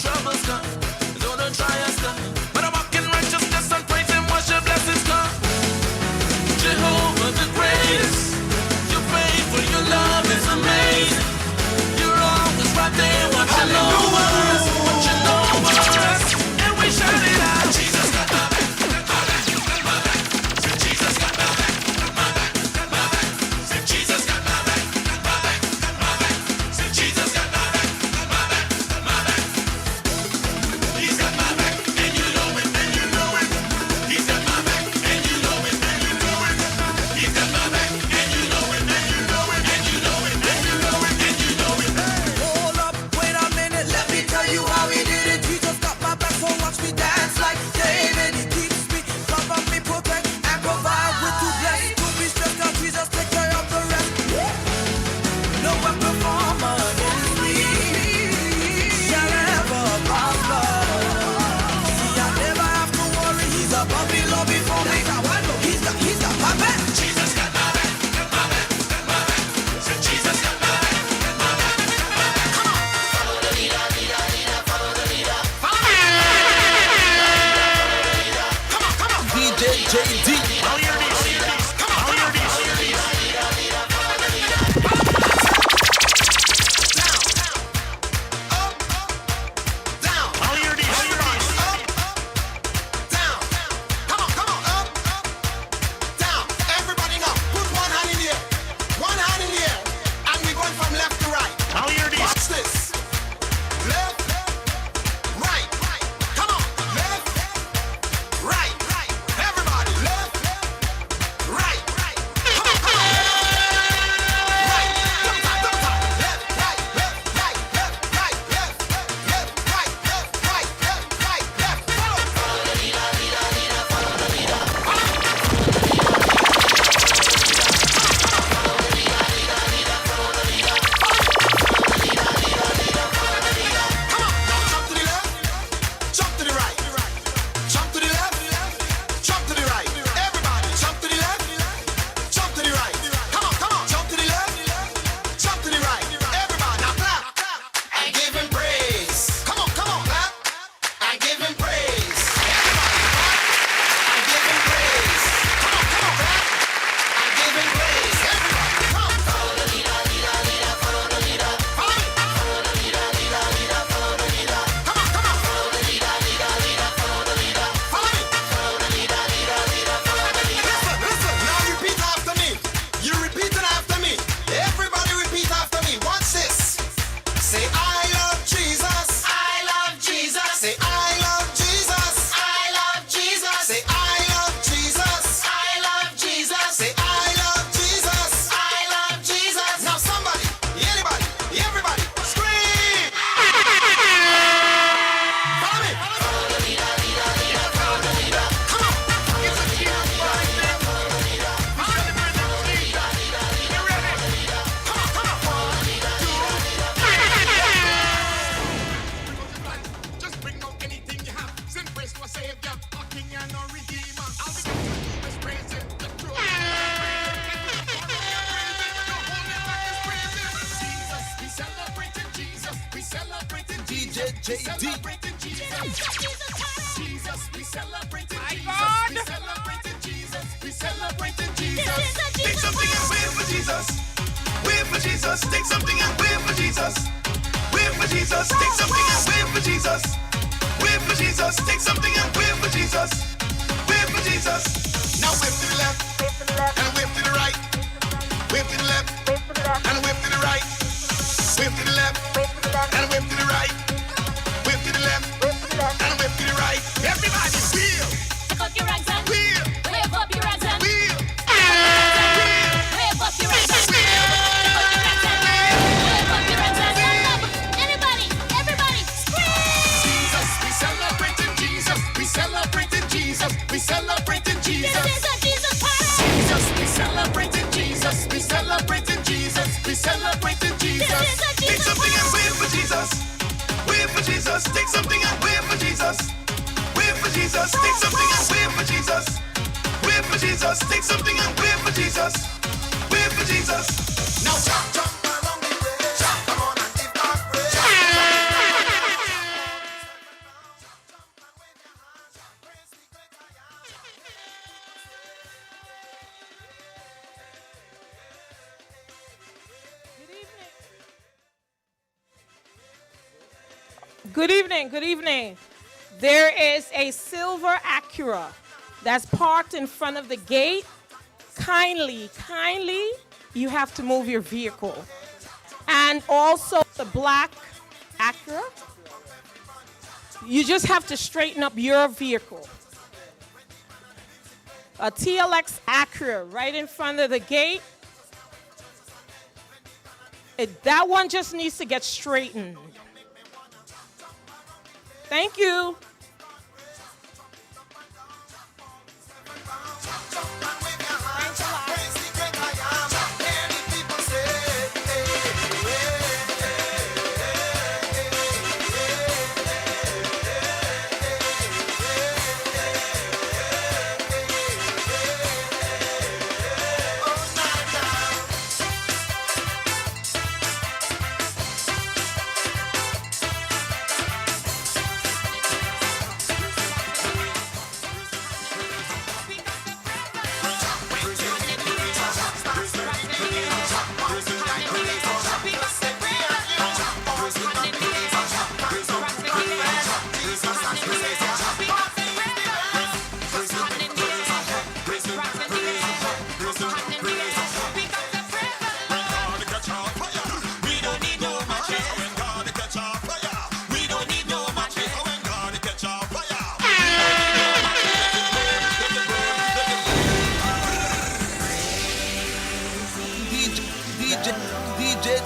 troubles come, though the trials come, but I walk in righteousness and praise Him, watch your blessings come. Jehovah the greatest, you're faithful, your love is amazing. You're always right there, watching over us, watching over us, and we shout it out. Jesus got my back, my back, my back. Jesus got my back, my back, my back. Jesus got my back, my back, my back. Jesus got my back, my back, my back. He's got my back, and you know it, and you know it. He's got my back, and you know it, and you know it. He's got my back, and you know it, and you know it, and you know it, and you know it, and you know it. Hold up, wait a minute, let me tell you how he did it. Jesus got my back, so watch me dance like David. He keeps me, cover me, protect, and provide with to bless. To be stressed, cause Jesus take care of the rest. No weapon formed against me shall ever prosper. See, I never have to worry, he's above me, Lord before me. He's got my back. Jesus got my back, my back, my back. Jesus got my back, my back, my back. Come on. Follow the leader, leader, leader, follow the leader. Follow the leader. Come on, come on. DJ JD. All your knees, all your knees. Come on, all your knees, all your knees. Leader, leader, follow the leader. Down, up, down. All your knees, all your knees. Up, down. Come on, come on. Up, down. Everybody now, put one hand in the air. One hand in the air. And we're going from left to right. All your knees. Watch this. Left, right. Come on. Left, right. Everybody. Left, right. Come on, come on. Right. Double time, double time. Left, right, left, right, left, right, left, left, right, left, right, left, right, left. Follow. Follow the leader, leader, leader. Follow the leader. Follow. Come on, now jump to the left, jump to the right, jump to the left, jump to the right. Everybody, jump to the left, jump to the right. Come on, jump to the left, jump to the right. Everybody, now clap and give Him praise. Come on, clap and give Him praise. Everybody, clap and give Him praise. Come on, clap and give Him praise. Everybody, come. Follow the leader, leader, leader. Follow the leader. Follow me. Follow the leader, leader, leader. Follow the leader. Come on. Follow the leader, leader, leader. Follow the leader. Follow me. Follow the leader, leader, leader. Follow the leader. Listen. Now repeat after me. You repeat it after me. Everybody repeat after me. Watch this. Say, I love Jesus. I love Jesus. Say, I love Jesus. I love Jesus. Say, I love Jesus. I love Jesus. Say, I love Jesus. I love Jesus. Now somebody, anybody, everybody, scream. Follow me. Follow the leader, leader, leader. Follow the leader. Come on. It's a team fight. Follow the leader. Follow the leader. You ready? Come on. Follow the leader. Just bring out anything you have. Send praise to a savior, a king and a redeemer. All we got to do is praise Him. The true Jesus, we celebrating Jesus. We celebrating DJ Jesus. JD. Celebrating Jesus. Jesus, we celebrating Jesus. God. We celebrating Jesus. We celebrating Jesus. Take something and wait for Jesus. Wait for Jesus. Take something and wait for Jesus. Wait for Jesus. Take something and wait for Jesus. Wait for Jesus. Take something and wait for Jesus. Wait for Jesus. Now whip to the left and whip to the right. Whip to the left and whip to the right. Whip to the left and whip to the right. Whip to the left and whip to the right. Everybody wheel, Wave up your right hand. wheel, Wave up your right hand. wheel. Wave up your right hand. Wave up your right hand. Stand up. Anybody, everybody, scream. Jesus, we celebrating Jesus. We celebrating Jesus. We celebrating Jesus. This is a Jesus party. Jesus, we celebrating Jesus. We celebrating Jesus. We celebrating Jesus. This is a Take Jesus something and party. wait for Jesus. Wait for Jesus. Take something and wait for Jesus. Wait for Jesus. Take something and wait for Jesus. Wait for Jesus. Take something and wait for Jesus. Wait for Jesus. Now jump around the place. Come on and give God praise. Good evening, good evening. There is a silver Acura that's parked in front of the gate. Kindly, you have to move your vehicle. And also the black Acura, you just have to straighten up your vehicle. A TLX Acura right in front of the gate. That one just needs to get straightened. Thank you.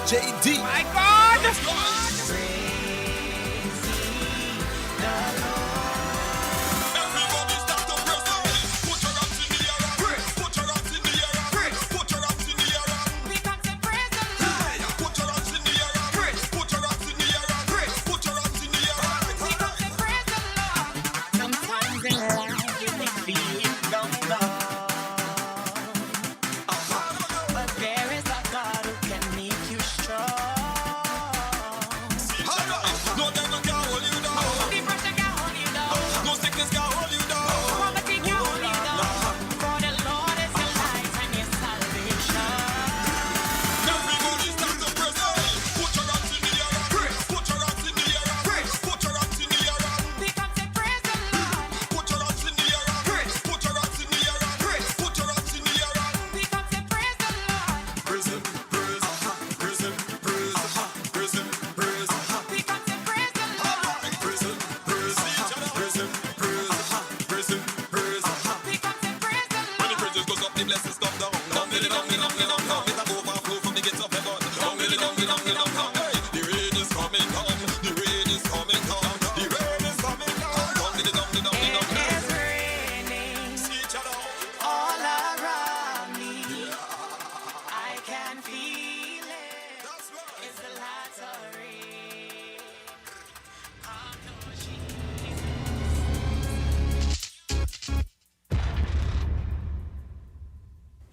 JD. My God!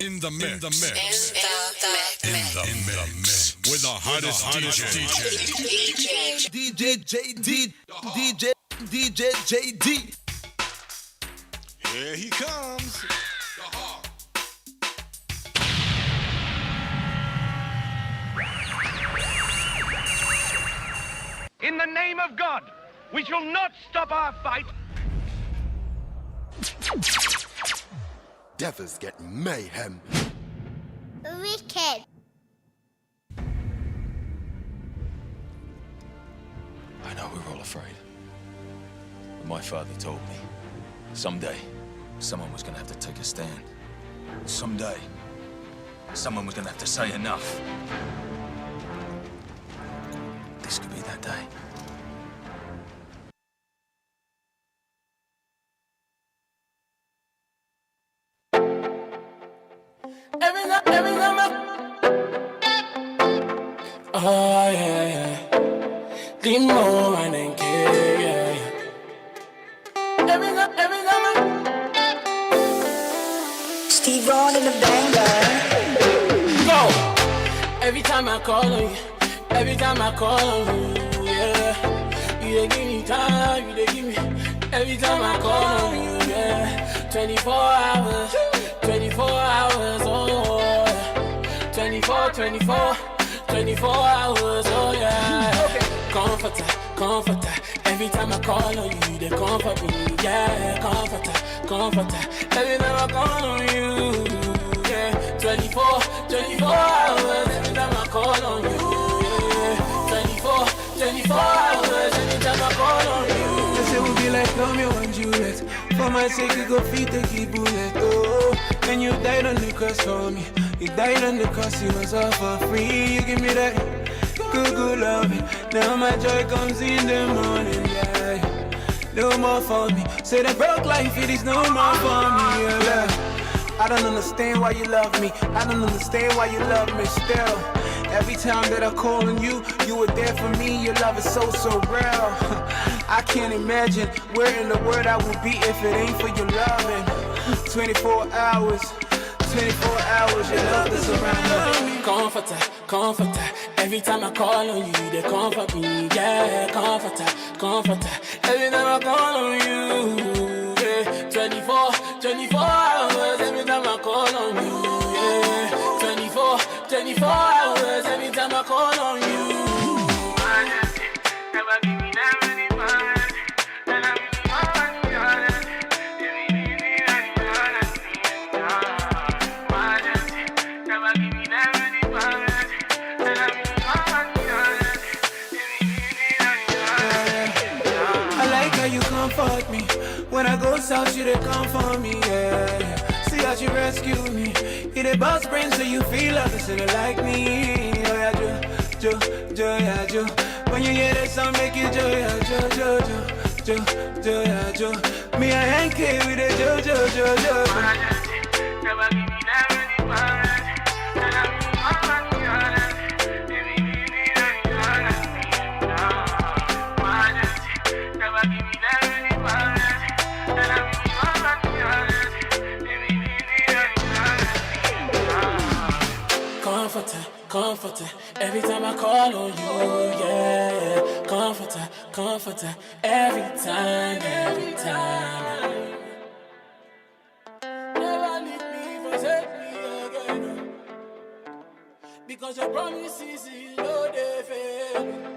In the mix. With the hottest DJ JD. Here he comes. In the name of God, we shall not stop our fight. Devils get mayhem. Wicked. I know we're all afraid. But my father told me, someday, someone was gonna have to take a stand. Someday, someone was gonna have to say enough. This could be that day. Every time oh yeah. The more I didn't care, yeah. Every time Steve Ron in the banger. Go! Every time I call on you, every time I call on you, yeah. You dey give me time, you dey give me. Every time I call on you, yeah. 24 hours, oh yeah. 24 hours, oh yeah. Comforter, comforter. Every time I call on you, they comfort me. Yeah, comforter, comforter. Every time I call on you, yeah. 24 hours. Every time I call on you, yeah. 24 hours. Every time I call on you. They say we'll be like Romeo and Juliet. For my sake, you go feed the key bullet. Oh, and you died on the cross for me. You died on the cross, it was all for free. You give me that good loving. Now my joy comes in the morning, yeah. No more for me. Say that broke life, it is no more for me, yeah. I don't understand why you love me. I don't understand why you love me still. Every time that I call on you, you were there for me. Your love is so real. I can't imagine where in the world I would be if it ain't for your loving. 24 hours, your love is around me. Comforter, comforter. Every time I call on you, they comfort me. Yeah, comforter, comforter. Every time I call on you, yeah. 24 hours. Every time I call on you, yeah. 24 hours. Every time I call on you. Never give me that many months. Then I really want money on it. Never give me that many months. Then I really want money on it. I like how you comfort me. When I go south, you they come for me, yeah. See how you rescue me. You the boss brain, so you feel like this and like me. Oh yeah, yeah, when you hear that song, make you joy, yeah, me I ain't care with it, Never give me that many months. Then I really want money on it. Never give me that many months. Then I really want money on it. Comforter, comforter. Every time I call on you, yeah. Comforter, comforter. Every time. Never leave me, forsake me again. Because your promises is no they fail.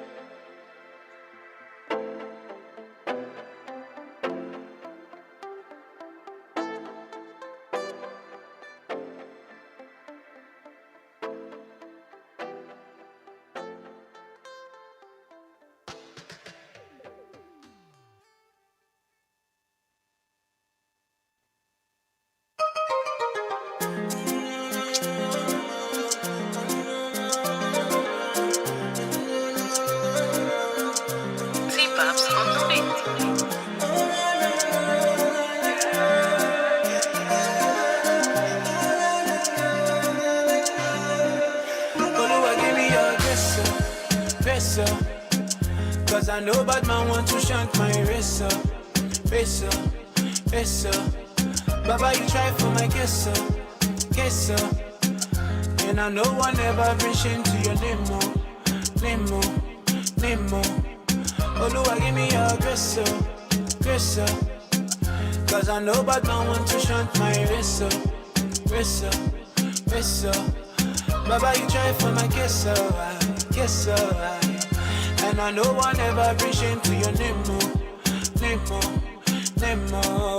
Cause I know bad man want to shank my wrist up. Baba, you try for my kiss up. And I know I never bring shame to your name. Oluwa, give me your grace up. Cause I know bad man want to shank my wrist up. Baba, you try for my kiss up. And I know I never bring shame to your name,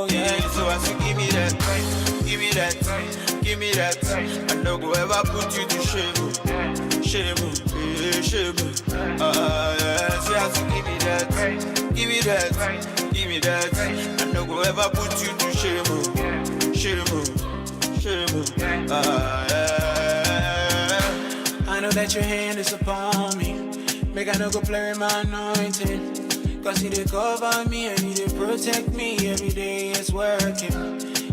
yeah. So I say give me that, I no go ever put you to shame. Yeah. So I say give me that, I no go ever put you to shame. I know that your hand is upon me. Make I no go play with my anointing. Cause you did cover me and you did protect me. Every day it's working.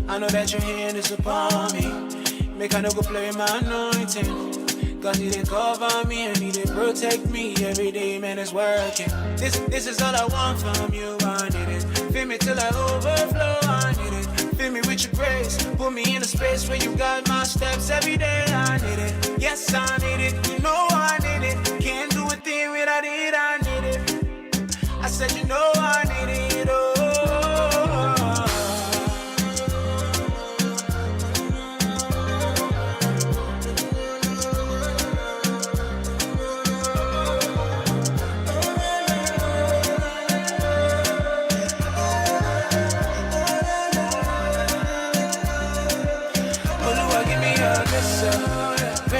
I know that your hand is upon me. Make I no go play with my anointing. Cause you did cover me and you did protect me. Every day, man, it's working. This is all I want from you. I need it. Feel me till I overflow. I need it. Fill me with your grace. Put me in a space where you guide my steps every day. I need it. Yes, I need it. You know I need it. Can't do a thing without it. I need it. I said, you know I need it. Oh.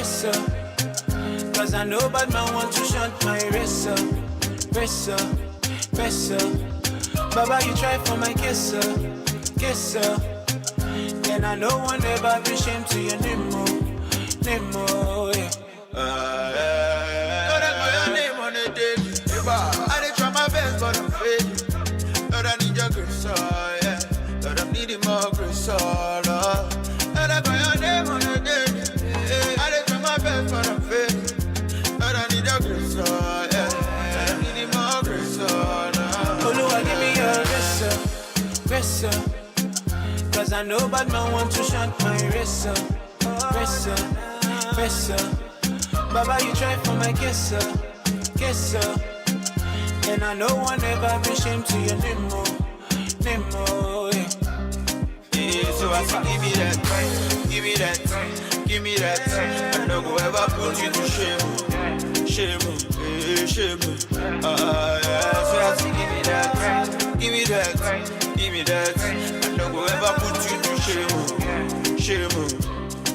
wrist up. Cause I know bad man want to shut my wrist up. Wrist up, wrist up. Baba, you try for my kiss up, kiss up. And I know one ever be shame to your name more, yeah. Lord, I know your name on the day. I did try my best, but I'm failing. Lord, I need your grace, oh, yeah. Lord, I'm needing more grace, oh, Lord. Lord, I know your name on the day. I did try my best, but I'm failing. Lord, I need your grace, oh, yeah. Lord, I'm needing more grace, oh, Lord. Oh, Lord, give me your grace, cause I know bad man want to shut my wrist up. Wrist up, wrist up. Baba, you try for my kiss up, kiss up. And I know one ever be shame to your name more, yeah. Yeah, so I say, give me that, give me that, give me that. I no go ever put you to shame, shame, shame. Yeah, so I say, give me that, give me that, give me that. I no go ever put you to shame, shame,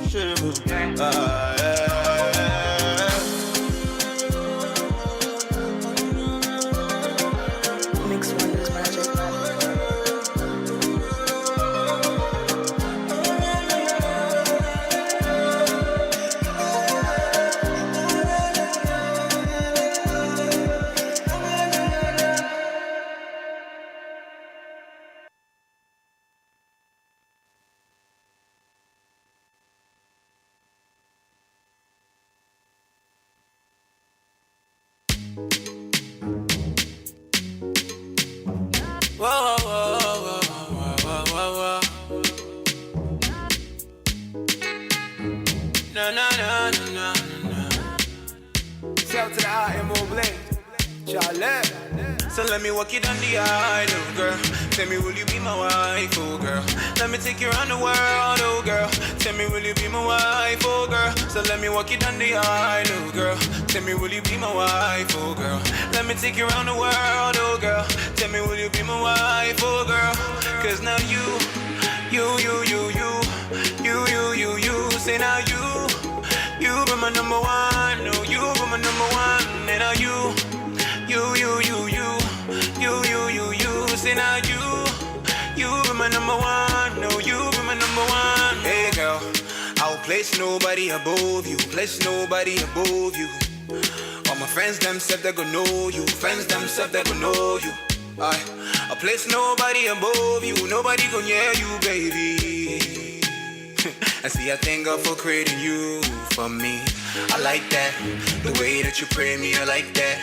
shame. Mix Wonders Magic. Whoa, whoa, whoa, whoa, whoa, whoa. Na na na na na na. Shout to the IMO Blade, Charlie. So let me walk you down the aisle, oh girl. Tell me, will you be my wife, oh girl? Let me take you around the world, oh girl. Tell me, will you be my wife, oh girl? So let me walk you down the aisle, oh girl. Tell me, will you be my wife, oh girl? Let me take you around the world, oh girl. Tell me, will you be my wife, oh girl? Cause now you say now you be my number one, no, you be my number one, and now you say now you be my number one, no, you be my number one. Hey girl, I'll place nobody above you, place nobody above you. All my friends them said they gon' know you, friends them said they gon' know you. I'll place nobody above you, nobody gon' hear you, baby. I see, I thank God for creating you for me. I like that, the way that you pray me, I like that.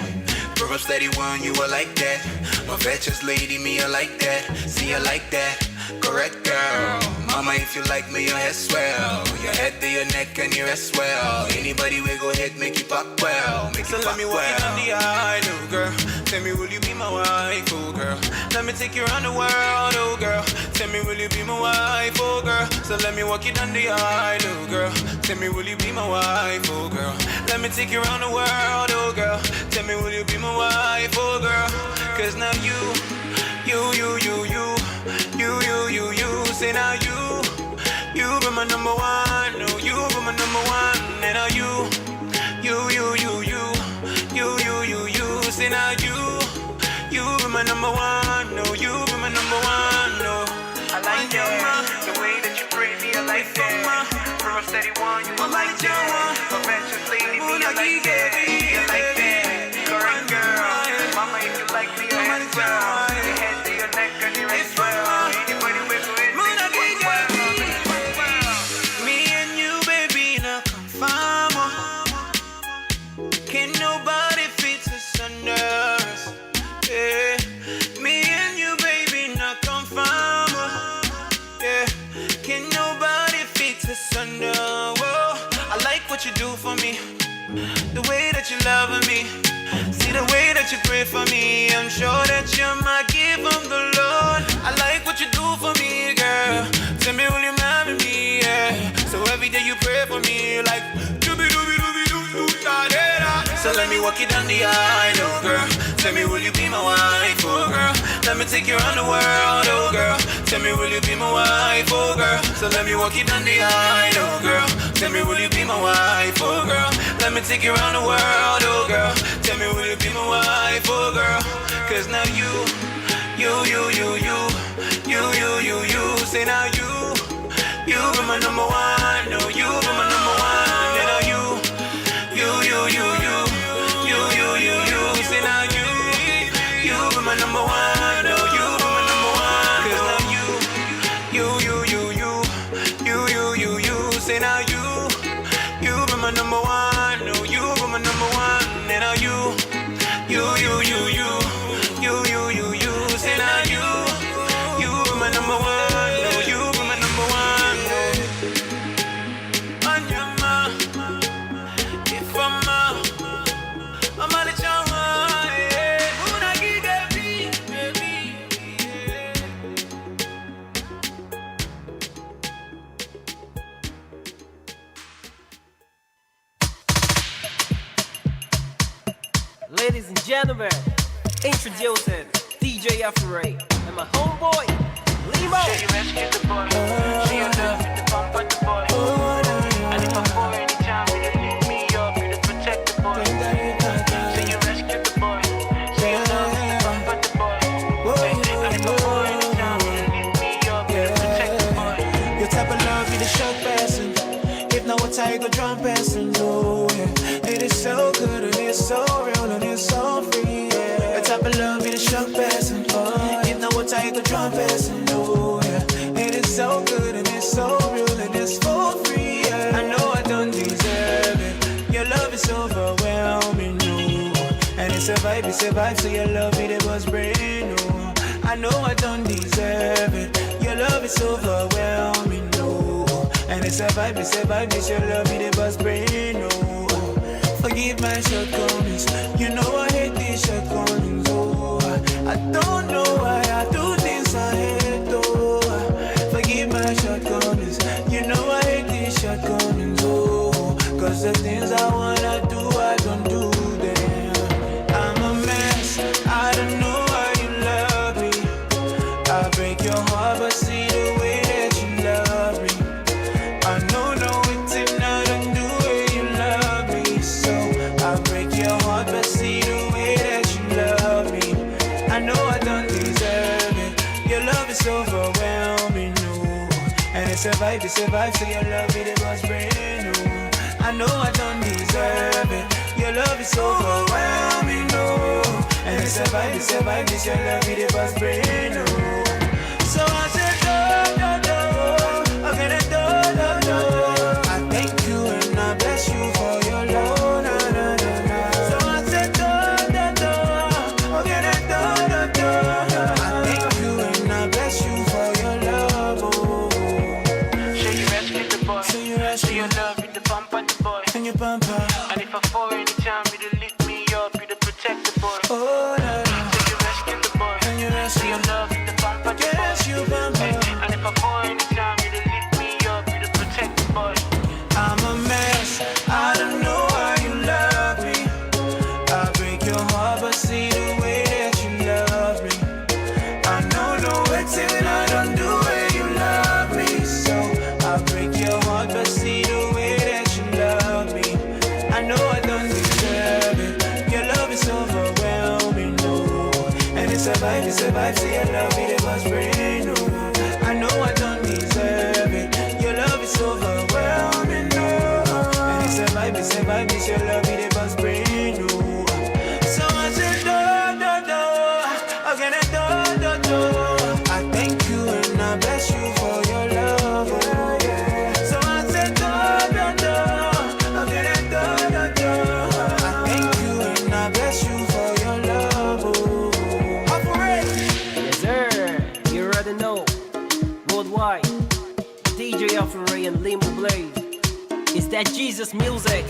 Proverbs 31, you are like that. My virtuous lady, me, I like that. See, I like that, correct girl. Mama, if you like me, your hair swell. Your head to your neck and your ass swell. Anybody will go ahead, make you pop well. Make so let me walk you down the aisle, oh girl. Tell me, will you be my wife, oh girl? Let me take you around the world, oh girl. Tell me, will you be my wife, oh girl? So let me walk you down the aisle, oh girl. Tell me, will you be my wife, oh girl? Let me take you around the world, oh girl. Tell me, will you be my wife, oh girl? Cause now you say now you be my number one, no, you be my number one, and now you say now you be my number one, no, you be my number one, no. I like that, the way that you pray me, I like that. From a steady one, you I like that. My venture lady, me, I like that. I like that, correct girl. Mama, if you like me, I like well. Your head to your neck and your ass well. Anybody with me, me and you, baby, now confirm. Can't nobody fit us under us. Yeah. Me and you, baby, now confirm. Yeah. Can't nobody fit us under. Whoa. I like what you do for me, the way that you love me. See the way that you pray for me. I'm sure that you're my gift from the Lord. I like what you do for me, girl. Tell me, will you marry me? Yeah. So every day you pray for me, like dooby dooby dooby doo doo da da da. So let me walk you down the aisle, oh girl. Tell me, will you be my wife, oh girl? Let me take you around the world, oh girl. Tell me, will you be my wife, oh girl? So let me walk you down the aisle, oh girl. Tell me, will you be my wife, oh take you around the world, oh girl. Tell me, will you be my wife, oh girl? Cause now you say now you be my number one, no, you be my number one, and now you say now you be my number one, no, you be my number one, cause now you say now you be my number one, no, you be my number one, and now you say now you be my number one. Ladies and gentlemen, introducing DJ Afraid and my homeboy, Limo. Say you rescue the boy, say you love the pump with the boy. And if I fall anytime, you lift me up, you protect the boy. Say you rescue the boy, say you love the pump with the boy. And if I fall anytime, you lift me up, you protect the boy. Your type of love, you the shock person. If not, what I go drum person, no, yeah. It is so good and it's so real and it's so free, yeah. Your type of love, you the shock person, oh. If not, what I go drum person, no, yeah. It is so good and it's so real and it's for free, yeah. I know I don't deserve it. Your love is overwhelming, no. And it's a vibe, so your love, it was brand new. I know I don't deserve it. Your love is overwhelming, no. And it's a vibe, it's your love, it was brand new. Forgive my shortcomings, you know I hate these shortcomings, oh. I don't know why I do things I hate, oh. Forgive my shortcomings, you know I hate these shortcomings, oh. Cause the things I wanna do, I don't do them. I'm a mess, I don't know why you love me. I break your heart, but see the way that you love me. I know it's not undo way you love me. So I break your heart, but see the way that you love me. I know I don't deserve it. Your love is overwhelming, no. And it's a vibe, so your love, it was brand new. I know I don't deserve it. Your love is overwhelming, no. And it's a vibe, your love, it was brand new. So I said, do, okay, do. I thank you and I bless you for your love, na, na, na, na. So I said, do, okay, do. I thank you and I bless you for your love, oh. Say you rescue the boy, say you love you the pump and the boy. And you pump her. And if I fall anytime, you lift me up, you protect the boy. Oh, na, na. Say you rescue the boy, And you rescue. say you love you the pump and the boy. Yes, you pump her. And if I fall anytime, you lift me up, you protect the boy. I'm a mess, I don't know why you love me. I break your heart, but see the way that you love me. I know it's in I don't do way you love me. So I break your heart, but see the way that you love me. I know I don't deserve it. Your love is overwhelming, no. And it's a vibe, so your love, it was brand new. I know I don't deserve it. Your love is overwhelming, no. And it's a vibe, your love, it was brand new. So I said, do, okay, do. I thank you and I bless you for your love, oh, yeah. So I said, do, okay, do. I thank you and I bless you for your love, oh. Operate. Yes, sir. You already know. Worldwide, DJ Afraid and Limo Blaze. It's that Jesus music.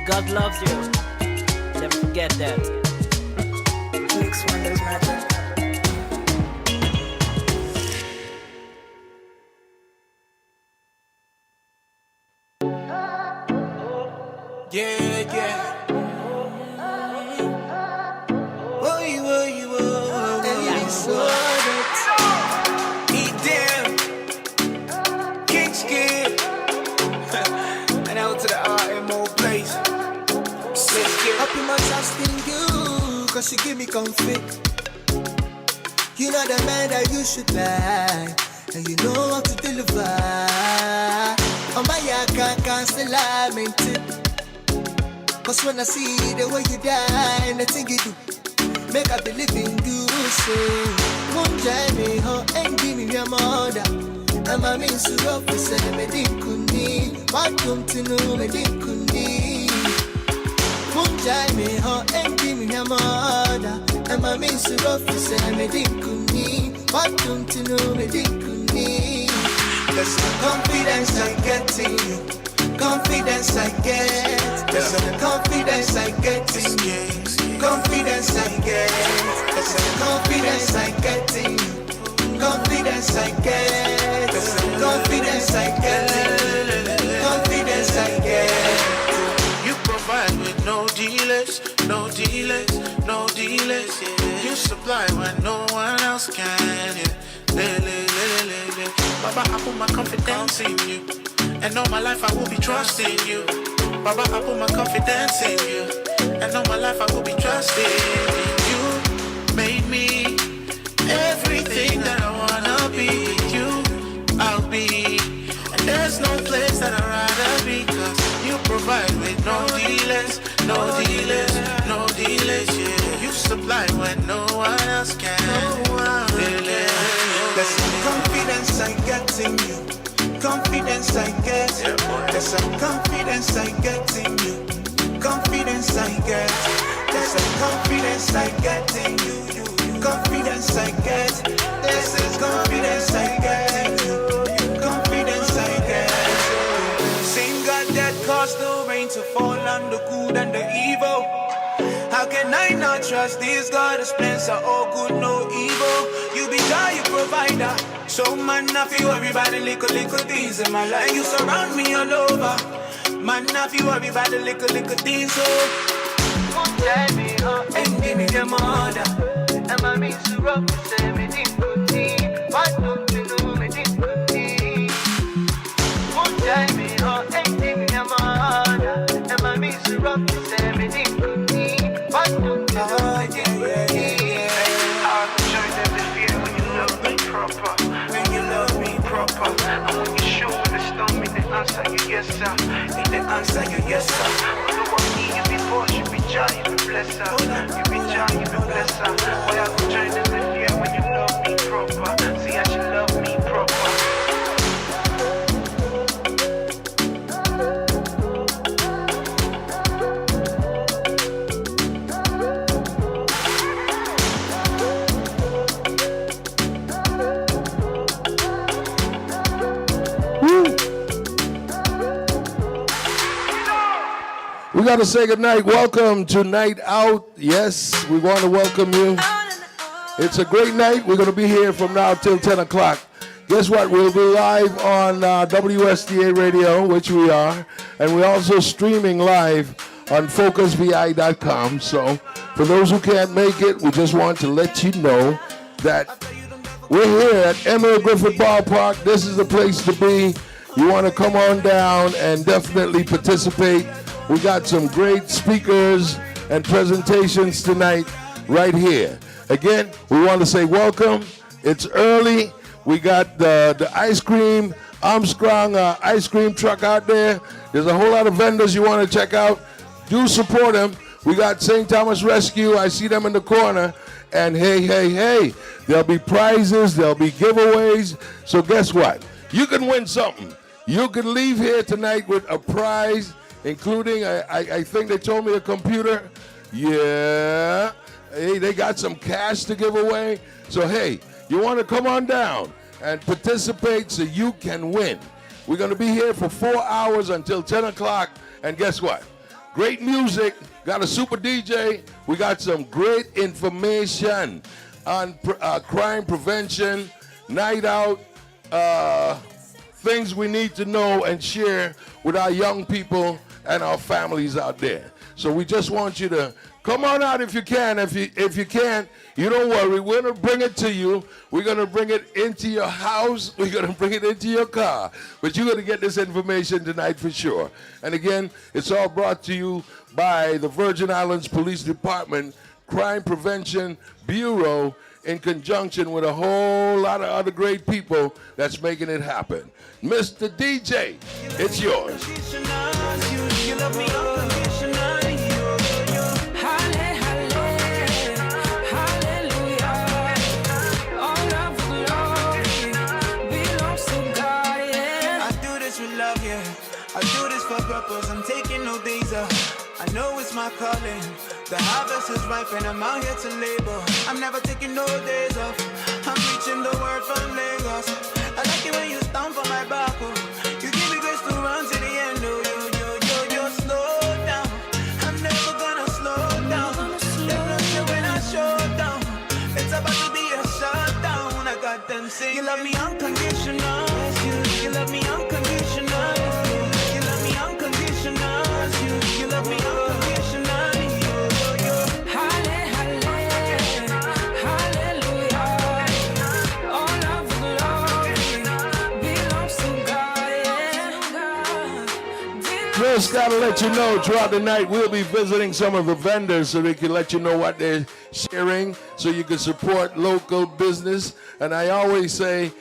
God loves you. Never forget that. Mix Wonders Magic. Yeah. Eat them. King skin. And out to the RMO place. I'ma trust in you, cause you give me comfort. You know the man that you should like, and you know how to deliver. Oh my, I can't cancel, I meant it. Cause when I see the way you die and the thing you do, make I believe in you, so won't drive me home and give me your mother. And my means to rough to say me dinkuni. What come to know me dinkuni. Won't drive me home and give me your mother. And my means to rough to say me dinkuni. What come to know me dinkuni. There's the confidence I get in you. Confidence I get. There's the confidence I get in you. Confidence I get. There's the confidence I get in you. Confidence I get. There's the confidence I get in you. Confidence I get. You provide with no delays, no delays, no delays. Yeah. You supply when no one else can. Yeah. Baba, I put my confidence in you, and all my life I will be trusting you. Baba, I put my confidence in you, and all my life I will be trusting you. You made me everything that I wanna be. With you, I'll be, and there's no place that I'd rather be. 'Cause you provide with no delays, no delays, no delays. Yeah, you supply when no one else can. No one There's some confidence I get in you. Confidence I get. There's some confidence I get in you. Confidence I get. There's some confidence I get in you. Confidence I get. There's some confidence I get in you. Confidence I get. Same God that caused the rain to fall on the good and the evil. How can I not trust this God? His plans are all good, no evil. You be giant provider. So man, I feel everybody little things in my life. You surround me all over. Man, I feel everybody little things. So won't tell me and give me the mother. And my means to rock, say me didn't good tea. Why don't you know me didn't good tea? Won't tell me and give me the mother. And my means to rock, say me didn't good tea. Why don't you know me didn't good tea? I'll join them to fear when you love me proper. When you love me proper. And when you show me the storm, me the answer you yes sir. Me the answer you yes sir. When the one need you before, you be giant, you be blesser. You be giant, you be blesser. Why I go join them to fear when you love me proper. See I should love me proper. We got to say goodnight. Welcome to Night Out. Yes, we want to welcome you. It's a great night. We're going to be here from now till 10 o'clock. Guess what? We'll be live on WSTA Radio, which we are. And we're also streaming live on focusvi.com. So for those who can't make it, we just want to let you know that we're here at Emil Griffith Ballpark. This is the place to be. You want to come on down and definitely participate. We got some great speakers and presentations tonight right here. Again, we want to say welcome. It's early. We got the ice cream, Armstrong ice cream truck out there. There's a whole lot of vendors you want to check out. Do support them. We got St. Thomas Rescue. I see them in the corner. And hey, there'll be prizes. There'll be giveaways. So guess what? You can win something. You can leave here tonight with a prize, including, I think they told me a computer. Yeah. Hey, they got some cash to give away. So, hey, you want to come on down and participate so you can win. We're going to be here for 4 hours until 10 o'clock. And guess what? Great music. Got a super DJ. We got some great information on crime prevention, night out, things we need to know and share with our young people and our families out there. So we just want you to come on out if you can. If you can't, you don't worry. We're going to bring it to you. We're going to bring it into your house. We're going to bring it into your car. But you're going to get this information tonight for sure. And again, it's all brought to you by the Virgin Islands Police Department Crime Prevention Bureau in conjunction with a whole lot of other great people that's making it happen. Mr. DJ, it's yours. You love me unconditionally. Hallelujah. All of the glory belongs to God, yeah. I do this with love, yeah. I do this for purpose. I'm taking no days off. I know it's my calling. The harvest is ripe and I'm out here to labor. I'm never taking no days off. I'm preaching the word from Lagos. I like it when you stomp on my back, oh. You give me grace to run to the end, oh. You slow down. I'm never gonna slow down. Never when I show down. It's about to be a shutdown. I got them saying, you love me unconditional. You love me unconditional. You love me unconditional. You love me unconditional. Just gotta let you know throughout the night we'll be visiting some of the vendors so they can let you know what they're sharing so you can support local business. And I always say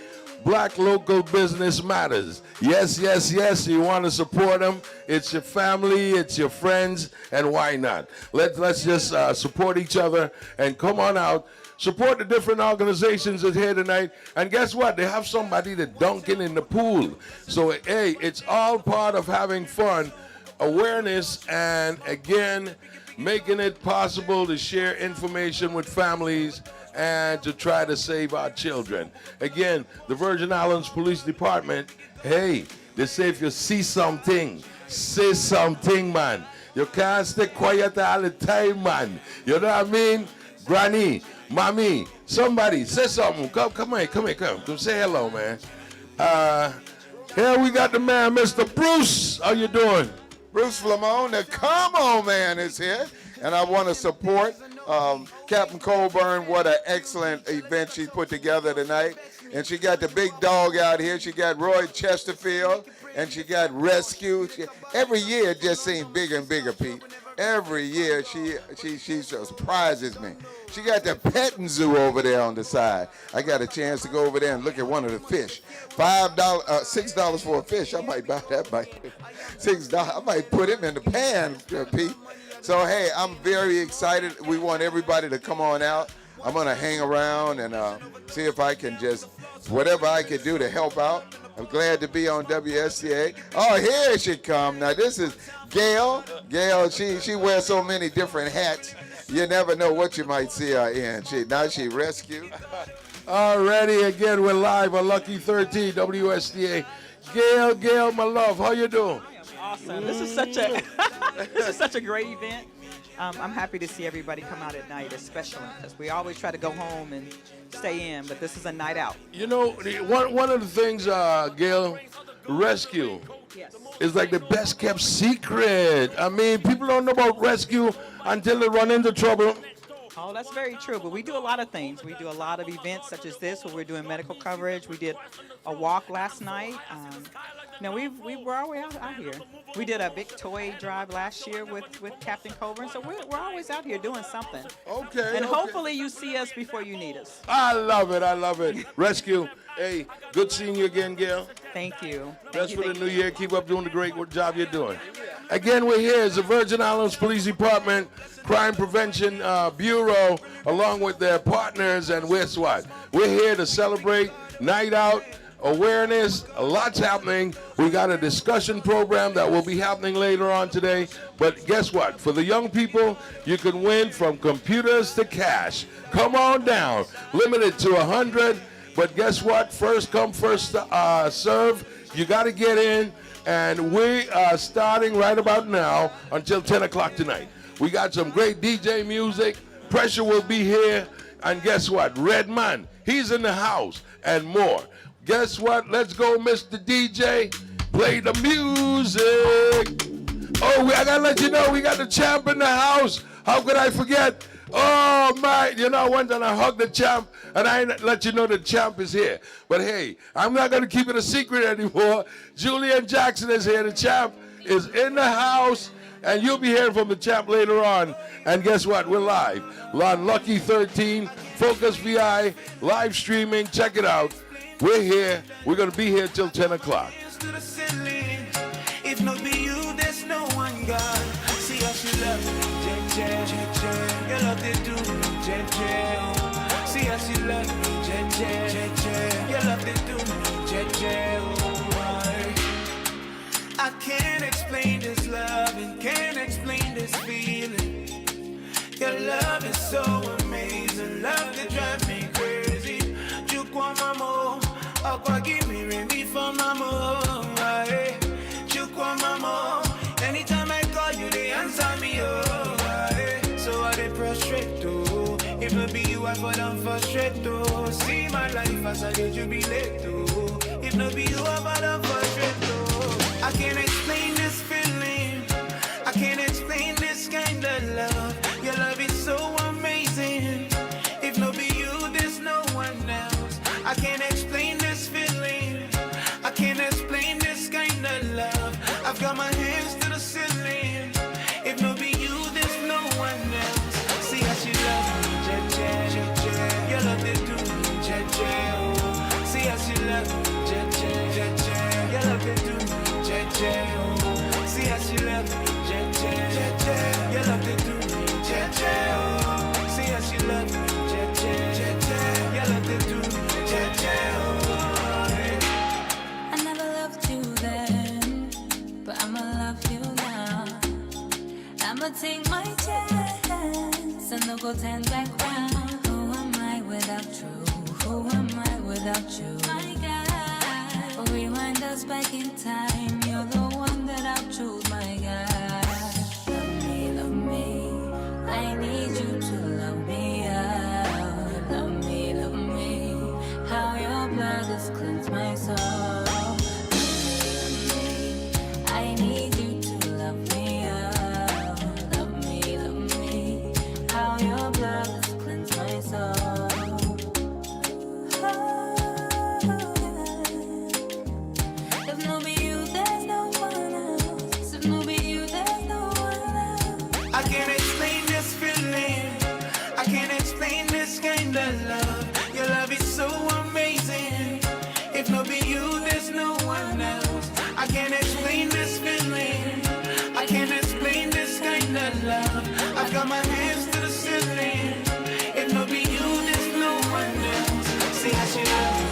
black local business matters. Yes, yes, yes, you want to support them. It's your family, it's your friends, and why not? Let's just support each other and come on out. Support the different organizations that's here tonight. And guess what? They have somebody to dunking in the pool. So, hey, it's all part of having fun, awareness, and again, making it possible to share information with families and to try to save our children. Again, the Virgin Islands Police Department, hey, they say if you see something, say something, man. You can't stay quiet all the time, man. You know what I mean? Granny, mommy, somebody, say something. Come here. Come say hello, man. Here we got the man, Mr. Bruce. How you doing? Bruce Flamone, the Come On Man is here. And I want to support Captain Colburn. What an excellent event she put together tonight. And she got the big dog out here. She got Roy Chesterfield. And she got Rescue. Every year it just seems bigger and bigger, Pete. Every year she surprises me. She got the petting zoo over there on the side. I got a chance to go over there and look at one of the fish. $6 for a fish. I might buy that by $6. I might put him in the pan, Pete. So hey, I'm very excited. We want everybody to come on out. I'm gonna hang around and see if I can just whatever I can do to help out. I'm glad to be on WSCA. Oh, here she come. Now this is Gail. Gail, she wears so many different hats. You never know what you might see her in. Now she rescue. Alrighty, again, we're live on Lucky 13, WSDA. Gail, my love, how you doing? Awesome. This is such a great event. I'm happy to see everybody come out at night, especially because we always try to go home and stay in, but this is a night out. You know, one of the things, Gail, rescue is like the best kept secret. I mean, people don't know about rescue until they run into trouble. Oh, that's very true. But we do a lot of things. We do a lot of events such as this where we're doing medical coverage. We did a walk last night. We're always out here. We did a big toy drive last year with Captain Coburn. So we're always out here doing something. Okay. And hopefully you see us before you need us. I love it. Rescue. Hey, good seeing you again, Gail. Thank you. Best for the new year. Keep up doing the great job you're doing. Again, we're here as the Virgin Islands Police Department Crime Prevention Bureau, along with their partners, and guess what? We're here to celebrate Night Out, awareness, a lot's happening. We got a discussion program that will be happening later on today. But guess what? For the young people, you can win from computers to cash. Come on down. Limited to 100. But guess what? First come, first serve. You got to get in. And we are starting right about now until 10 o'clock tonight. We got some great DJ music. Pressure will be here. And guess what? Redman, he's in the house and more. Guess what? Let's go, Mr. DJ. Play the music. Oh, I gotta let you know, we got the champ in the house. How could I forget? Oh my, you know, I went and I hugged the champ, and I ain't let you know the champ is here. But hey, I'm not gonna keep it a secret anymore. Julian Jackson is here. The champ is in the house, and you'll be hearing from the champ later on. And guess what? We're live. We're on Lucky 13, Focus VI, live streaming. Check it out. We're here. We're gonna be here till 10 o'clock. If not be you, there's no one God. See how she love me, you love to do me, see how she love me, you love to do me, I can't explain this love and can't explain this feeling. Your love is so amazing, love to drive me crazy. You want my more, I'll give me ready for my more. Anytime I call you, they answer me, oh, so I they frustrate, oh. If not be you, I fall down frustrated, oh. See my life as I did you be late, oh. If not be you, I fall down frustrated, oh. I can't explain this feeling, I can't explain this kind of love. Your love is so amazing. If not be you, there's no one else. I can't explain this feeling, I can't explain this kind of love. I've got my hands to the ceiling. If no be you, there's no one else. See how she love me, you love to do me, see how she love me, you love to do me, see how she love me, you love to do me, see how she love me, you love to do me, I never loved you then, but I'ma love you now. I'ma take my chance and no go turn back round. Who am I without you? Who am I without you? My God, rewind us back in time. You're the one that I've choose, my God. Love me, I need you to love me out. Love me, how your blood has cleansed my soul. I need you to love me out. Love me, how your blood has cleansed my soul. If no be you, there's no one else. If no be you, there's no one else. I can't explain this feeling, I can't explain this kind of love. Your love is so amazing. If no be you, there's no one else. I can't explain this feeling, I can't explain this kind of love. I've got my hands to the ceiling. If no be you, there's no one else. See how she love me,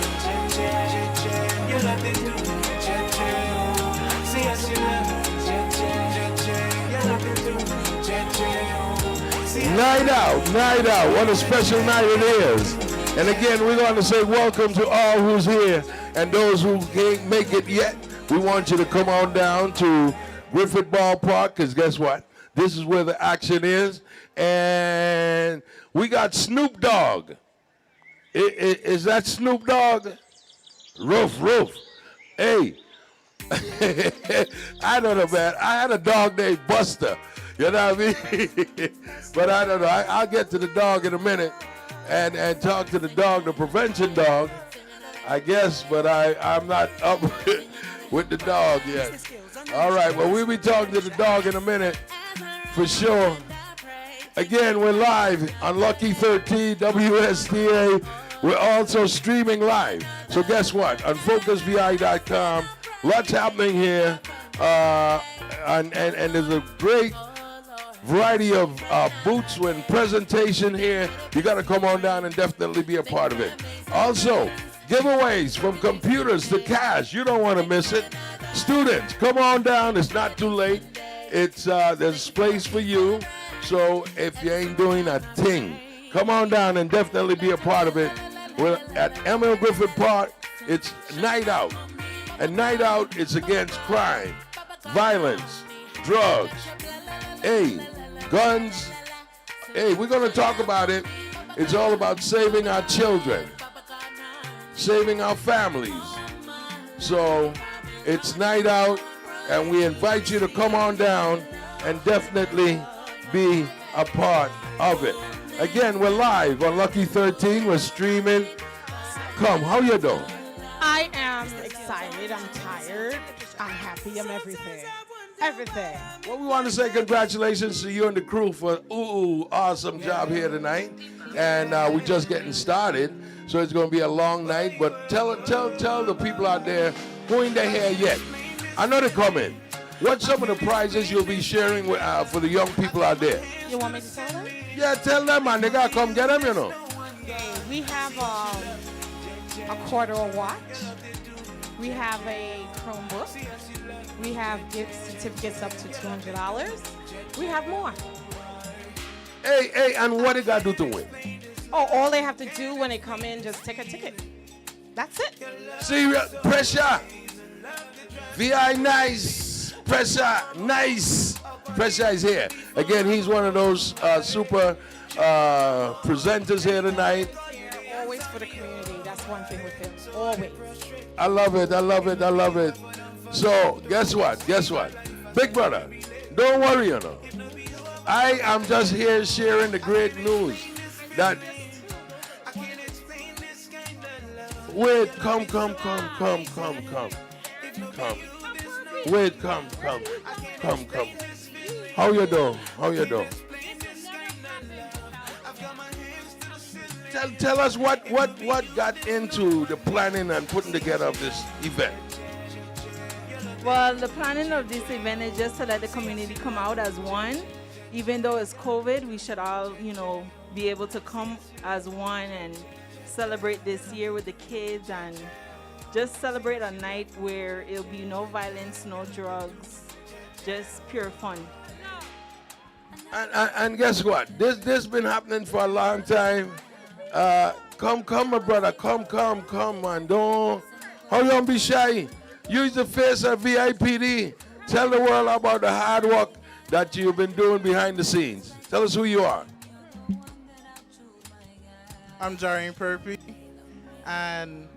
you love to do me, see how she love me, you love to do me, Night out. What a special night it is. And again, we're going to say welcome to all who's here and those who can't make it yet. We want you to come on down to Griffith Ballpark, because guess what? This is where the action is. And we got Snoop Dogg. Is that Snoop Dogg? Roof. Hey. I don't know, man. I had a dog named Buster. You know what I mean? But I don't know. I'll get to the dog in a minute and talk to the dog, the prevention dog, I guess. But I'm not up with the dog yet. All right, well, we'll be talking to the dog in a minute for sure. Again, we're live on Lucky 13, WSTA. We're also streaming live. So guess what? On FocusVI.com, lots happening here. And there's a great variety of booths and presentation here. You got to come on down and definitely be a part of it. Also, giveaways from computers to cash. You don't want to miss it. Students, come on down. It's not too late. It's there's space for you. So if you ain't doing a thing, come on down and definitely be a part of it. We're at ML Griffith Park. It's Night Out. And Night Out is against crime, violence, drugs, guns. We're going to talk about it. It's all about saving our children, saving our families. So it's Night Out, And we invite you to come on down and definitely be a part of it. Again, we're live on Lucky 13. We're streaming. Come, how you doing? I am excited. I'm tired. I'm happy. I'm everything. Everything. Well, we want to say congratulations to you and the crew for awesome job here tonight. And we're just getting started, so it's going to be a long night. But tell the people out there who ain't there yet. I know they're coming. What's some of the prizes you'll be sharing with, for the young people out there? You want me to tell them? Yeah, tell them, man. They got to come get them, you know. Okay, we have a quarter watch. We have a Chromebook. We have gift certificates up to $200. We have more. Hey, and what they got to do to win? Oh, all they have to do when they come in, just take a ticket. That's it. Serious pressure. VI nice. Pressure nice. Pressure is here. Again, he's one of those super presenters here tonight. Always for the community. That's one thing with him. Always. I love it. I love it. I love it. So, guess what? Big brother, don't worry, you know. I am just here sharing the great news that wait, come. Wait, come. How you doing? Tell us what got into the planning and putting together of this event. Well, the planning of this event is just to let the community come out as one. Even though it's COVID, we should all, be able to come as one and celebrate this year with the kids and just celebrate a night where it'll be no violence, no drugs, just pure fun. And guess what? This been happening for a long time. Come, my brother. Come, man. Don't. How you gonna be shy? Use the face of VIPD. Tell the world about the hard work that you've been doing behind the scenes. Tell us who you are. I'm Jarian Purpy, and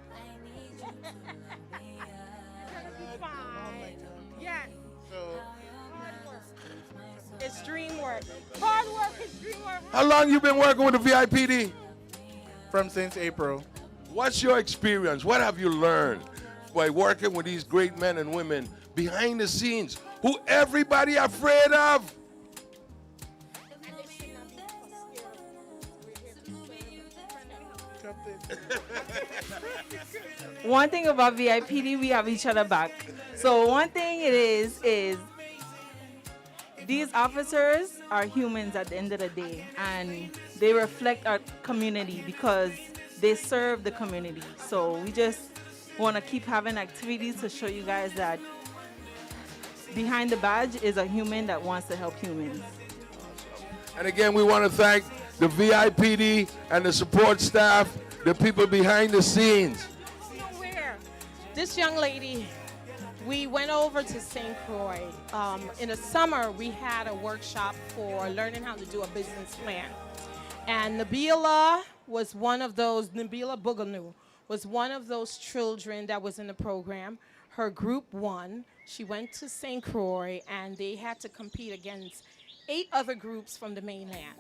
Yes. It's dream work. Hard work is dream work. How long you been working with the VIPD? From since April. What's your experience? What have you learned by working with these great men and women behind the scenes who everybody afraid of? One thing about VIPD, we have each other back. So one thing it is these officers are humans at the end of the day, and they reflect our community because they serve the community. So we just want to keep having activities to show you guys that behind the badge is a human that wants to help humans. And again, we want to thank the VIPD and the support staff, the people behind the scenes. This young lady, we went over to St. Croix. In the summer, we had a workshop for learning how to do a business plan. And Nabila Boogaloo was one of those children that was in the program. Her group won. She went to St. Croix, and they had to compete against 8 other groups from the mainland.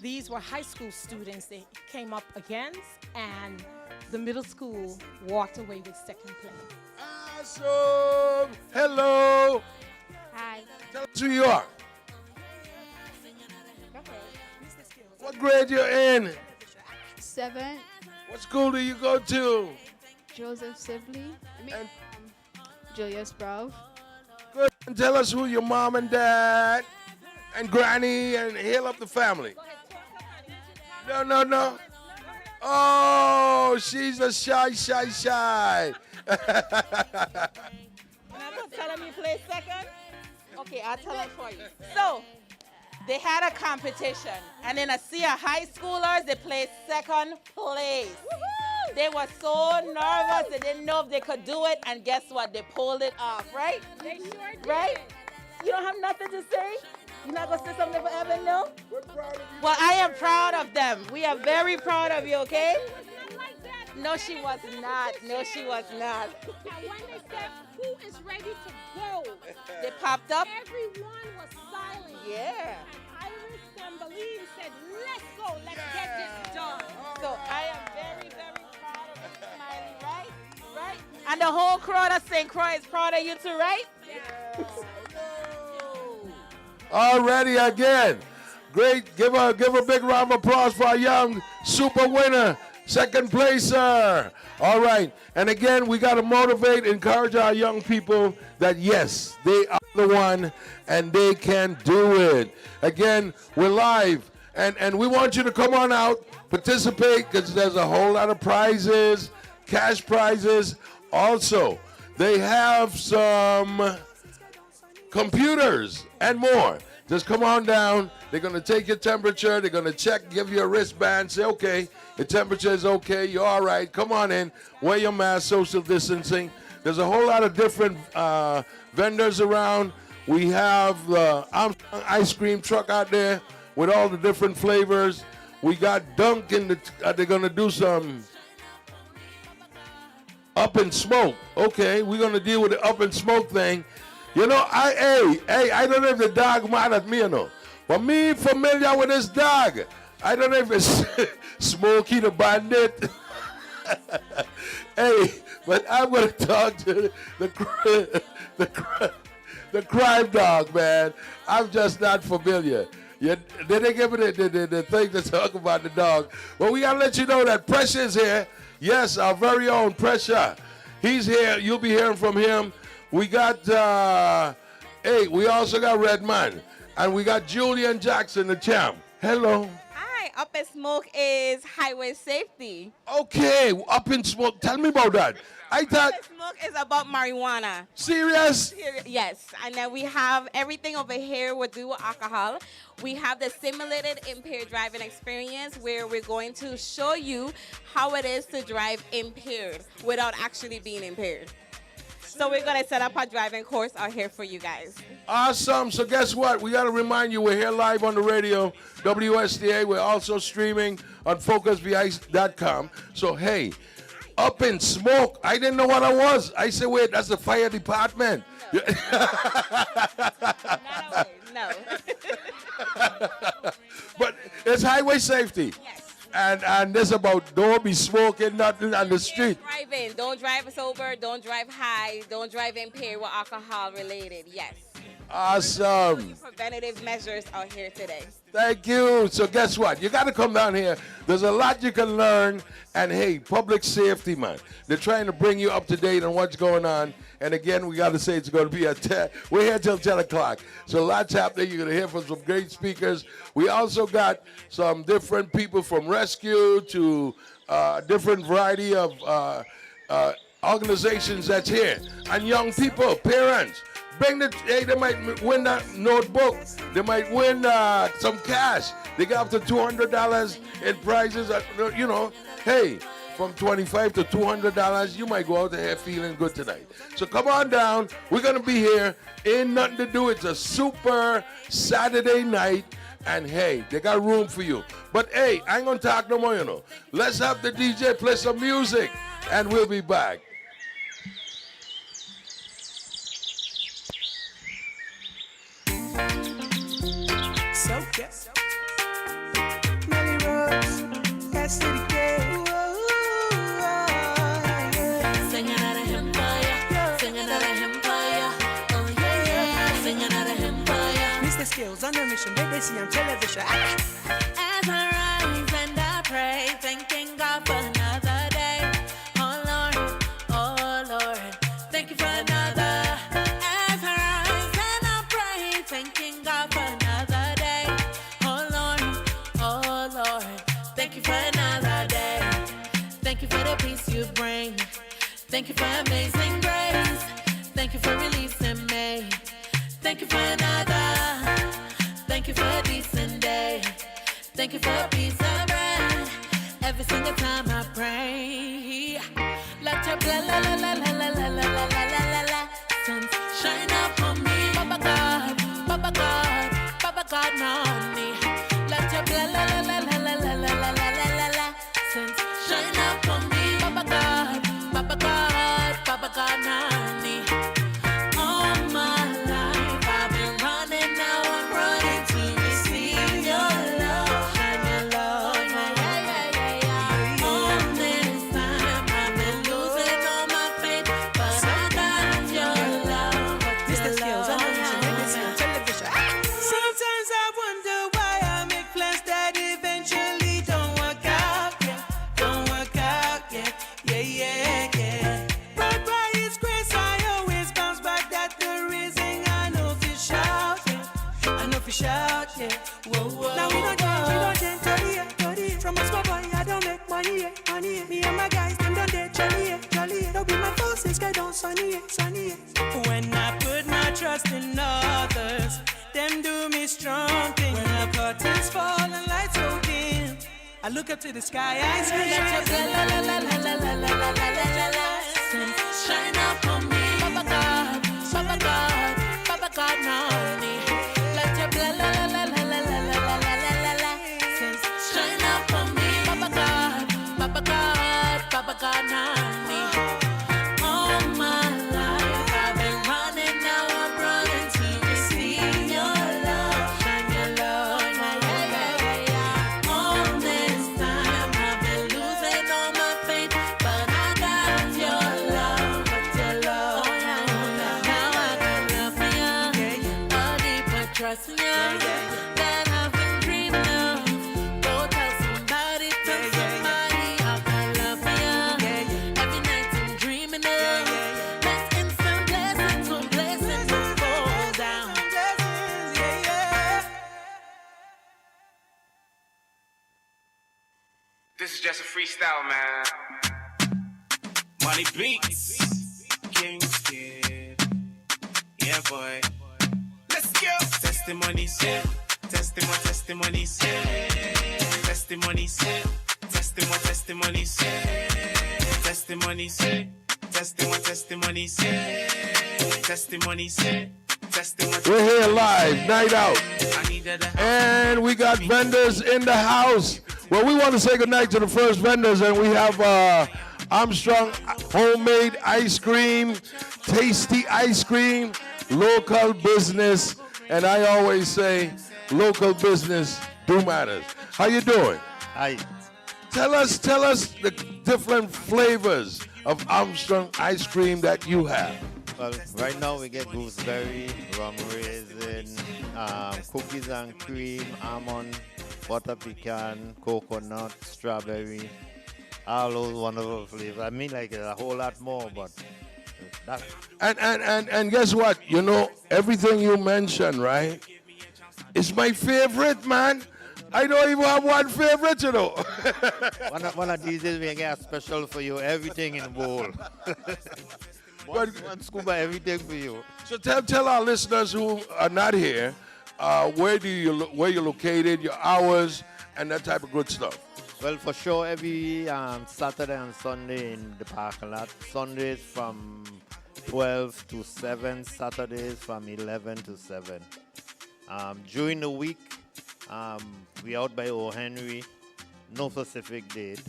These were high school students they came up against, and the middle school walked away with second place. Awesome! Hello! Hi. Tell us who you are. What grade you're in? 7. What school do you go to? Joseph Sibley. Julius Bravo. Good. And tell us who your mom and dad and granny and hail up the family. No. Oh, she's a shy. Can I tell him you play second? Okay, I'll tell him for you. So, they had a competition, and in a sea of high schoolers, they placed second place. Woo-hoo! They were so nervous, they didn't know if they could do it, and guess what? They pulled it off, right? They sure did. Right? You don't have nothing to say? You're not going to say something for Evan, no? Well, I am proud of them. We are very proud of you, okay? Like that. No, she was not. No, she was not. And when they said, who is ready to go? They popped up. Everyone was silent. Yeah. And Iris and Believe said, let's go. Let's get this done. So I am very, very proud of you, Smiley, right? Right? And the whole crowd of St. Croix is proud of you too, right? Already again. Great. Give a big round of applause for our young super winner, second placer. All right. And again, we got to motivate, encourage our young people that yes, they are the one and they can do it. Again, we're live and we want you to come on out, participate because there's a whole lot of prizes, cash prizes. Also, they have some computers and more. Just come on down. They're going to take your temperature. They're going to check, give you a wristband, say, okay, your temperature is okay. You're all right. Come on in. Wear your mask, social distancing. There's a whole lot of different vendors around. We have the Armstrong ice cream truck out there with all the different flavors. We got Dunk in the, they're going to do some up and smoke. Okay, we're going to deal with the up and smoke thing. You know, I don't know if the dog mad at me or no. But me familiar with this dog. I don't know if it's Smokey the Bandit. Hey, but I'm going to talk to the crime dog, man. I'm just not familiar. They didn't give me the thing to talk about the dog. But we got to let you know that Pressure's here. Yes, our very own Pressure. He's here. You'll be hearing from him. We got, we also got Redman. And we got Julian Jackson, the champ. Hello. Hi, Up in Smoke is highway safety. Okay, Up in Smoke. Tell me about that. I thought... Up in Smoke is about marijuana. Serious? Yes. And then we have everything over here we do with alcohol. We have the simulated impaired driving experience where we're going to show you how it is to drive impaired without actually being impaired. So we're going to set up a driving course out here for you guys. Awesome. So guess what? We got to remind you, we're here live on the radio, WSTA. We're also streaming on FocusVI.com. So, hey, Up in Smoke. I didn't know what I was. I said, wait, that's the fire department. No. But it's highway safety. Yes. And this about don't be smoking nothing on the street. Driving. Don't drive sober. Don't drive high. Don't drive impaired with alcohol related. Yes. Awesome. Preventative measures out here today. Thank you. So guess what? You got to come down here. There's a lot you can learn. And hey, public safety, man. They're trying to bring you up to date on what's going on. And again, we got to say it's going to be at 10. We're here till 10 o'clock. So lots happening. You're going to hear from some great speakers. We also got some different people from rescue to different variety of organizations that's here. And young people, parents. Bring they might win that notebook. They might win some cash. They get up to $200 in prizes. Hey, from $25 to $200, you might go out there feeling good tonight. So come on down. We're going to be here. Ain't nothing to do. It's a super Saturday night. And hey, they got room for you. But hey, I ain't going to talk no more, Let's have the DJ play some music, and we'll be back. Melly Rose, that's to the game. Singing out of empire, singing out of empire. Oh yeah, singing out of empire. Mr. Skills on a mission, they see on television. As I rise and I pray, thanking God for another day. Oh Lord, thank you for another. As I rise and I pray, thanking God for another day. Oh Lord, thank you for another day. Thank you for the peace you bring. Thank you for amazing grace. Thank you for releasing me. Thank you for another. Thank you for a decent day. Thank you for a piece of bread. Every single time I pray, let your blah la la la la la la la la la la la shine up on me, Baba God, Baba God, Baba God, on me. Let your blah la la la la la la la la la la shine up on me, Baba fi shout, yeah. Whoa, whoa. Now we don't change, Jolly. From a small boy, I don't make money, yeah, money, yeah. Me and my guys, them don't date, Jolly, yeah. Don't be my boss, this guy don't sunny, yeah. When I put my trust in others, them do me strong things. When the curtains fall and lights go dim, I look up to the sky, I scream, let your la la la la la la la la la la la shine up on me, Papa God, Papa God, Papa God, now me. Let your la la la la la la la la la la la shine up on me, Papa God, Papa God, Papa God, now me. All my life I've been running, now I'm running to receive your love, shine your love, yeah. All this time I've been losing all my faith, but I got your love, now I got love for you, a deeper trust in you, that I've been dreaming of. Go tell somebody, I got love for you, every night I'm dreaming of. Let's instant blessings on blessings will fall down. This is just a freestyle, man. Money Beats, King's Kid. Yeah, boy. Let's go. Testimony said, testimony said, testimony said, testimony said, testimony said, testimony said, testimony said. We're here live, night out. And we got vendors in the house. Well, we want to say goodnight to the first vendors, and we have Armstrong homemade ice cream, tasty ice cream, local business, and I always say local business do matters. How you doing? Hi. Tell us the different flavors of Armstrong ice cream that you have. Well, right now we get gooseberry, rum raisin, cookies and cream, almond, butter pecan, coconut, strawberry, all those wonderful flavors. I mean, like a whole lot more, but that. And guess what? You know, everything you mentioned, right? It's my favorite, man. I don't even have one favorite, you know. one of these days we get a special for you, everything in bowl. one scoop of everything for you. So tell our listeners who are not here, where you're located, your hours, and that type of good stuff. Well, for sure, every Saturday and Sunday in the parking lot. Sundays from 12 to 7, Saturdays from 11 to 7. During the week, we out by O. Henry, no specific date.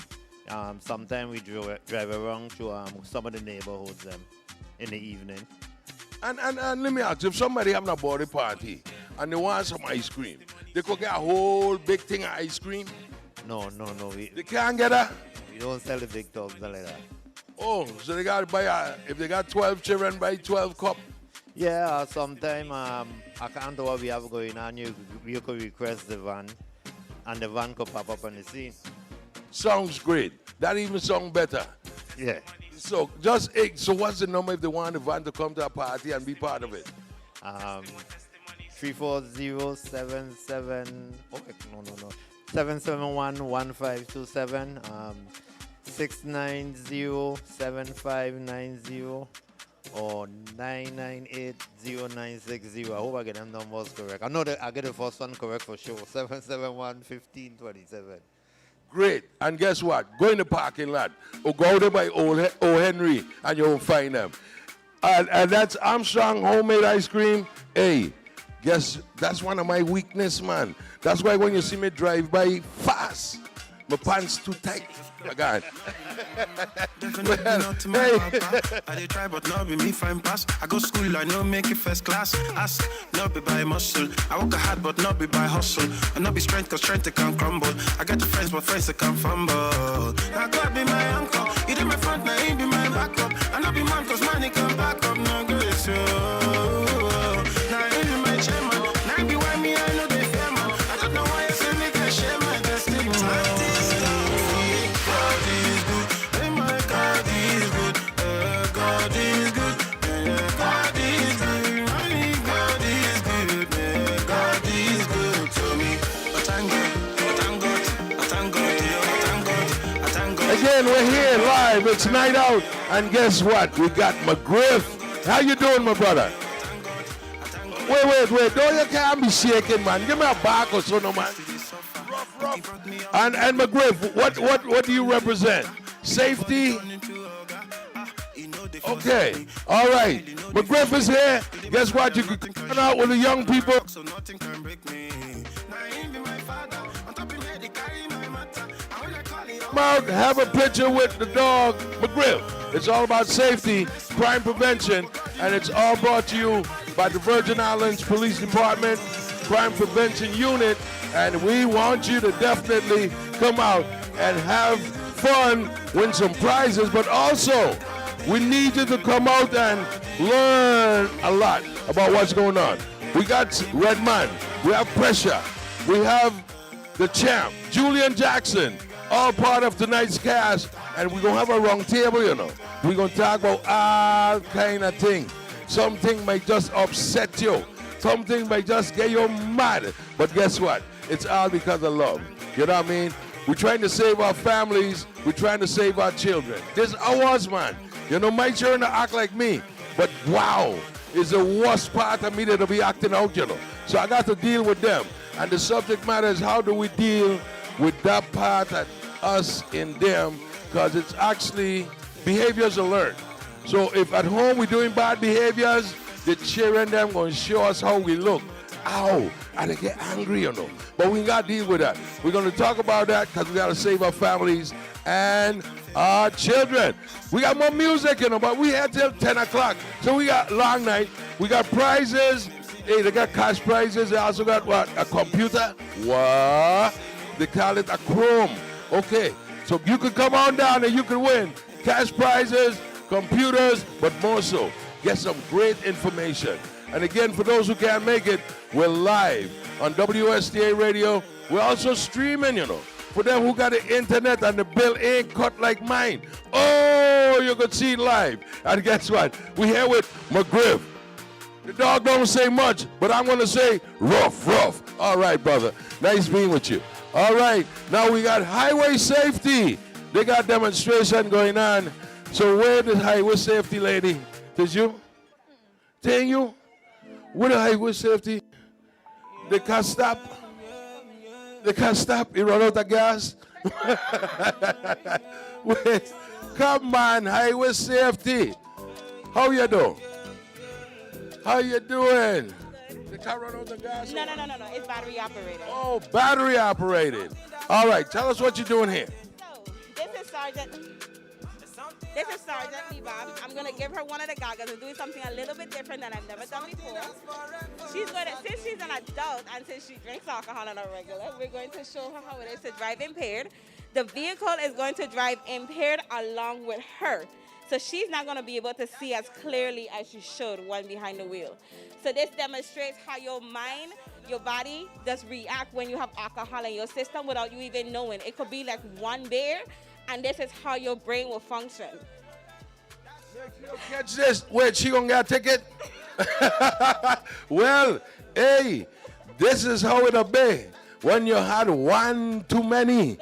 Sometimes we drive around to some of the neighborhoods in the evening. And let me ask, if somebody having a body party and they want some ice cream, they could get a whole big thing of ice cream? No. They can't get that? We don't sell the big tubs like that. Oh, so they got to buy, if they got 12 children, buy 12 cup? Yeah, sometime according to what we have going on, you could request the van, and the van could pop up on the scene. Sounds great. That even sounds better. Yeah. So so what's the number if they want the van to come to a party and be part of it? 771-1527, 690-7590, or 998-0960. I hope I get them numbers correct. I know that I get the first one correct for sure. 771-1527. Great. And guess what? Go in the parking lot or go there by O. Henry and you'll find them. And that's Armstrong homemade ice cream. Hey, guess that's one of my weakness, man. That's why when you see me drive by fast, my pants too tight. My God. Definitely not to my papa. I did try, but not be me fine pass. I go school, I know make it first class. Ask, not be by muscle. I work hard, but not be by hustle. And not be strength, cause strength it can crumble. I got the friends, but friends it can fumble. Now God be my uncle. He did my front, now he be my backup. And not be man, cause money can back up. No grace, now he be my chairman. Now he be why me, I know they fear man. I don't know why I say me can share my destiny. God is again, we're here live. It's night out. And guess what? We got McGriff. How you doing, my brother? Wait. Don't you can't be shaking, man. Give me a back or so, no, man. Rough. And McGriff, what do you represent? Safety? Okay. All right. McGriff is here. Guess what? You can come out with the young people. Come out, have a picture with the dog, McGriff. It's all about safety, crime prevention, and it's all brought to you by the Virgin Islands Police Department Crime Prevention Unit. And we want you to definitely come out and have fun, win some prizes, but also we need you to come out and learn a lot about what's going on. We got Redman, we have Pressure, we have the champ, Julian Jackson, all part of tonight's cast, and we're gonna have a round table, you know. We're gonna talk about all kind of things. Something might just upset you. Something might just get you mad. But guess what? It's all because of love. You know what I mean? We're trying to save our families. We're trying to save our children. This ours, man. You know, my children act like me. But wow, is the worst part of me that'll be acting out, you know. So I got to deal with them. And the subject matter is how do we deal with that part of us in them, because it's actually behaviors are learned. So if at home we're doing bad behaviors, the children them going to show us how we look. Ow, and they get angry, you know. But we got to deal with that. We're going to talk about that because we got to save our families and our children. We got more music, you know, but we here till 10 o'clock. So we got long night. We got prizes. Hey, they got cash prizes. They also got what? A computer. What? They call it a Chrome. Okay. So you can come on down and you can win cash prizes, computers, but more so, get some great information. And again, for those who can't make it, we're live on WSTA Radio. We're also streaming, you know. For them who got the internet and the bill ain't cut like mine, oh, you could see it live. And guess what? We're here with McGriff. The dog don't say much, but I'm going to say rough. All right, brother. Nice being with you. All right, now we got highway safety. They got demonstration going on. So where the highway safety lady? Did you? Tell you? With the highway safety? They can't stop. They can't stop. He run out of gas. Wait, come on, highway safety. How you doing? How you doing? The car run out of gas? No. It's battery operated. Oh, battery operated. All right, tell us what you're doing here. So, this is Sergeant Bob. I'm going to give her one of the goggles and doing something a little bit different than I've never done before. She's going to, since she's an adult and since she drinks alcohol on a regular, we're going to show her how it is to drive impaired. The vehicle is going to drive impaired along with her. So she's not going to be able to see as clearly as she should when behind the wheel. So this demonstrates how your mind, your body does react when you have alcohol in your system without you even knowing. It could be like one beer, and this is how your brain will function. Catch this. Wait, she gonna get a ticket? Well, hey, this is how it'll be when you had one too many.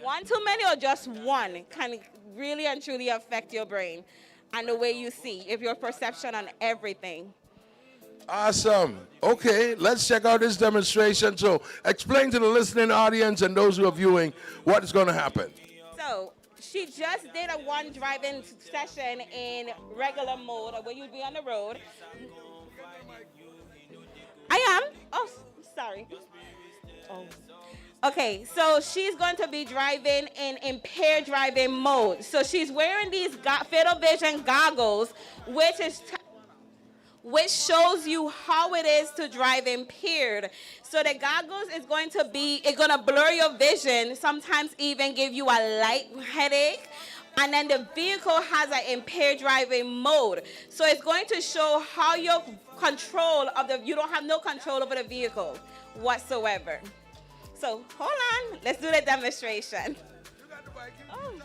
One too many or just one can really and truly affect your brain and the way you see, if your perception on everything. Awesome. Okay, let's check out this demonstration. So explain to the listening audience and those who are viewing what is going to happen. So she just did a one driving session in regular mode where you'd be on the road. I am? Oh, sorry. Oh. Okay, so she's going to be driving in impaired driving mode. So she's wearing these field vision goggles, which shows you how it is to drive impaired. So the goggles is going to blur your vision, sometimes even give you a light headache. And then the vehicle has an impaired driving mode. So it's going to show how you don't have no control over the vehicle whatsoever. So hold on, let's do the demonstration. Oh.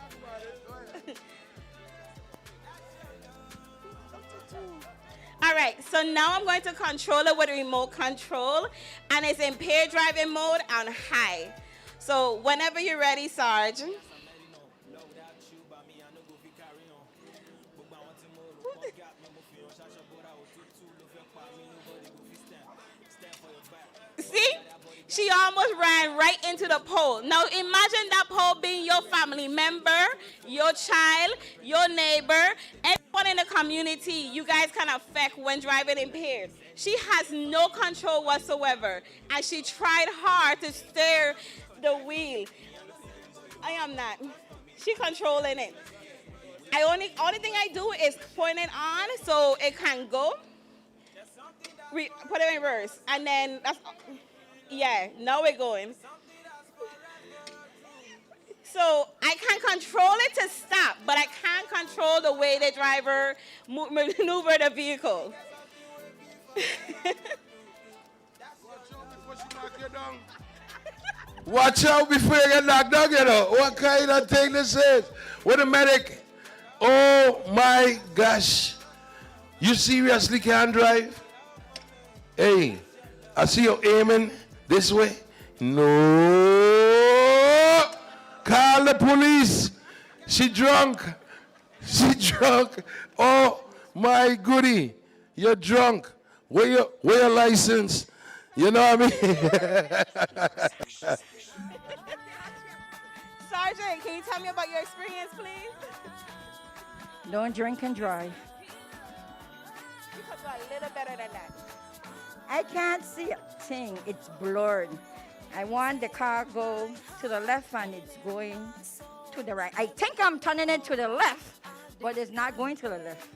All right, so now I'm going to control it with a remote control, and it's impaired driving mode on high. So whenever you're ready, Sarge. She almost ran right into the pole. Now imagine that pole being your family member, your child, your neighbor, anyone in the community you guys can affect when driving impaired. She has no control whatsoever, and she tried hard to steer the wheel. I am not. She controlling it. Only thing I do is point it on so it can go. Put it in reverse, and then that's. Yeah, now we're going. So I can control it to stop, but I can't control the way the driver maneuver the vehicle. Watch out before you get knocked down, you know. What kind of thing this is? With a medic. Oh my gosh. You seriously can't drive? Hey, I see you aiming this way. No. Call the police. She drunk. She drunk. Oh my goody. You're drunk. Where your license? You know what I mean? Sergeant, can you tell me about your experience, please? Don't drink and drive. You could do a little better than that. I can't see a thing. It's blurred. I want the car go to the left and it's going to the right. I think I'm turning it to the left, but it's not going to the left.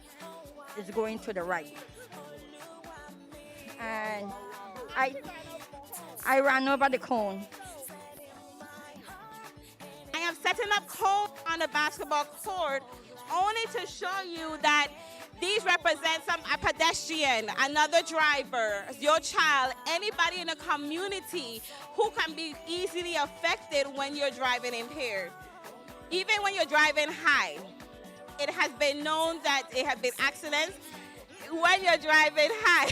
It's going to the right. And I ran over the cone. I am setting up cones on the basketball court only to show you that these represent a pedestrian, another driver, your child, anybody in the community who can be easily affected when you're driving impaired. Even when you're driving high, it has been known that there have been accidents when you're driving high.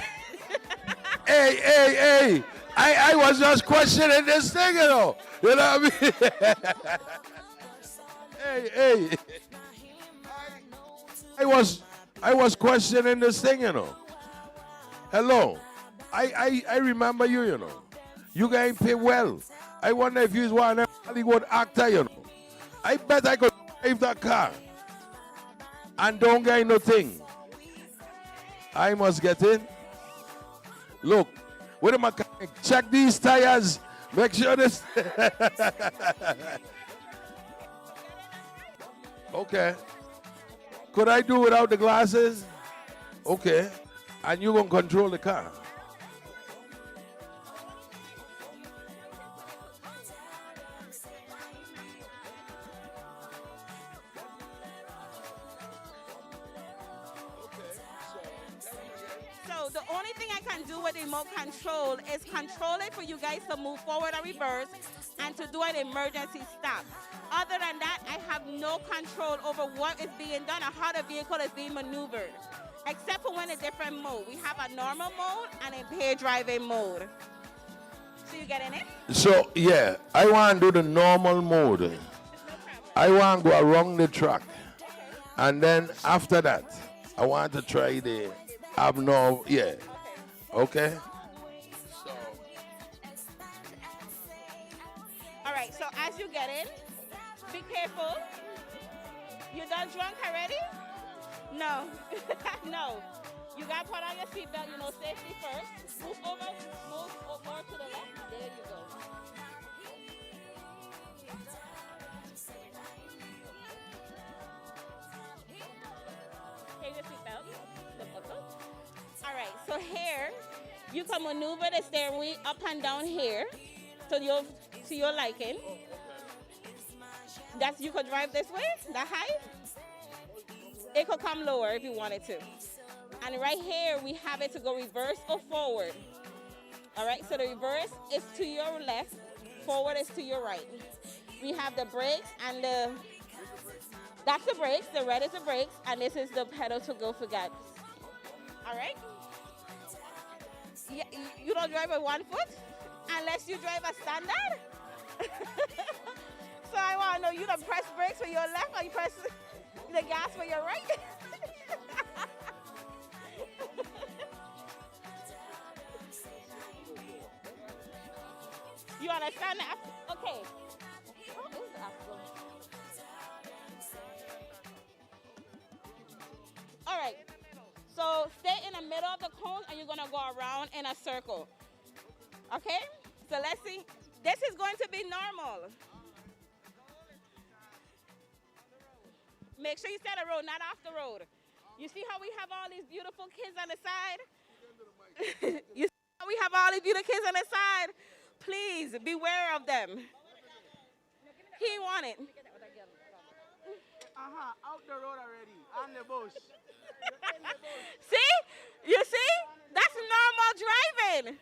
Hey. I was just questioning this thing, you know. You know what I mean? Hey. I was questioning this thing, you know. Hello. I remember you, you know. You guys pay well. I wonder if you want a Hollywood actor, you know. I bet I could drive that car and don't get no thing. I must get in. Look, with a mechanic, check these tires. Make sure this. Okay. Could I do without the glasses? Okay. And you're going to control the car. So the only thing I can do with remote control is control it for you guys to move forward or reverse and to do an emergency stop. Other than that, I have no control over what is being done or how the vehicle is being maneuvered, except for when a different mode. We have a normal mode and impaired driving mode. So you getting it? So, yeah, I want to do the normal mode. I want to go around the track. And then after that, I want to try the abnormal, yeah. Okay? All right, so as you get in, be careful. You done drunk already? No. No. You got to put on your seatbelt, you know, safety first. Move over more to the left. There you go. Take your seatbelt. The buckle. All right, so here, you can maneuver the steering wheel up and down here to your liking. You could drive this way, that high. It could come lower if you wanted to. And right here, we have it to go reverse or forward. All right, so the reverse is to your left, forward is to your right. We have the brakes and that's the brakes, the red is the brakes, and this is the pedal to go for gas. All right? Yeah, you don't drive with 1 foot unless you drive a standard. So I want to know, you don't press brakes with your left or you press the gas with your right? You understand that? Okay. How is the afro? All right. So stay in the middle of the cone and you're gonna go around in a circle. Okay? So let's see. This is going to be normal. Make sure you stay on the road, not off the road. You see how we have all these beautiful kids on the side? You see how we have all these beautiful kids on the side? Please beware of them. He want it. Out the road already. On the bush. See? You see? That's normal driving.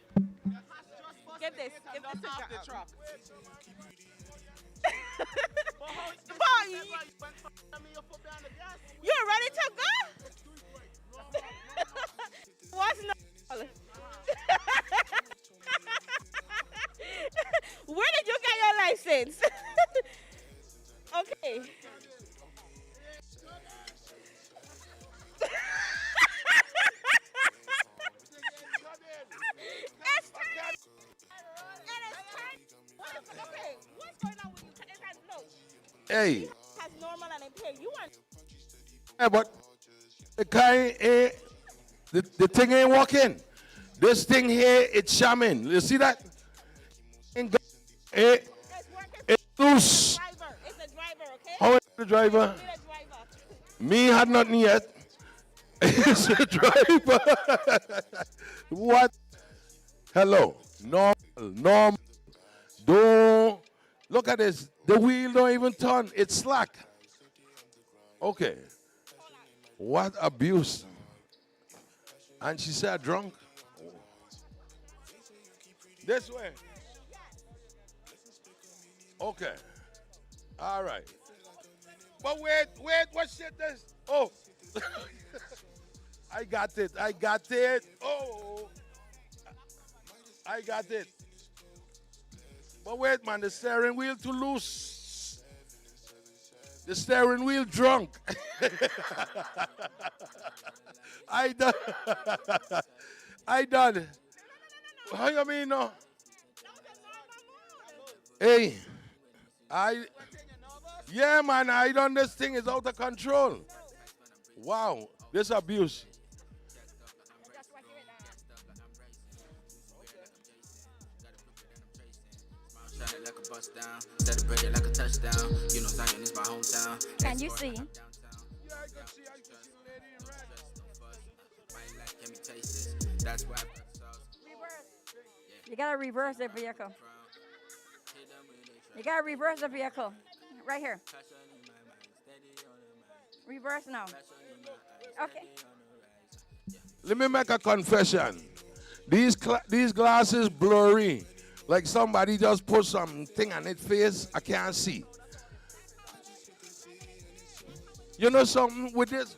Give this. Give this to the truck. Boy, you're ready to go? What's normal? Where did you get your license? Okay. Okay, what's going on with you? It has no. Hey. It has normal and impaired. You want. Yeah, but the kind the thing ain't working. This thing here, it's shamming. You see that? It's loose. It's a driver, okay? How is the driver? Me had nothing yet. It's a driver. What? Hello. Normal. Don't. Look at this. The wheel don't even turn. It's slack. Okay. What abuse. And she said drunk. This way. Okay. All right. But wait, what shit this? Oh. I got it. Oh. I got it. But wait, man, the steering wheel too loose. The steering wheel drunk. I done. How you mean, no? Hey, yeah, man, I done this thing is out of control. Wow, this abuse. Like a bust down, celebrate it like a touchdown. You know Zion is my hometown. Can you see? That's why. You gotta reverse the vehicle. You gotta reverse the vehicle. Right here. Reverse now. Okay. Let me make a confession. These glasses blurry. Like somebody just put something on its face, I can't see. You know something with this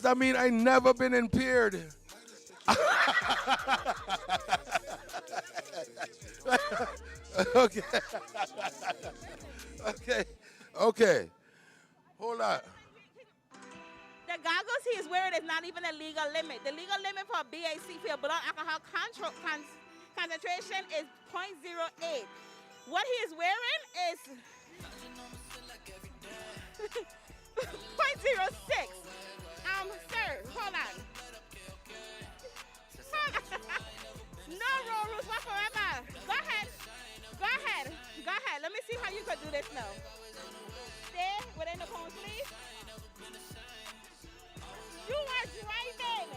that mean I never been impaired. Okay. Okay. Hold on. The goggles he is wearing is not even a legal limit. The legal limit for BAC for your blood alcohol concentration is 0.08. What he is wearing is 0.06. Sir, hold on. No rules whatsoever. Go ahead. Let me see how you could do this now. Stay within the cone, please. You are driving.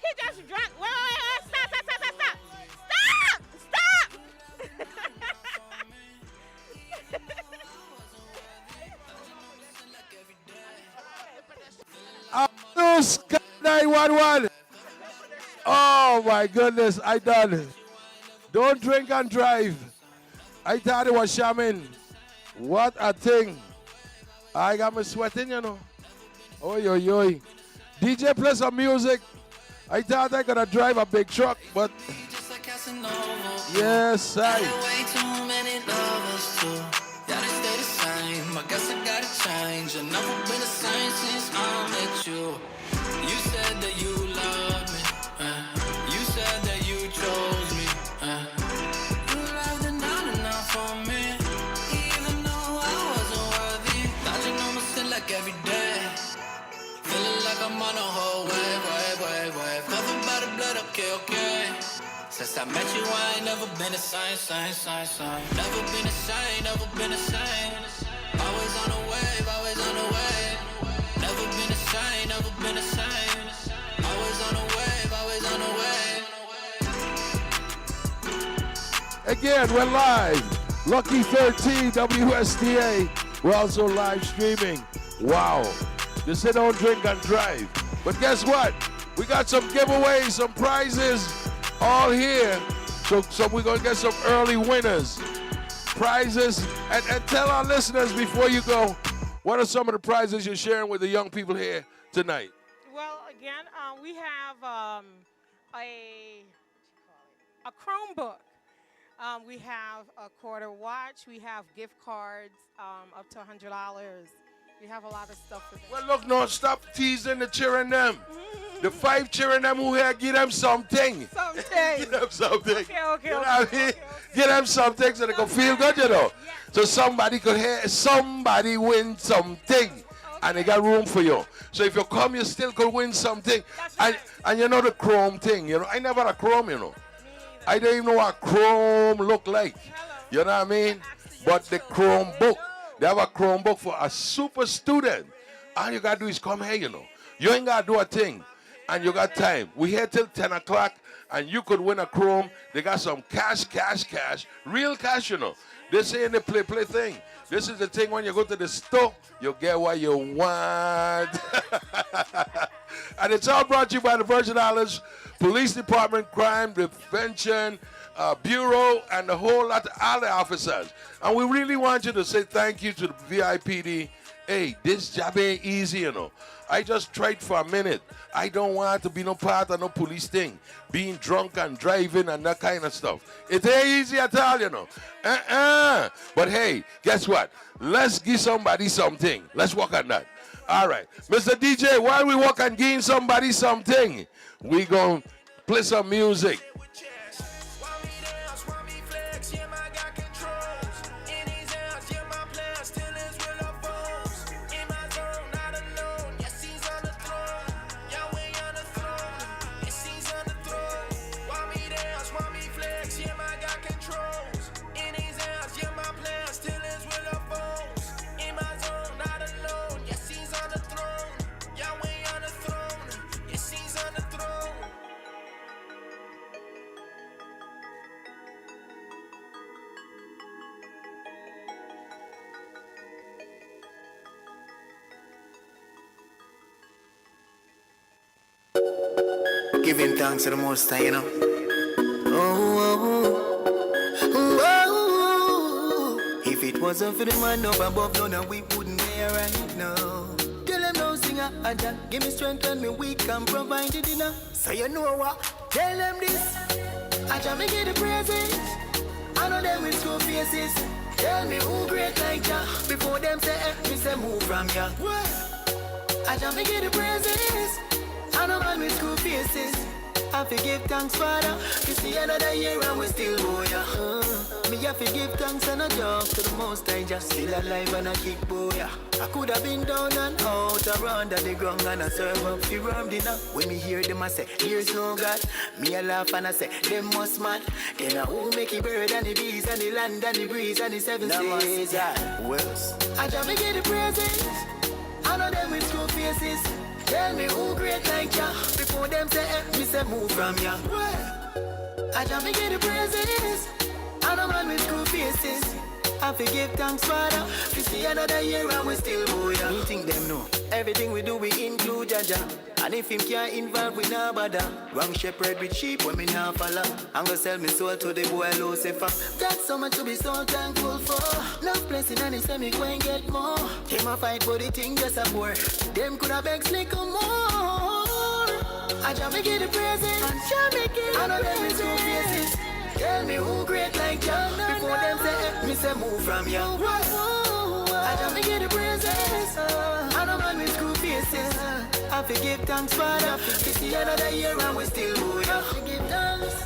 He just drank. Wait, stop. Abuse 911. Oh my goodness, I done it. Don't drink and drive. I thought it was shamming. What a thing. I got me sweating, you know. Oi. DJ play some music. I thought I could drive a big truck, but yes, I. to. Yeah, they stay the same. I guess I gotta change. I've never been the same since I met you. You said that you love me. You said that you chose me. You left it not enough for me. Even though I wasn't worthy. Dodging on my sin like every day. Feeling like I'm on a whole wave. Covered by the blood, okay. Since I met you, I ain't never been the same. Never been the same, never been the same. Always on the wave. Never been the same, never been the same. Always on the wave. Again, we're live. Lucky 13, WSTA. We're also live streaming. Wow. You sit down, drink, and drive. But guess what? We got some giveaways, some prizes all here. So we're going to get some early winners. Prizes. And tell our listeners before you go, what are some of the prizes you're sharing with the young people here tonight? Well, again, we have a Chromebook. We have a quarter watch. We have gift cards up to $100. We have a lot of stuff for them. Well, look, no, stop teasing the cheering them. The 5 cheering them who here, give them something. Give them something. Okay. You know what I mean? Give them something so they can feel good, you know. So somebody could hear somebody win something. And they got room for you. So if you come, you still could win something. And you know the Chrome thing, you know. I never had a Chrome, you know. I don't even know what Chrome look like. You know what I mean? But the Chromebook, they have a Chromebook for a super student. All you got to do is come here, you know. You ain't got to do a thing. And you got time. We here till 10 o'clock, and you could win a Chrome. They got some cash. Real cash, you know. This ain't the play thing. This is the thing when you go to the store, you get what you want. And it's all brought to you by the Virgin Islands Police Department, Crime Prevention Bureau, and the whole lot of other officers. And we really want you to say thank you to the VIPD. Hey, this job ain't easy, you know. I just tried for a minute. I don't want to be no part of no police thing. Being drunk and driving and that kind of stuff. It ain't easy at all, you know. But hey, guess what? Let's give somebody something. Let's work on that. All right. Mr. DJ, while we work on giving somebody something, we gonna play some music. Giving thanks to the Most High, you know. If it wasn't for the man up above, none we wouldn't be here right now. Tell them no singer, Aja, give me strength when me weak and provide the dinner. So you know what? Tell them this, Aja, me get the praises. I know them with two faces. Tell me who great like ya. Before them say, me say move from ya. Aja, me get the praises. I know man with two faces. I forgive thanks, Father. You see another year and we still go, yeah. Me have to give thanks and a job to the Most High. Just still alive and a kick boy, yeah. I could have been down and out around the ground and I serve up the rum dinner. When me hear them I say, here's no God. Me a laugh and I say, them must mad. Then I who make the bird and the bees and the land and the breeze and the seven seas, yeah. Who else? I just me get the praises. I know them with two faces. Tell me who great like ya. Before them say, me say move from ya. I just me get the praises. I know man with two faces. I forgive thanks, Father. You see another year and we still go, yeah. Me think them know. Everything we do, we include Jaja. And if him can't involve, we nah bother. Wrong shepherd with sheep when me nah follow. I'm gonna sell me soul to the boy Lucifer. Got so much to be so thankful for. Love blessing and he say me go and get more. Him a fight but the thing just a poor. Them coulda beg slick more. I just me get the praises. I know them is two faces. Tell me who great like ya. Before them say, me say move from you. I just me get the praises. I don't mind with school faces. I forgive thanks, Father. It's the end of the year and we still moving. I forgive thanks.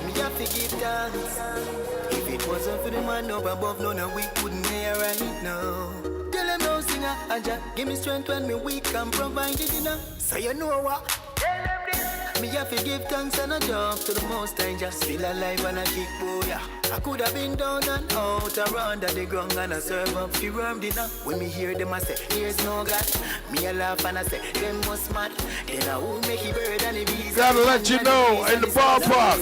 Me have to give thanks. If it wasn't for the man up above, none of we wouldn't hear right now. Tell them no singer, Aja, give me strength when me weak and provide it enough. So you know what? Tell them this. Me have to give thanks and a job to the most time, just still alive and a kick boy. I could have been down and out around the ground and I serve up the worm dinner. When me hear them I say, here's no God. Me a laugh and I say, them must mad. Then I will make it bird and the bees. Gotta let you know, in the ballpark,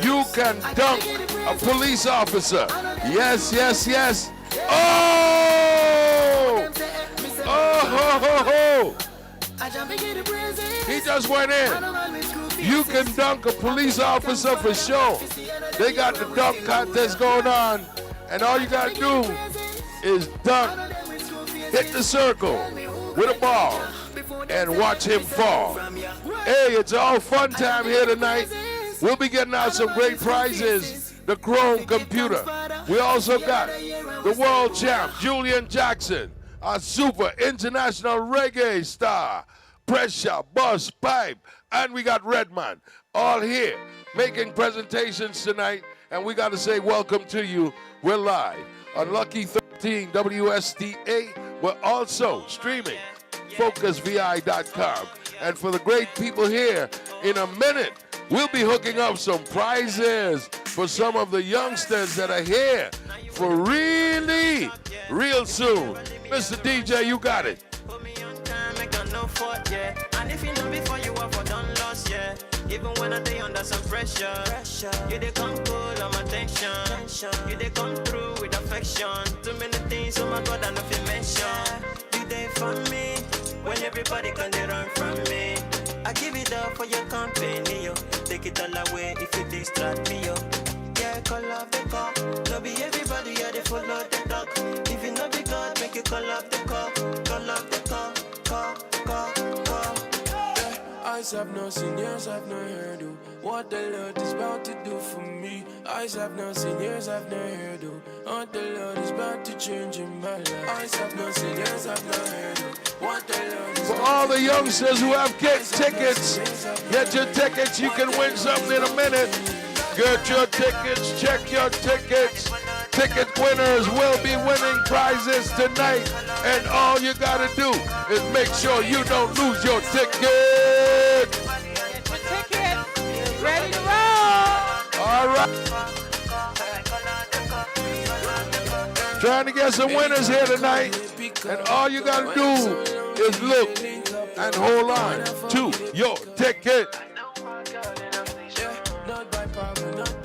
you can dunk a police officer. Yes, yes, yes. Oh! Oh, ho, ho, ho. He just went in. You can dunk a police officer for sure. They got the dunk contest going on, and all you gotta do is dunk, hit the circle with a ball, and watch him fall. Hey, it's all fun time here tonight. We'll be getting out some great prizes. The Chrome computer. We also got the world champ, Julian Jackson, a super international reggae star, Pressure, Bus, Pipe, and we got Redman, all here making presentations tonight, and we got to say welcome to you. We're live on Lucky 13 WSTA. We're also streaming FocusVI.com. And for the great people here, in a minute, we'll be hooking up some prizes for some of the youngsters that are here for really, real soon. Mr. DJ, you got it. And if you know before you have done lost, yeah. Even when I day under some pressure, you they come pull on my attention. You they come through with affection. Too many things, oh my God, I know if you mention. You there for me when everybody can they run from me. I give it up for your company, yo. Take it all away if you distract me, yo. Yeah, call off the call. No be everybody, yeah, they follow the dog. If you know be God, make you call off the call. Call off the call. Eyes have not seen, ears have not heard of what the Lord is about to do for me. Eyes have not seen, ears have not heard of what the Lord is about to change in my life. Eyes have not seen, ears have not heard of what the Lord is. For all the youngsters who have tickets, get your tickets. You can win something in a minute. Get your tickets, check your tickets. Ticket winners will be winning prizes tonight. And all you gotta do is make sure you don't lose your ticket. Ticket ready to roll. All right. Trying to get some winners here tonight. And all you gotta do is look and hold on to your ticket.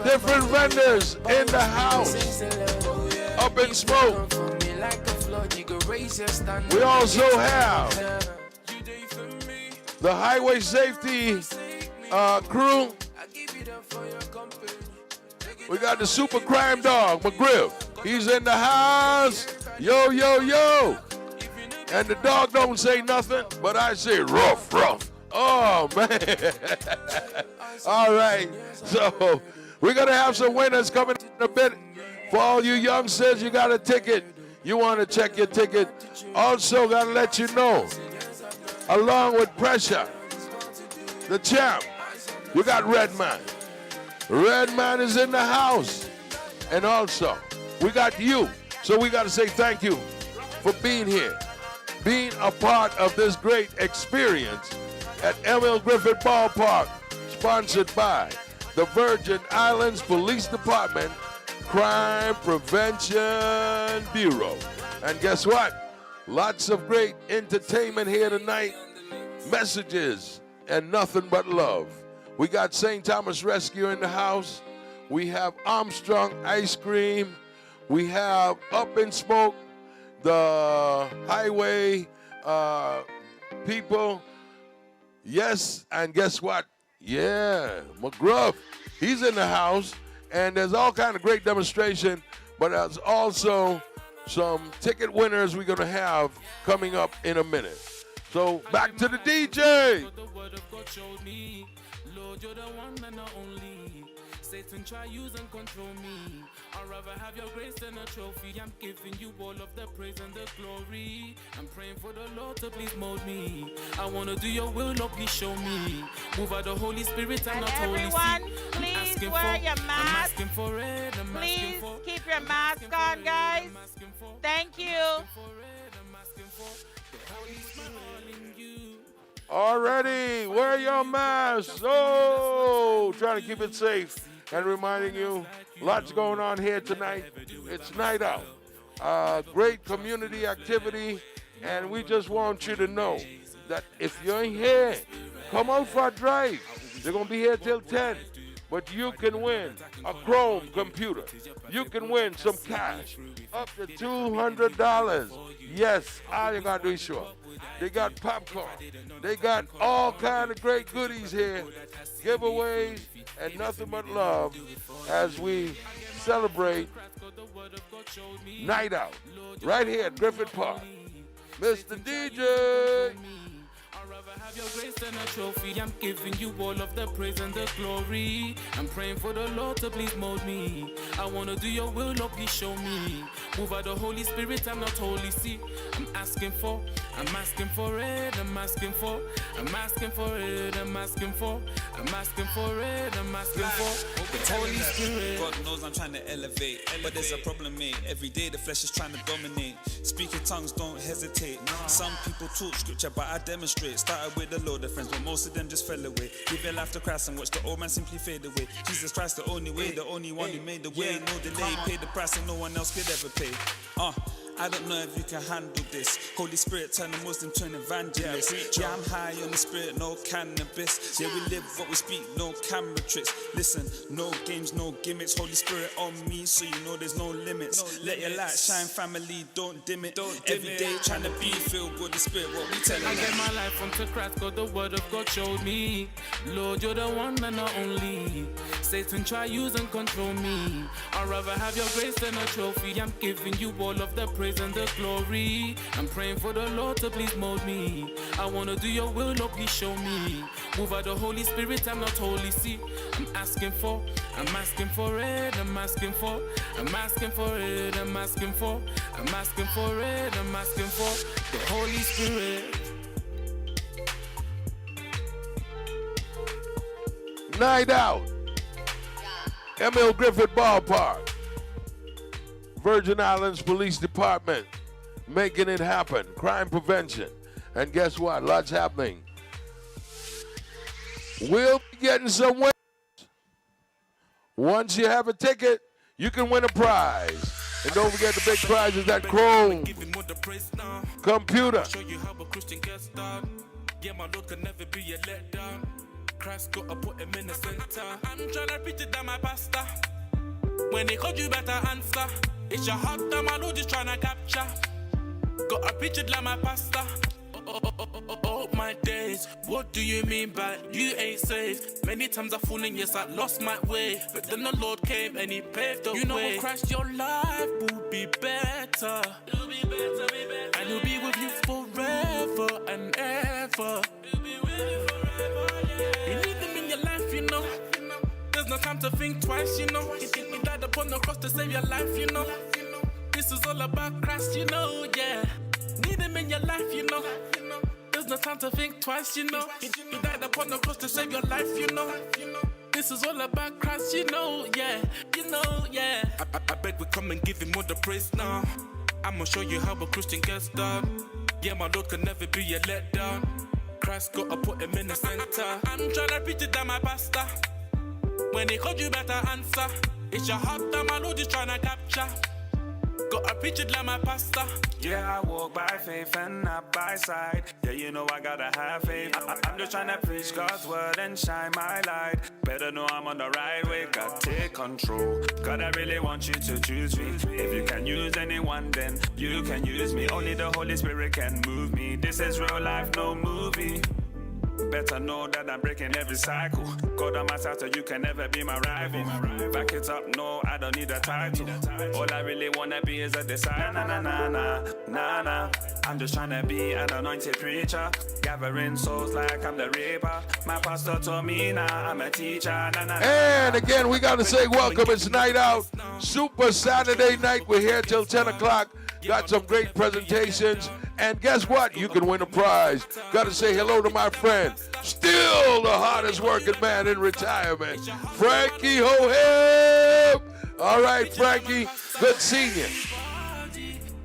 Different vendors in the house. Up in smoke. We also have the highway safety crew. We got the super crime dog, McGriff. He's in the house. Yo, yo, yo. And the dog don't say nothing, but I say rough, rough. Oh, man. All right. So we're going to have some winners coming in a bit. For all you youngsters, you got a ticket. You want to check your ticket. Also, got to let you know, along with Pressure, the champ, you got Redman. Redman is in the house. And also, we got you. So we got to say thank you for being here, being a part of this great experience at Emil Griffith Ballpark, sponsored by the Virgin Islands Police Department Crime Prevention Bureau. And guess what? Lots of great entertainment here tonight, messages, and nothing but love. We got St. Thomas Rescue in the house. We have Armstrong Ice Cream. We have Up in Smoke, the highway people. Yes, and guess what? Yeah, McGruff, he's in the house. And there's all kind of great demonstration, but there's also some ticket winners we're going to have coming up in a minute. So back to the DJ. Lord, you're the one and the only. Satan try use and control me. I'd rather have your grace than a trophy. I'm giving you all of the praise and the glory. I'm praying for the Lord to please mold me. I wanna do your will, Lord, please show me. Move out the Holy Spirit, I'm not holy. Everyone, please wear your mask. I'm asking for it. Please keep your mask on, guys. Thank you. Already, wear your mask. Oh, trying to keep it safe and reminding you, lots going on here tonight. It's night out. Great community activity, and we just want you to know that if you're here, come out for a drive. They're going to be here till 10. But you can win a Chrome computer. You can win some cash, up to $200. Yes, all you got to do is show up. They got popcorn. They got all kind of great goodies here, giveaways, and nothing but love as we celebrate Night Out right here at Griffith Park. Mr. DJ. Have your grace and a trophy. I'm giving you all of the praise and the glory. I'm praying for the Lord to please mold me. I wanna do your will, Lord, please show me. Move out the Holy Spirit, I'm not holy. See, I'm asking for it, I'm asking for it, I'm asking for it, I'm asking for it, I'm asking for the Holy Spirit. God knows I'm trying to elevate, but there's a problem, mate. Every day the flesh is trying to dominate. Speaking tongues, don't hesitate. Some people talk scripture, but I demonstrate. Started with a load of friends, but most of them just fell away. Give your life to Christ and watch the old man simply fade away. Jesus Christ, the only way, the only one who made the way. No delay, paid the price and no one else could ever pay. I don't know if you can handle this. Holy Spirit turn a Muslim to an evangelist. Yeah, I'm high on the spirit, no cannabis. Yeah, we live what we speak, no camera tricks. Listen, no games, no gimmicks. Holy Spirit on me, so you know there's no limits. Let your light shine, family, don't dim it. Every day trying to be filled with the Spirit, what we telling I get my life unto Christ, God, the word of God showed me. Lord, you're the one and the only. Satan try use and control me. I'd rather have your grace than a trophy. I'm giving you all of the praise and the glory. I'm praying for the Lord to please mold me. I wanna do your will, Lord, please show me. Move out the Holy Spirit, I'm not holy. See, I'm asking for it, I'm asking for it, I'm asking for it, I'm asking for it, I'm asking for the Holy Spirit. Night Out, ML Griffith Ballpark, Virgin Islands Police Department, making it happen, crime prevention. And guess what? Lots happening. We'll be getting some winners. Once you have a ticket, you can win a prize. And don't forget the big prize is that Chrome computer. Yeah, my Lord can never be a letdown. Christ gotta put him in the center. I'm tryna preach it down my pastor. When they called you better answer. It's your heart that my Lord is tryna capture. Gotta preach it like my pastor. Oh, my days, what do you mean by you ain't safe? Many times I've fallen, yes, I lost my way. But then the Lord came and he paved the way. You know, with Christ, your life will be better. It'll be better, be better. And he'll be with you forever and ever. He'll be with you forever, yeah. You need them in your life, you know. There's no time to think twice, you know. He died upon the cross to save your life, you know. This is all about Christ, you know, yeah. Need him in your life, you know. There's no time to think twice, you know. He died upon the cross to save your life, you know. This is all about Christ, you know, yeah. You know, yeah. I beg we come and give him all the praise now. I'ma show you how a Christian gets done. Yeah, my Lord can never be a letdown. Christ gotta put him in the center. I'm tryna preach it down my pastor. When they called you better answer. It's your heart that my Lord is tryna capture. Gotta preach it like my pastor. Yeah, I walk by faith and not by sight. Yeah, you know I gotta have faith. I'm just trying to preach God's word and shine my light. Better know I'm on the right way. God, take control. God, I really want you to choose me. If you can use anyone, then you can use me. Only the Holy Spirit can move me. This is real life, no movie. Better know that I'm breaking every cycle. God on my side so you can never be my rival. Back it up, no, I don't need a title. All I really wanna be is a disciple. Nah, nah, nah, nah, nah, nah. I'm just trying to be an anointed preacher. Gathering souls like I'm the reaper. My pastor told me now I'm a teacher. Nah, nah, nah. And again, we got to say welcome. It's Night Out. Super Saturday night. We're here till 10 o'clock. Got some great presentations. And guess what? You can win a prize. Got to say hello to my friend, still the hardest working man in retirement, Frankie Hoheb. All right, Frankie, good seeing you.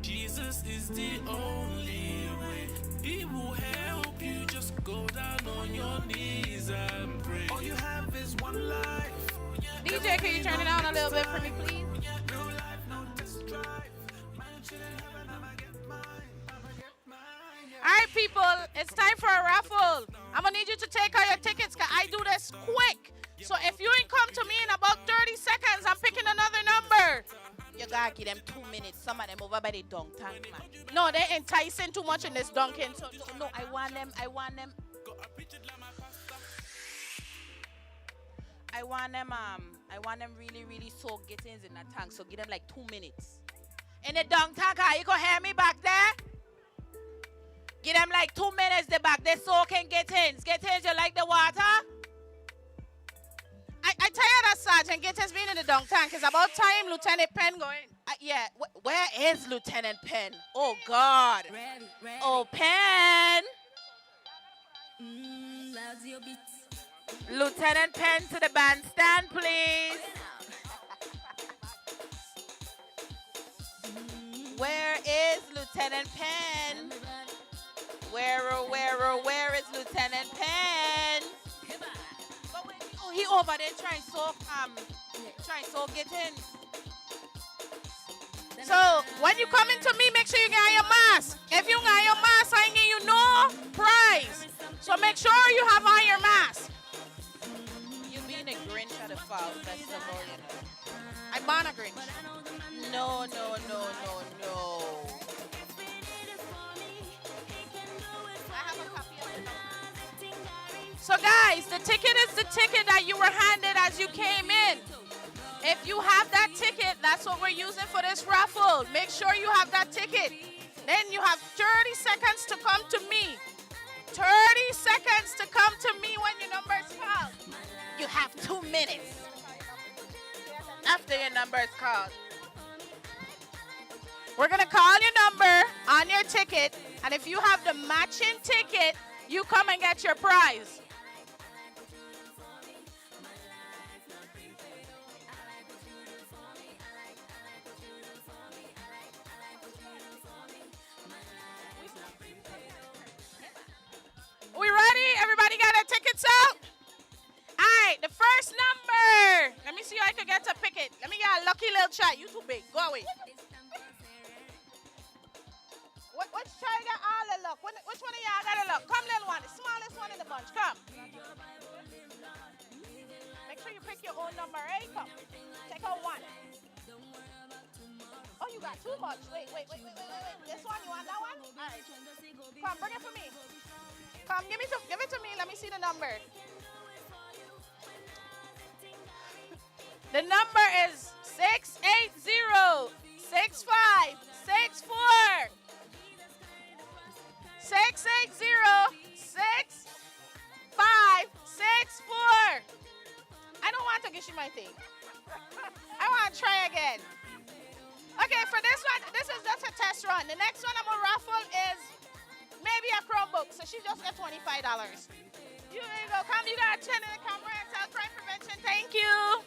Jesus is the only way. He will help you. Just go down on your knees and pray. All you have is one life. DJ, can you turn it down a little bit for me, please? All right, people, it's time for a raffle. I'm going to need you to take out your tickets because I do this quick. So if you ain't come to me in about 30 seconds, I'm picking another number. You got to give them 2 minutes. Some of them over by the dunk tank, man. No, they're enticing too much in this dunking. So, no, I want them. I want them really, really so gettings in that tank. So give them like 2 minutes. In the dunk tank, you can hear me back there? Give them like 2 minutes, the back. They soaking gettings. Gettings, you like the water? I tired of Sergeant Gettings being in the dunk tank. It's about time Lieutenant Penn going. Yeah, where is Lieutenant Penn? Oh, God. Oh, Penn. Lieutenant Penn to the bandstand, please. Where is Lieutenant Penn? Where is Lieutenant Penn? Oh, he over there trying so get in. So when you come into me, make sure you get your mask. If you got your mask, I ain't give you no prize. So make sure you have on your mask. You being a Grinch at the fall festival, you know. I'm on a Grinch. No. So guys, the ticket is the ticket that you were handed as you came in. If you have that ticket, that's what we're using for this raffle. Make sure you have that ticket. Then you have 30 seconds to come to me. 30 seconds to come to me when your number is called. You have 2 minutes after your number is called. We're going to call your number on your ticket, and if you have the matching ticket, you come and get your prize. We ready? Everybody got their tickets out? All right, the first number. Let me see if I can get to pick it. Let me get a lucky little child. You too big. Go away. Which child got all the luck? Which one of y'all got a luck? Come, little one. The smallest one in the bunch. Come. Make sure you pick your own number, eh? Come. Take out one. Oh, you got too much. Wait. This one, you want that one? All right. Come, bring it for me. Come, give it to me. Let me see the number. The number is 680-6564. 680-6564. I don't want to give you my thing. I want to try again. Okay, for this one, this is just a test run. The next one I'm going to raffle is maybe a Chromebook. So she just got $25. You go. Come, you got to turn in the camera and tell crime prevention. Thank you.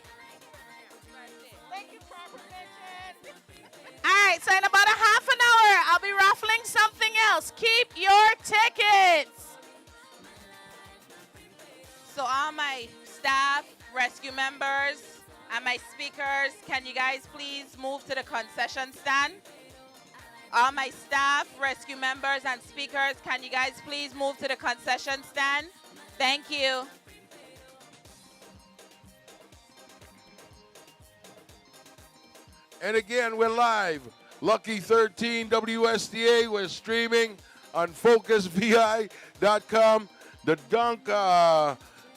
Thank you, crime prevention. All right, so in about a half an hour, I'll be raffling something else. Keep your tickets. So all my staff, rescue members, and my speakers, can you guys please move to the concession stand? All my staff, rescue members, and speakers, can you guys please move to the concession stand? Thank you. And again, we're live. Lucky 13 WSTA. We're streaming on FocusVI.com. The dunk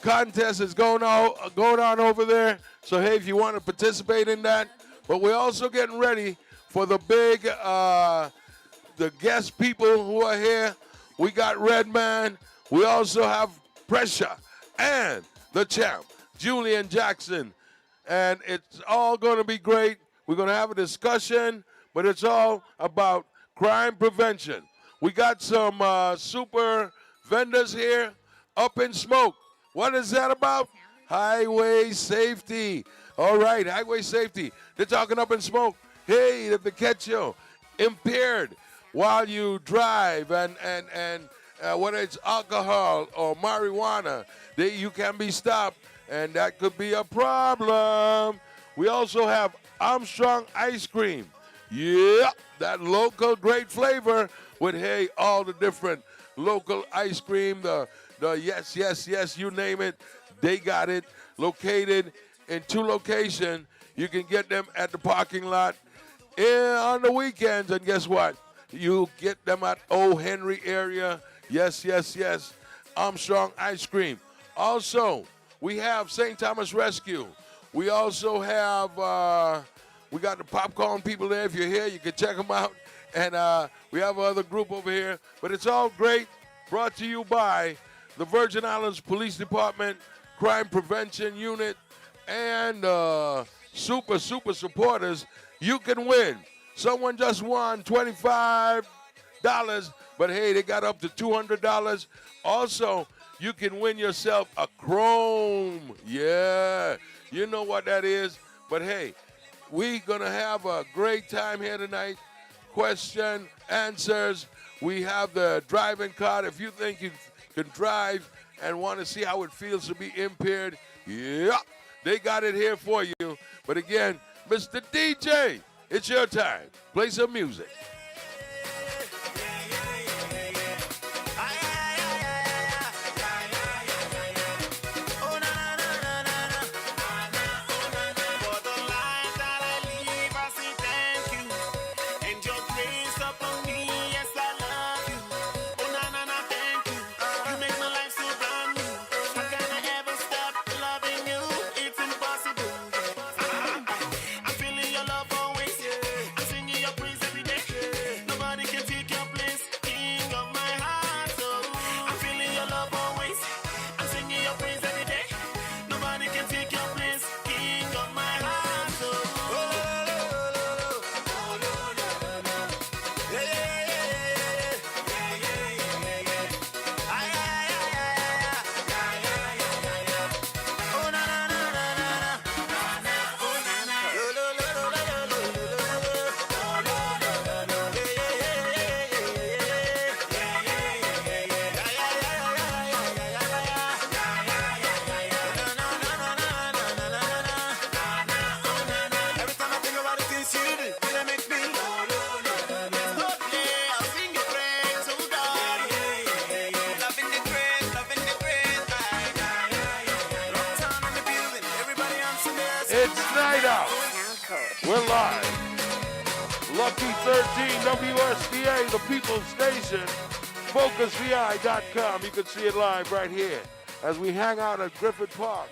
contest is going on over there. So, hey, if you want to participate in that. But we're also getting ready for the big, the guest people who are here. We got Redman. We also have Pressure and the champ, Julian Jackson. And it's all going to be great. We're going to have a discussion, but it's all about crime prevention. We got some super vendors here. Up in Smoke. What is that about? Highway safety. All right, highway safety. They're talking Up in Smoke. Hey, if they catch you impaired while you drive and whether it's alcohol or marijuana, you can be stopped, and that could be a problem. We also have Armstrong ice cream. Yeah, that local great flavor with, hey, all the different local ice cream, the yes, you name it, they got it. Located in 2 locations. You can get them at the parking lot on the weekends, and guess what? You get them at O. Henry area. Yes. Armstrong ice cream. Also, we have St. Thomas Rescue. We also have, we got the popcorn people there. If you're here, you can check them out. And we have another group over here. But it's all great. Brought to you by the Virgin Islands Police Department, Crime Prevention Unit, and super supporters. You can win. Someone just won $25, but hey, they got up to $200. Also, you can win yourself a Chrome. Yeah, you know what that is. But hey, we're going to have a great time here tonight. Question, answers. We have the driving card. If you think you can drive and want to see how it feels to be impaired, yeah, they got it here for you. But again, Mr. DJ, it's your time. Play some music. We're live. Lucky 13, WSBA, the People's Station. FocusVI.com. You can see it live right here as we hang out at Griffith Park.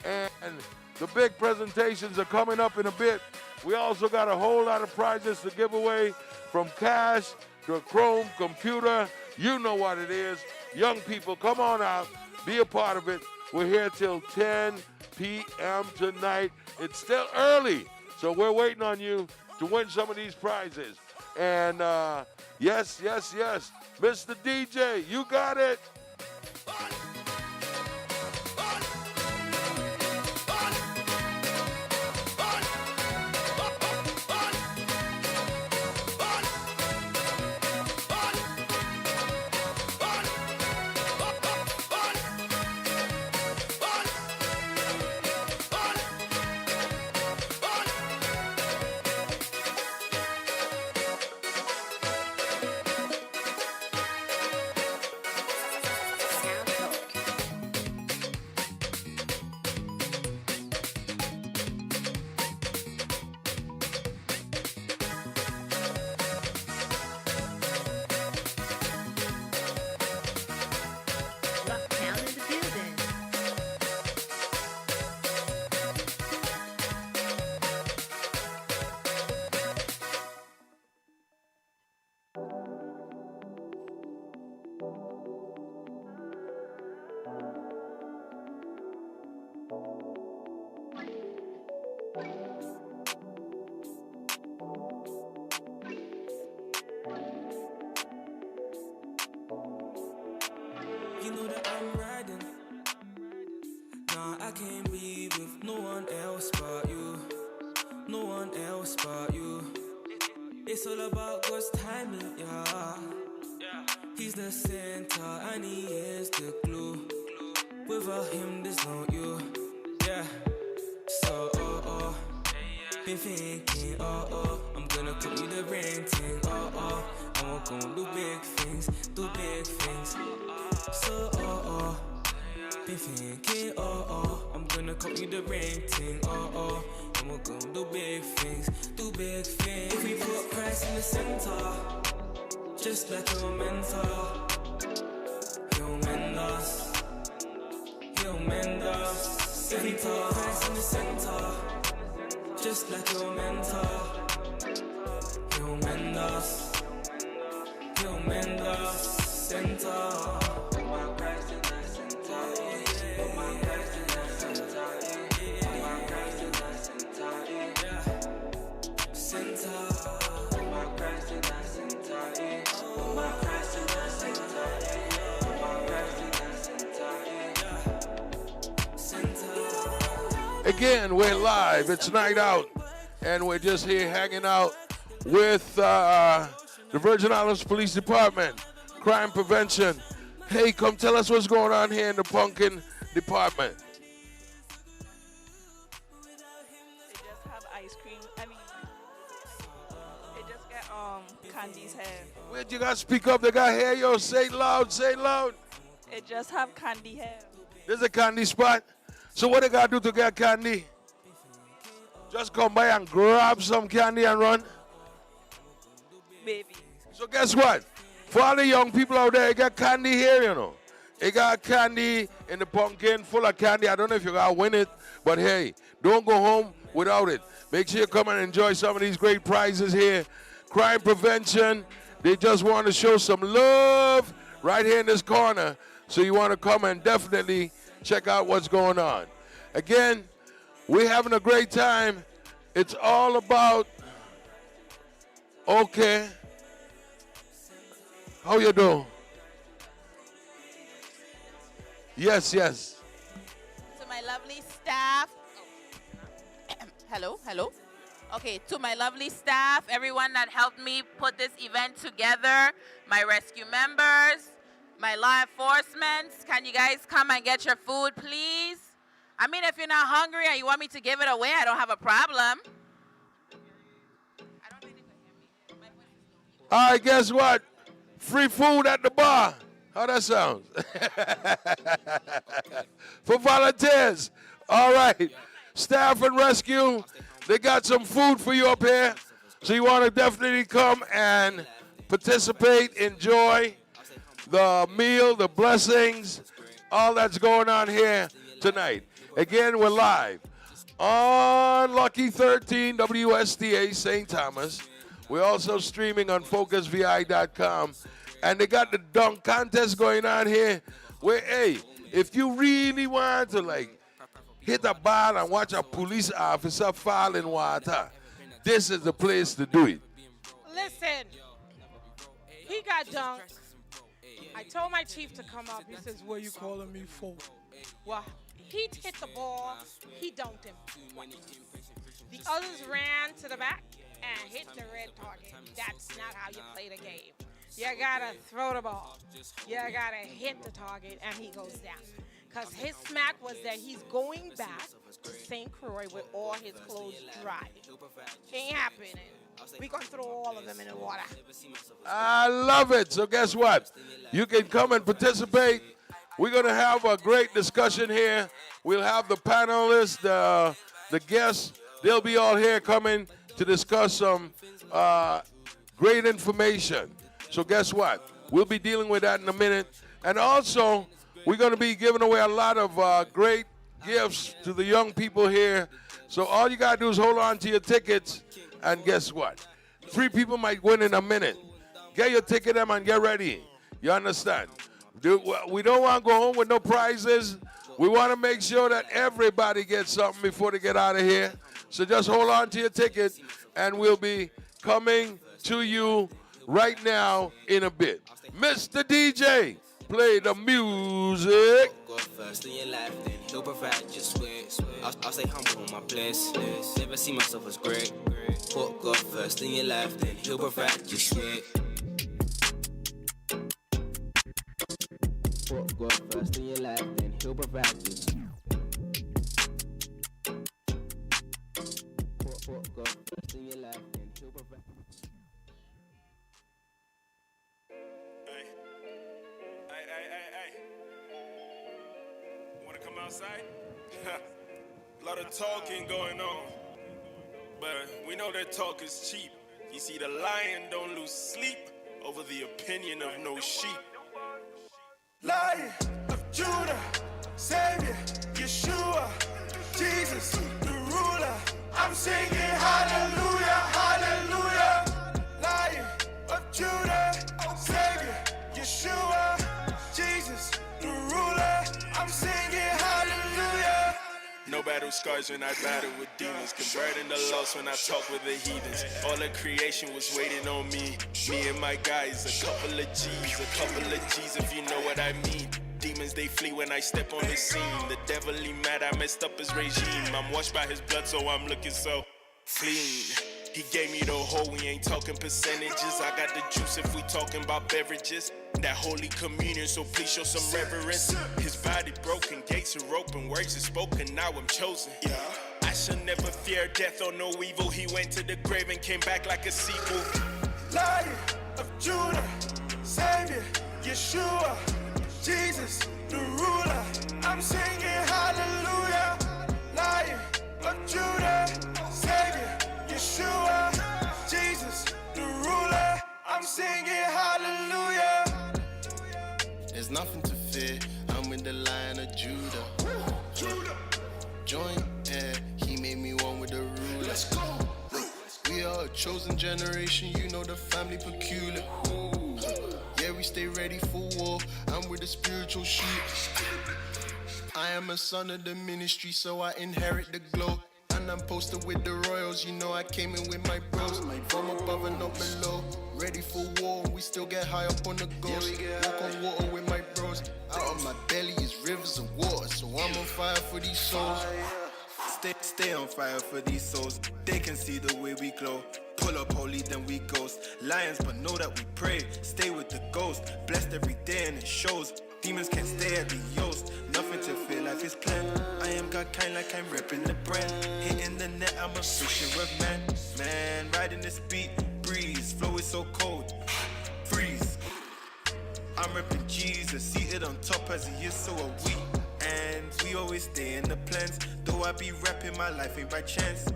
And the big presentations are coming up in a bit. We also got a whole lot of prizes to give away, from cash to a Chrome computer. You know what it is. Young people, come on out. Be a part of it. We're here till 10 p.m. tonight. It's still early, so we're waiting on you to win some of these prizes. And yes, Mr. DJ, you got it. Nah, I can't be with no one else but you. No one else but you. It's all about God's timing, yeah. He's the center and he is the glue. Without him, there's no you, yeah. So, been thinking, I'm gonna put you the ring thing, and we're gonna do big things, do big things. So, been thinking, I'm gonna cut you the ring thing, and we're gonna do big things, do big things. If we put Christ in the center, just like your mentor, he'll mend us, he'll mend us. If we put Christ in the center, just like your mentor, he'll mend us, he'll mend us. Center. Again, we're live. It's night out, and we're just here hanging out with the Virgin Islands Police Department, crime prevention. Hey, come tell us what's going on here in the pumpkin department. They just have ice cream. I mean, they just get Candy's hair. Wait, you gotta speak up. They got hair, yo. Say it loud. Say it loud. It just have candy hair. There's a candy spot. So what they gotta do to get candy? Just come by and grab some candy and run? Maybe. So guess what? For all the young people out there, you got candy here, you know. You got candy in the pumpkin, full of candy. I don't know if you gotta win it, but hey, don't go home without it. Make sure you come and enjoy some of these great prizes here. Crime prevention, they just want to show some love right here in this corner. So you want to come and definitely check out what's going on. Again, we're having a great time. It's all about, okay, how you doing? Yes, yes. To my lovely staff. Hello, hello. Okay, to my lovely staff, everyone that helped me put this event together, my rescue members, my law enforcement, can you guys come and get your food, please? I mean, if you're not hungry and you want me to give it away, I don't have a problem. All right, guess what? Free food at the bar. How that sounds? For volunteers. All right. Staff and rescue, they got some food for you up here. So you want to definitely come and participate, enjoy the meal, the blessings, all that's going on here tonight. Again, we're live on Lucky 13 WSTA St. Thomas. We're also streaming on FocusVI.com. And they got the dunk contest going on here where, hey, if you really want to, like, hit a ball and watch a police officer fall in water, this is the place to do it. Listen, he got dunked. I told my chief to come up. He says, what are you calling me for? Well, he hit the ball. He dunked him twice. The others ran to the back and hit the red target. That's not how you play the game. You gotta throw the ball. You gotta hit the target and he goes down. Because his smack was that he's going back to St. Croix with all his clothes dry. Ain't happening. We're going to throw all of them in the water. I love it. So guess what? You can come and participate. We're going to have a great discussion here. We'll have the panelists, the guests. They'll be all here coming to discuss some great information. So guess what? We'll be dealing with that in a minute. And also, we're going to be giving away a lot of great gifts to the young people here. So all you got to do is hold on to your tickets. And guess what? 3 people might win in a minute. Get your ticket and get ready. You understand? We don't want to go home with no prizes. We want to make sure that everybody gets something before they get out of here. So just hold on to your ticket, and we'll be coming to you right now in a bit. Mr. DJ, Play the music. Go first in your life, then he'll provide your sweat. I'll stay humble on my place. Never see myself as great. Put God first in your life, then he'll provide your sweat. Put God first in your life, then he'll provide your sweat. Put God first in your life, then he'll provide. Hey. Wanna come outside? A lot of talking going on. But we know that talk is cheap. You see, the lion don't lose sleep over the opinion of no sheep. Lion of Judah, Savior, Yeshua, Jesus, the ruler. I'm singing hallelujah, hallelujah. Lion of Judah, Savior, Yeshua, Jesus, the ruler. I'm singing hallelujah. No battle scars when I battle with demons. Converting the lost when I talk with the heathens. All of creation was waiting on me. Me and my guys, a couple of G's if you know what I mean. Demons, they flee when I step on the scene. The devil, he mad, I messed up his regime. I'm washed by his blood, so I'm looking so clean. He gave me the whole, we ain't talking percentages. I got the juice if we talking about beverages. That holy communion, so please show some reverence. His body broken, gates are open, words are spoken, now I'm chosen. I shall never fear death or no evil. He went to the grave and came back like a sequel. Lion of Judah, Savior, Yeshua, Jesus, the ruler. I'm singing hallelujah. Lion of Judah, Savior, Yeshua, Jesus, the ruler. I'm singing hallelujah. There's nothing to fear, I'm with the Lion of Judah. Join air, he made me one with the ruler. Let's go. We are a chosen generation, you know the family peculiar. Yeah, we stay ready for war, I'm with the spiritual sheep. I am a son of the ministry, so I inherit the glow. And I'm posted with the royals, you know I came in with my bros. From above and up below, ready for war, we still get high up on the ghost. Walk on water with my bros, out of my belly is rivers of water. So I'm on fire for these souls. Stay on fire for these souls, they can see the way we glow. Pull up holy, then we ghost. Lions, but know that we pray. Stay with the ghost, blessed every day and it shows. Demons can't stay at the yost, nothing to fear, life is planned. I am God kind like I'm repping the brand. Hitting the net, I'm a fisher of man. Man, riding this beat, breeze, flow is so cold, freeze. I'm repping Jesus, seated on top as he is, so are we. And we always stay in the plans. Though I be rapping, my life ain't by chance.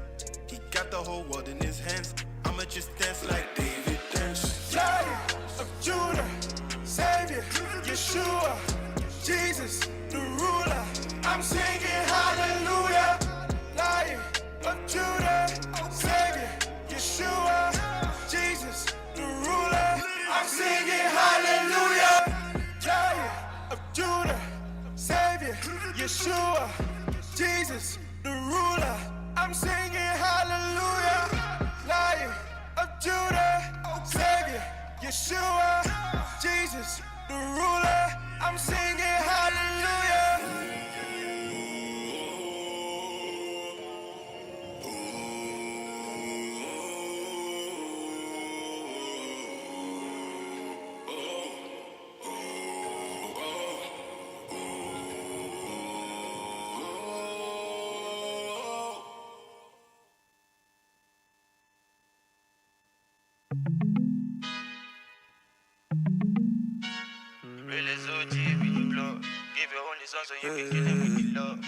He got the whole world in his hands. I'ma just dance like David dance. Lion of Judah, Savior, Yeshua, Jesus, the ruler. I'm singing hallelujah. Lion of Judah, Savior, Yeshua, Jesus, the ruler. I'm singing hallelujah. Lion of Judah, Savior, Yeshua, Jesus, the ruler. I'm singing hallelujah. Lion of Judah, Savior, Yeshua, Jesus, the ruler. I'm singing hallelujah. Give your only son so you can kill him with the love.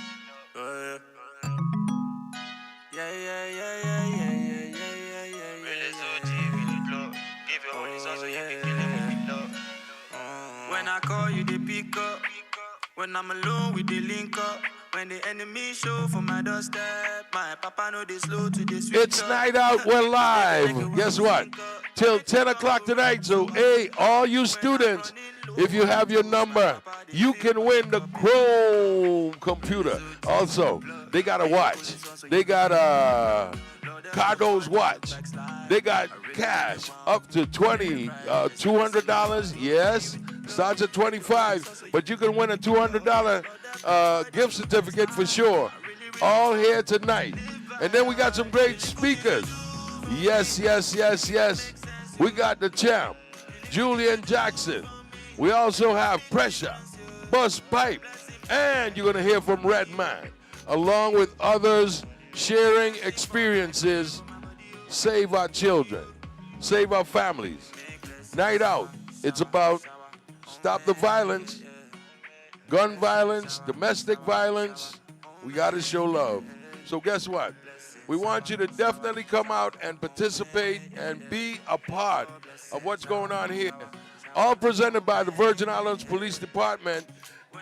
Really so deep in the love. Give your only son so you can kill him with the love. When I call you, they pick up. When I'm alone, we they link up. When the enemy show for my doorstep, my papa know they slow to this. It's Night Out, we're live. Guess what? Till 10 o'clock tonight. So, hey, all you students, if you have your number, you can win the Chrome computer. Also, they got a watch. They got a Cardo's watch. They got cash up to $200. Yes. Starts at $25, but you can win a $200 gift certificate for sure. All here tonight. And then we got some great speakers. Yes, yes, yes, yes. We got the champ, Julian Jackson. We also have Pressure, Bus Pipe, and you're going to hear from Redman, along with others sharing experiences. Save our children, save our families. Night out, it's about stop the violence, gun violence, domestic violence. We got to show love. So guess what? We want you to definitely come out and participate and be a part of what's going on here. All presented by the Virgin Islands Police Department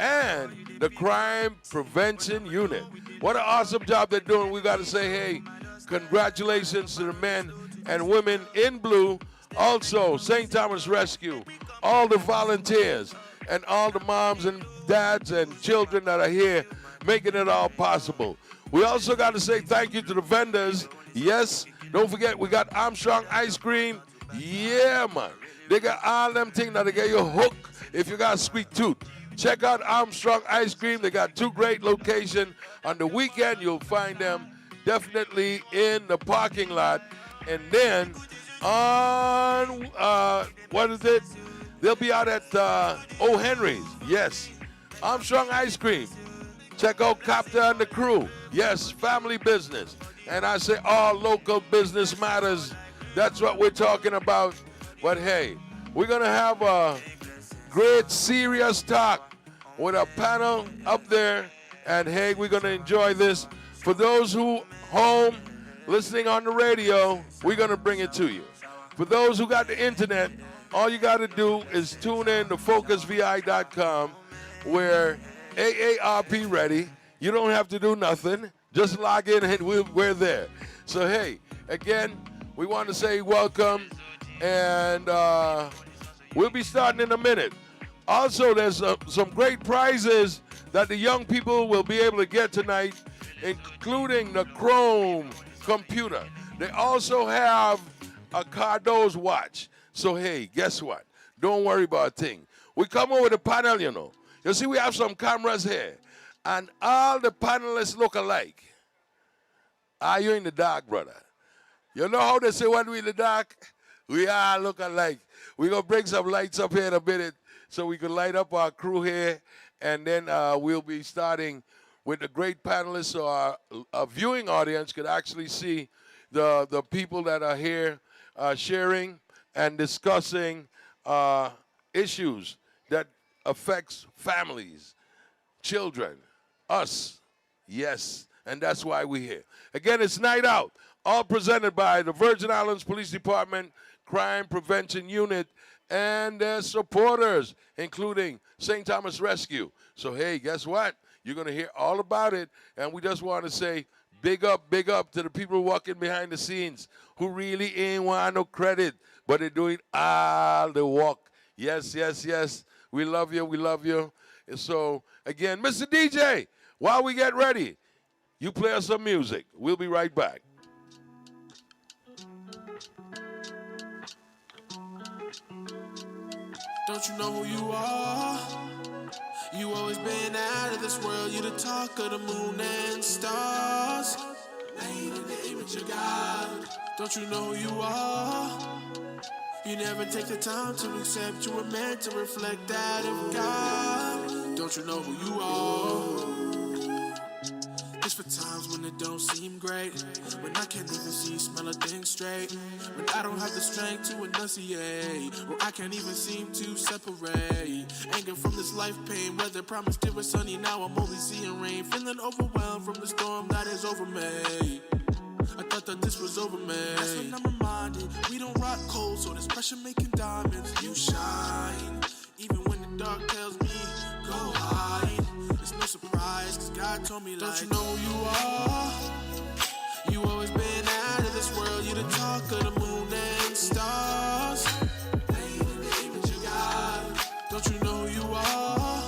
and the Crime Prevention Unit. What an awesome job they're doing. We got to say, hey, congratulations to the men and women in blue. Also, St. Thomas Rescue, all the volunteers, and all the moms and dads and children that are here making it all possible. We also got to say thank you to the vendors. Yes, don't forget, we got Armstrong Ice Cream. Yeah, man. They got all them things that they get you hooked if you got a sweet tooth. Check out Armstrong Ice Cream. They got 2 great locations. On the weekend, you'll find them definitely in the parking lot. And then on, what is it? They'll be out at O. Henry's. Yes. Armstrong Ice Cream. Check out Copter and the crew. Yes, family business. And I say all local business matters. That's what we're talking about. But hey, we're going to have a great serious talk with a panel up there. And hey, we're going to enjoy this. For those who home listening on the radio, we're going to bring it to you. For those who got the internet, all you got to do is tune in to focusvi.com where AARP ready. You don't have to do nothing. Just log in and we're there. So hey, again, we want to say welcome. And we'll be starting in a minute. Also, there's some great prizes that the young people will be able to get tonight, including the Chrome computer. They also have a Cardo's watch. So, hey, guess what? Don't worry about a thing. We come over the panel, you know. You see, we have some cameras here. And all the panelists look alike. Are you in the dark, brother? You know how they say when we in the dark? We all look alike. We're going to bring some lights up here in a minute so we can light up our crew here. And then we'll be starting with the great panelists so our viewing audience could actually see the people that are here sharing and discussing issues that affects families, children, us. Yes, and that's why we're here. Again, it's Night Out, all presented by the Virgin Islands Police Department, Crime Prevention Unit, and their supporters, including St. Thomas Rescue. So, hey, guess what? You're going to hear all about it, and we just want to say big up to the people walking behind the scenes who really ain't want no credit, but they're doing all the work. Yes, yes, yes. We love you. We love you. And so, again, Mr. DJ, while we get ready, you play us some music. We'll be right back. Don't you know who you are? You always been out of this world. You the talk of the moon and stars. Made in the image of God. Don't you know who you are? You never take the time to accept you were meant to reflect that of God. Don't you know who you are? It's for times when it don't seem great, when I can't even see, smell a thing straight, when I don't have the strength to enunciate, or I can't even seem to separate anger from this life pain. Weather promised it was sunny, now I'm only seeing rain, feeling overwhelmed from the storm that is over me. I thought that this was over, man. That's when I'm reminded we don't rock cold, so this pressure making diamonds. You shine, even when the dark tells me go hide. It's no surprise, cause God told me, like, don't you know who you are? You always been out of this world. You the talk of the moon and stars. Made in the image of God. Don't you know who you are?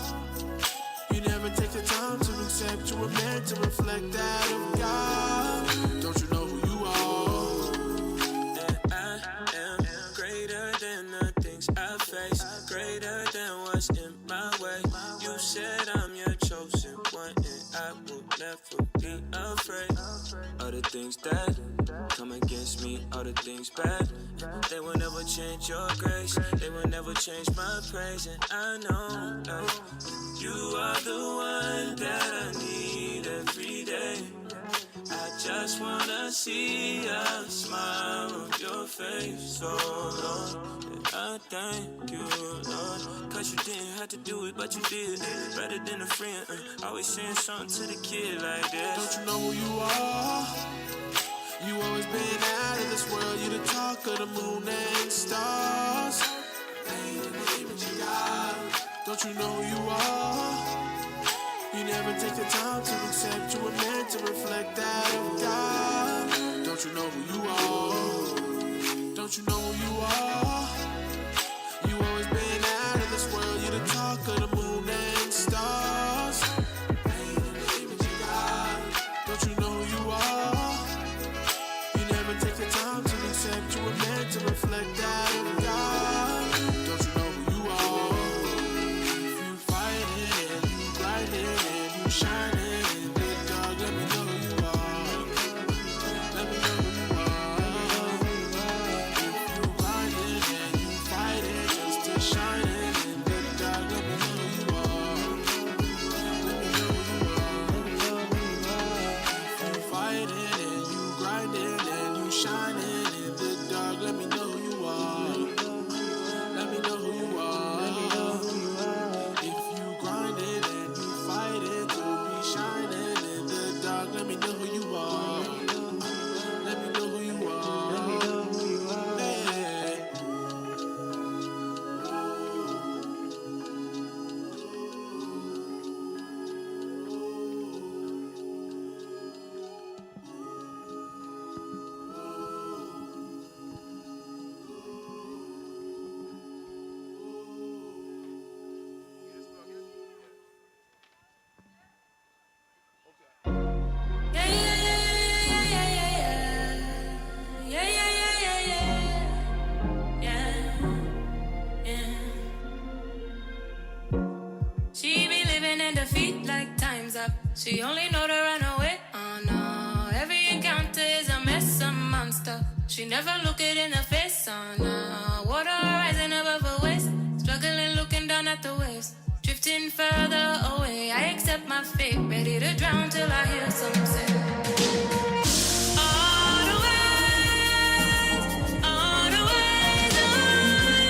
You never take the time to accept you were meant to reflect that of God. Don't you know who you are? And I am greater than the things I face, greater than what be afraid of the things that come against me, all the things bad. They will never change your grace, they will never change my praise. And I know that you are the one that I need every day. I just wanna see a smile on your face, so Lord, I thank you, Lord, cause you didn't have to do it, but you did. Better than a friend, always saying something to the kid like that. Don't you know who you are? You always been out of this world, you the talk of the moon and stars. Ain't in the image of God. Don't you know who you are? You never take the time to accept you were meant to reflect that of God. Don't you know who you are? Don't you know who you are? You always been out of this world, you the talk of the moon and stars. Ain't in the image of God. Don't you know who you are? You never take the time to accept you were meant to reflect that of God. Don't you know who you are? If you fighting and you grinding and you shining in the dark, let me know who you are. Let me know who you are. If you grinding and you fighting just to shine in the dark, let me know who you are. Let me know who you are. If you fighting and you grinding and you shining in the dark, let me know who you are. Let me know who you are. If you grinding and you fighting to be shining in the dark, let me know who you are. Let me know who you are. Yeah. She be living in defeat like time's up. She only know to run away. Oh no, every encounter is a mess, a monster. She never look it in the face. Oh no, water rising above her waist. Struggling, looking down at the waves. Drifting further away. I accept my fate, ready to drown till I hear some say. All the ways, all the ways, I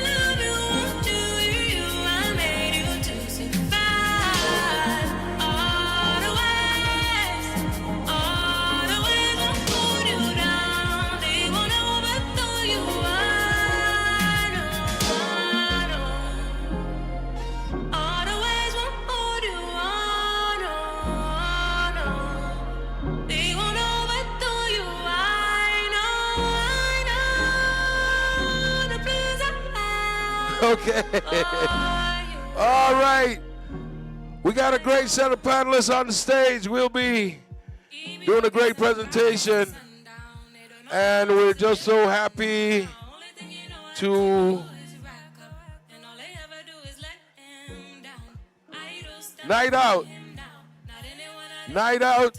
love you, want you, I made you to survive. All the ways won't hold you down. They wanna overthrow you. I know. All the ways won't hold you. No. They won't overthrow you. I know. The blues are Okay. All right. We got a great set of panelists on the stage. We'll be doing a great presentation. And we're just so happy to night out. Night out.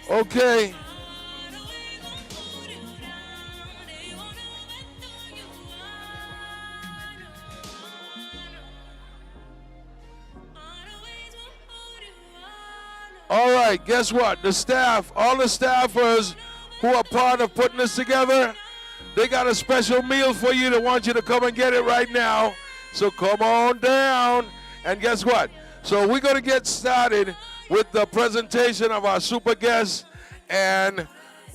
Okay. All right, guess what? The staff, all the staffers who are part of putting this together, they got a special meal for you. They want you to come and get it right now. So come on down. And guess what? So we're going to get started with the presentation of our super guests. And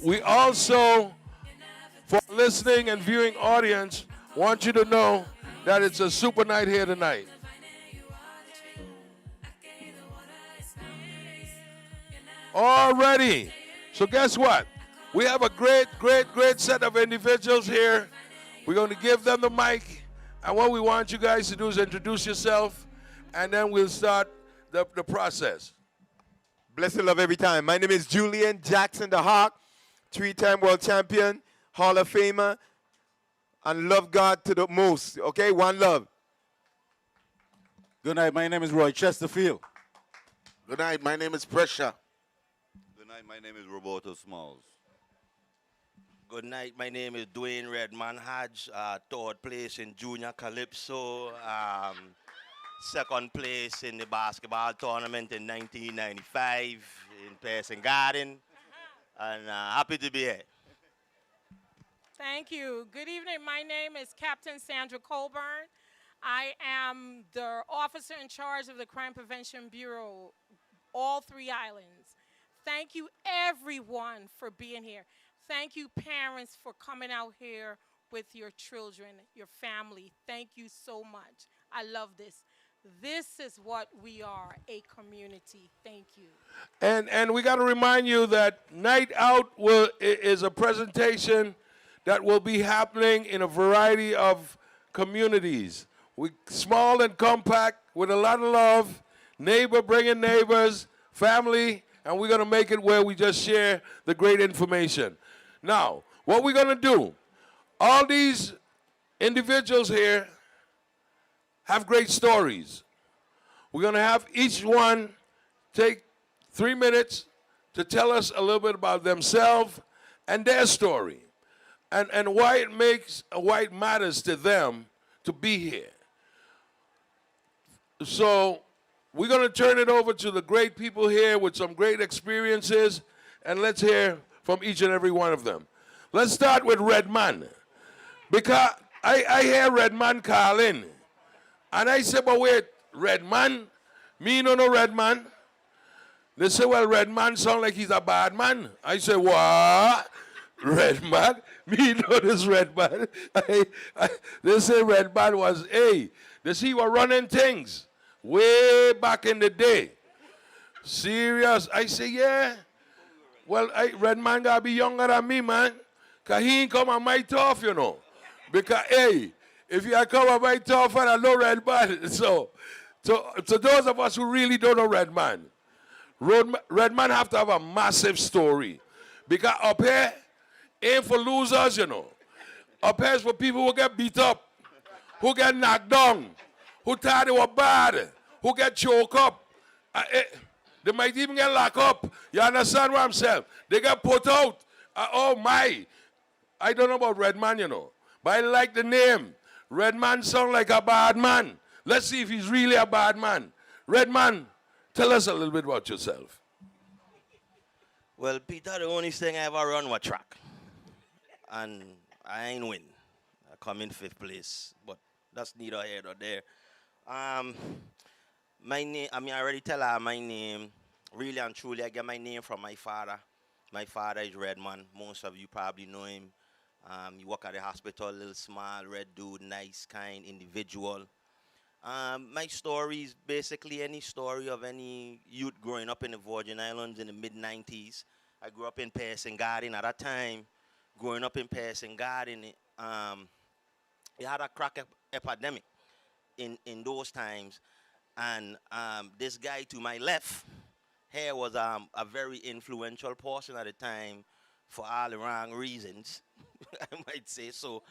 we also, for listening and viewing audience, want you to know that it's a super night here tonight. Already. So guess what? We have a great set of individuals here. We're going to give them the mic. And what we want you guys to do is introduce yourself. And then we'll start the process. Blessed love every time. My name is Julian Jackson the Hawk, 3-time world champion, Hall of Famer, and love God to the most. Okay, one love. Good night. My name is Roy Chesterfield. Good night. My name is Pressure. Good night. My name is Roberto Smalls. Good night. My name is Dwayne Redman Hodge. Third place in Junior Calypso. Second place in the basketball tournament in 1995 in Pearson Garden. And happy to be here. Thank you. Good evening. My name is Captain Sandra Colburn. I am the officer in charge of the Crime Prevention Bureau, all 3 islands. Thank you, everyone, for being here. Thank you, parents, for coming out here with your children, your family. Thank you so much. I love this. This is what we are, a community. Thank you. And we got to remind you that Night Out is a presentation that will be happening in a variety of communities. Small and compact, with a lot of love, neighbor bringing neighbors, family, and we're going to make it where we just share the great information. Now, what we're going to do, all these individuals here have great stories. We're going to have each one take 3 minutes to tell us a little bit about themselves and their story, and why it matters to them to be here. So we're going to turn it over to the great people here with some great experiences, and let's hear from each and every one of them. Let's start with Redman, because I hear Redman calling, and I say, but wait, Redman? Me no Redman. They say, well, Redman sound like he's a bad man. I say, what? Redman? Me know this Redman. They say Redman was, hey, they see we're running things way back in the day. Serious. I say, yeah. Well, Redman got to be younger than me, man. Because he ain't come on my turf, you know. Because, hey, if you come on my turf, I know Redman. So those of us who really don't know Redman, Redman have to have a massive story. Because up here ain't for losers, you know. Up here is for people who get beat up, who get knocked down, who thought they were bad, who get choked up. They might even get locked up. You understand what I'm saying? They get put out. Oh, my. I don't know about Redman, you know. But I like the name. Redman sound like a bad man. Let's see if he's really a bad man. Redman, tell us a little bit about yourself. Well, Peter, the only thing I ever run was track. And I ain't win. I come in 5th place. But that's neither here nor there. My name, I already tell her my name. Really and truly, I get my name from my father. My father is Redman. Most of you probably know him. He work at the hospital, little small, red dude, nice, kind individual. My story is basically any story of any youth growing up in the Virgin Islands in the mid-90s. I grew up in Pearson Garden. At that time, growing up in Pearson Garden, it had a crack epidemic in those times. And this guy to my left here was a very influential person at the time for all the wrong reasons, I might say. So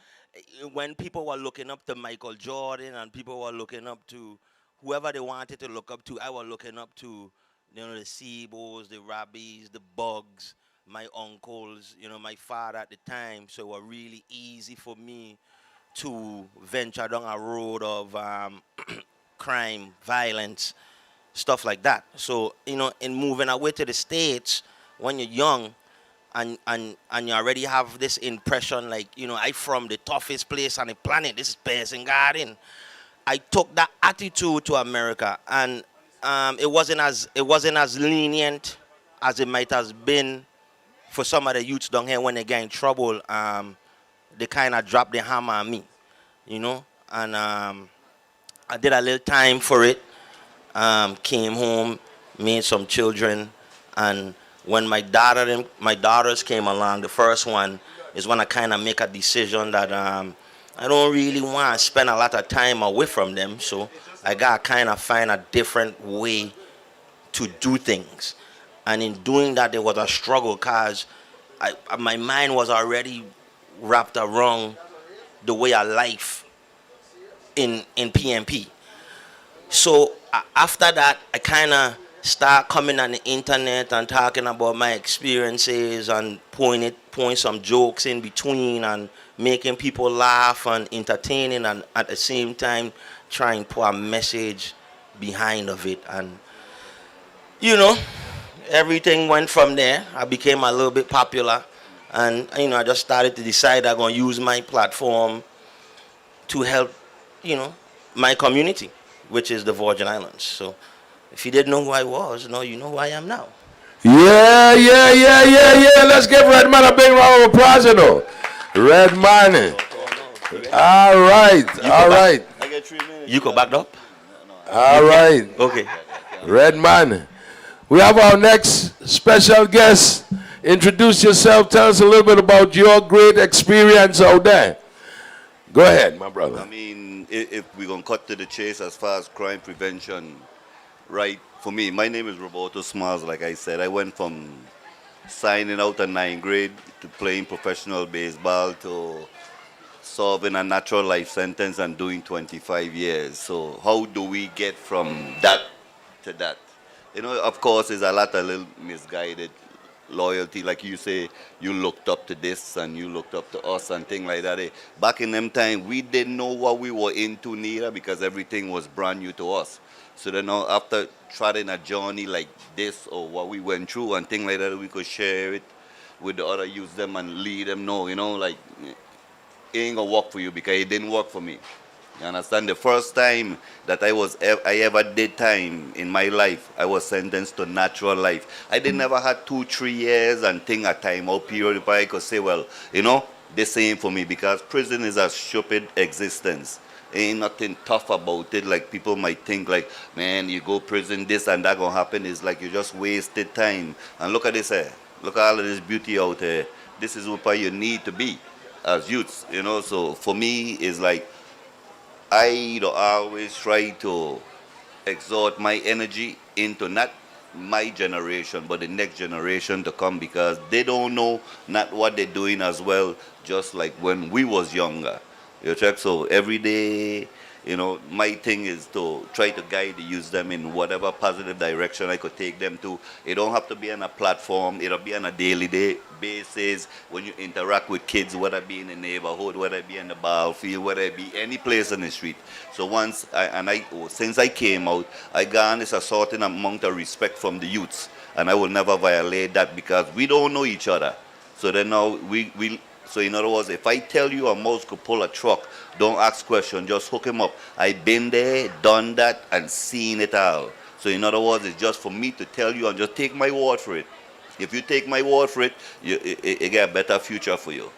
when people were looking up to Michael Jordan and people were looking up to whoever they wanted to look up to, I was looking up to, you know, the Sebos, the Rabbies, the Bugs, my uncles, you know, my father at the time. So it was really easy for me to venture down a road of crime, violence, stuff like that. So, you know, in moving away to the States, when you're young and you already have this impression, like, you know, I from the toughest place on the planet, this is Pearson Garden. I took that attitude to America, and it wasn't as lenient as it might have been for some of the youths down here when they get in trouble. They kind of dropped the hammer on me, you know, and I did a little time for it. Came home, made some children, and when my daughters came along, the first one is when I kind of make a decision that I don't really want to spend a lot of time away from them, so I got to kind of find a different way to do things. And in doing that, there was a struggle because my mind was already wrapped around the way of life in PMP. So after that, I kind of start coming on the internet and talking about my experiences and pouring some jokes in between and making people laugh and entertaining, and at the same time trying to put a message behind of it. And you know, everything went from there. I became a little bit popular, and you know, I just started to decide I'm going to use my platform to help, you know, my community, which is the Virgin Islands. So if you didn't know who I was, now you know who I am now. Yeah. Let's give Redman a big round of applause, you know. Redman. All right. I get 3 minutes. You go back up? All right. Okay. Redman. We have our next special guest. Introduce yourself. Tell us a little bit about your great experience out there. Go ahead, my brother. I mean, if we're going to cut to the chase as far as crime prevention, right, for me, my name is Roberto Smalls. Like I said, I went from signing out in 9th grade to playing professional baseball to serving a natural life sentence and doing 25 years. So how do we get from that to that? You know, of course, there's a lot of little misguided loyalty. Like you say, you looked up to this and you looked up to us and things like that. Back in them time, we didn't know what we were into neither because everything was brand new to us. So then now after treading a journey like this or what we went through and things like that, we could share it with the other, use them and lead them know, you know, like it ain't gonna work for you because it didn't work for me. You understand? The first time that I ever did time in my life, I was sentenced to natural life. I didn't never had 2-3 years and think a time out period where I could say, well, you know, this ain't for me because prison is a stupid existence. Ain't nothing tough about it. Like people might think like, man, you go prison, this and that gonna happen. It's like you just wasted time. And look at this here. Look at all of this beauty out there. This is where you need to be as youths, you know. So for me, it's like I always try to exert my energy into not my generation, but the next generation to come because they don't know not what they're doing as well, just like when we was younger. You check? So every day, you know, my thing is to try to guide, use them in whatever positive direction I could take them to. It don't have to be on a platform. It'll be on a daily basis when you interact with kids, whether it be in the neighborhood, whether it be in the ball field, whether it be any place on the street. So since I came out, I garnered a certain amount of respect from the youths, and I will never violate that because we don't know each other. So then now so in other words, if I tell you a mouse could pull a truck, don't ask questions, just hook him up. I've been there, done that, and seen it all. So in other words, it's just for me to tell you and just take my word for it. If you take my word for it, it get a better future for you.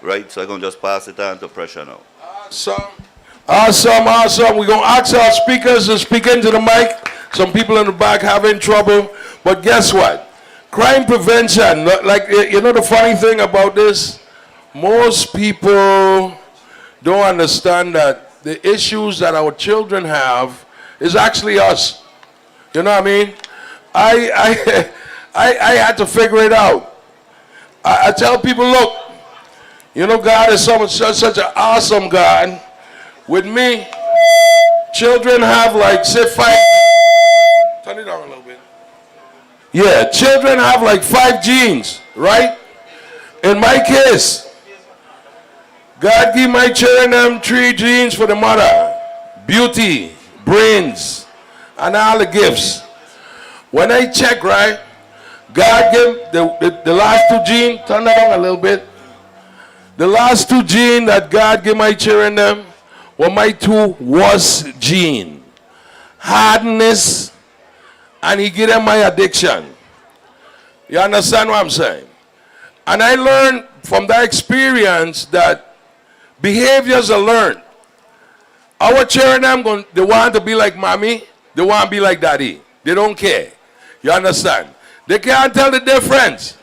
Right? So I'm going to just pass it on to Pressure now. Awesome. We're going to ask our speakers to speak into the mic. Some people in the back having trouble. But guess what? Crime prevention, like, you know the funny thing about this? Most people don't understand that the issues that our children have is actually us. You know what I mean? I had to figure it out. I tell people, look, you know, God is such an awesome God. With me, children have like, say, 5. Turn it down a little bit. Yeah, children have like 5 genes, right? In my case, God give my children them 3 genes for the mother. Beauty, brains, and all the gifts. When I check, right, God gave the last 2 genes, turn that on a little bit. The last 2 genes that God gave my children them were my 2 worst genes. Hardness, and he gave them my addiction. You understand what I'm saying? And I learned from that experience that behaviors are learned. Our children, they want to be like mommy. They want to be like daddy. They don't care. You understand? They can't tell the difference.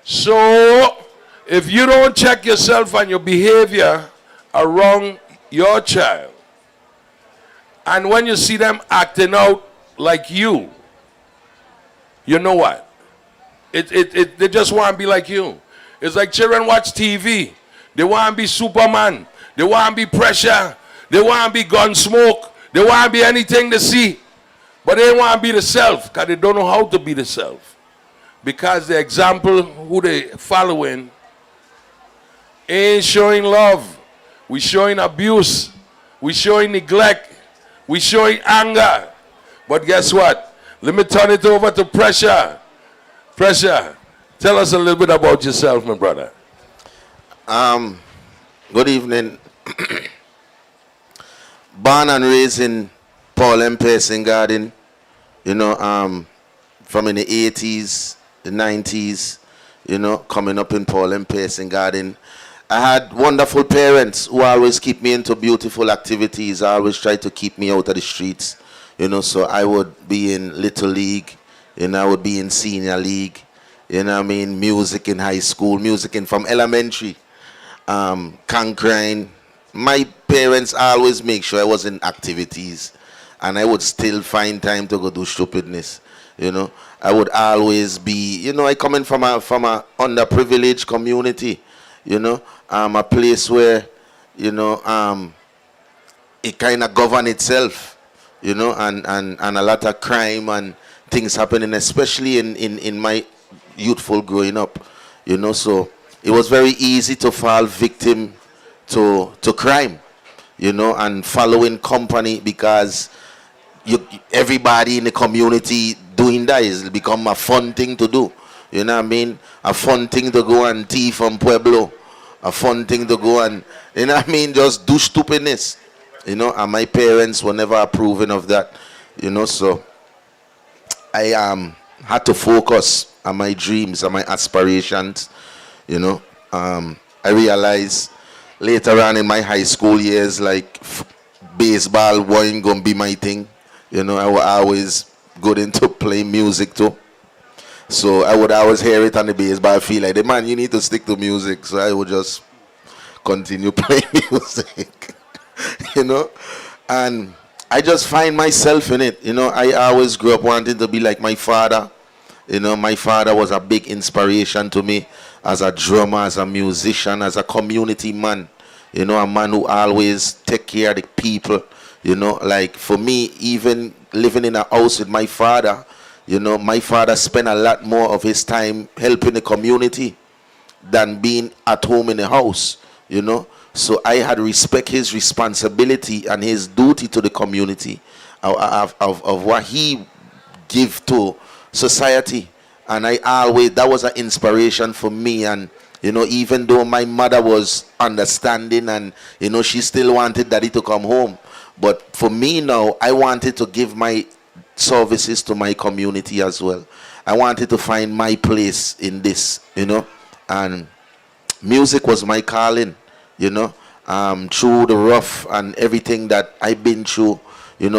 So, if you don't check yourself and your behavior around your child, and when you see them acting out like you, you know what? They just want to be like you. It's like children watch TV. They want to be Superman. They want to be Pressure. They want to be Gunsmoke. They want to be anything they see. But they want to be the self because they don't know how to be the self. Because the example who they following ain't showing love. We showing abuse. We showing neglect. We showing anger. But guess what? Let me turn it over to Pressure. Pressure, tell us a little bit about yourself, my brother. Good evening. Born and raised in Paul M. Pearson Garden, from in the 80s, the 90s, coming up in Paul M. Pearson Garden. I had wonderful parents who always keep me into beautiful activities, always try to keep me out of the streets, so I would be in Little League, I would be in Senior League, music in high school, music in from elementary, conquering. My parents always make sure I was in activities, and I would still find time to go do stupidness, I would always be, I come in from a underprivileged community, a place where, it kind of govern itself, and a lot of crime and things happening, especially in my youthful growing up, so it was very easy to fall victim to crime, and following company because everybody in the community doing that is become a fun thing to do, a fun thing to go and thief from Pueblo, a fun thing to go and, just do stupidness, and my parents were never approving of that, so I had to focus on my dreams and my aspirations, I realized later on in my high school years, like baseball wasn't gonna be my thing, I was always good into playing music too. So I would always hear it on the baseball field, like, man, you need to stick to music. So I would just continue playing music, and I just find myself in it. I always grew up wanting to be like my father. My father was a big inspiration to me as a drummer, as a musician, as a community man. A man who always take care of the people. Like for me, even living in a house with my father, my father spent a lot more of his time helping the community than being at home in the house, So I had to respect his responsibility and his duty to the community of what he give to society. And that was an inspiration for me. And, even though my mother was understanding and, she still wanted daddy to come home. But for me now, I wanted to give my services to my community as well. I wanted to find my place in this, and music was my calling, through the rough and everything that I've been through,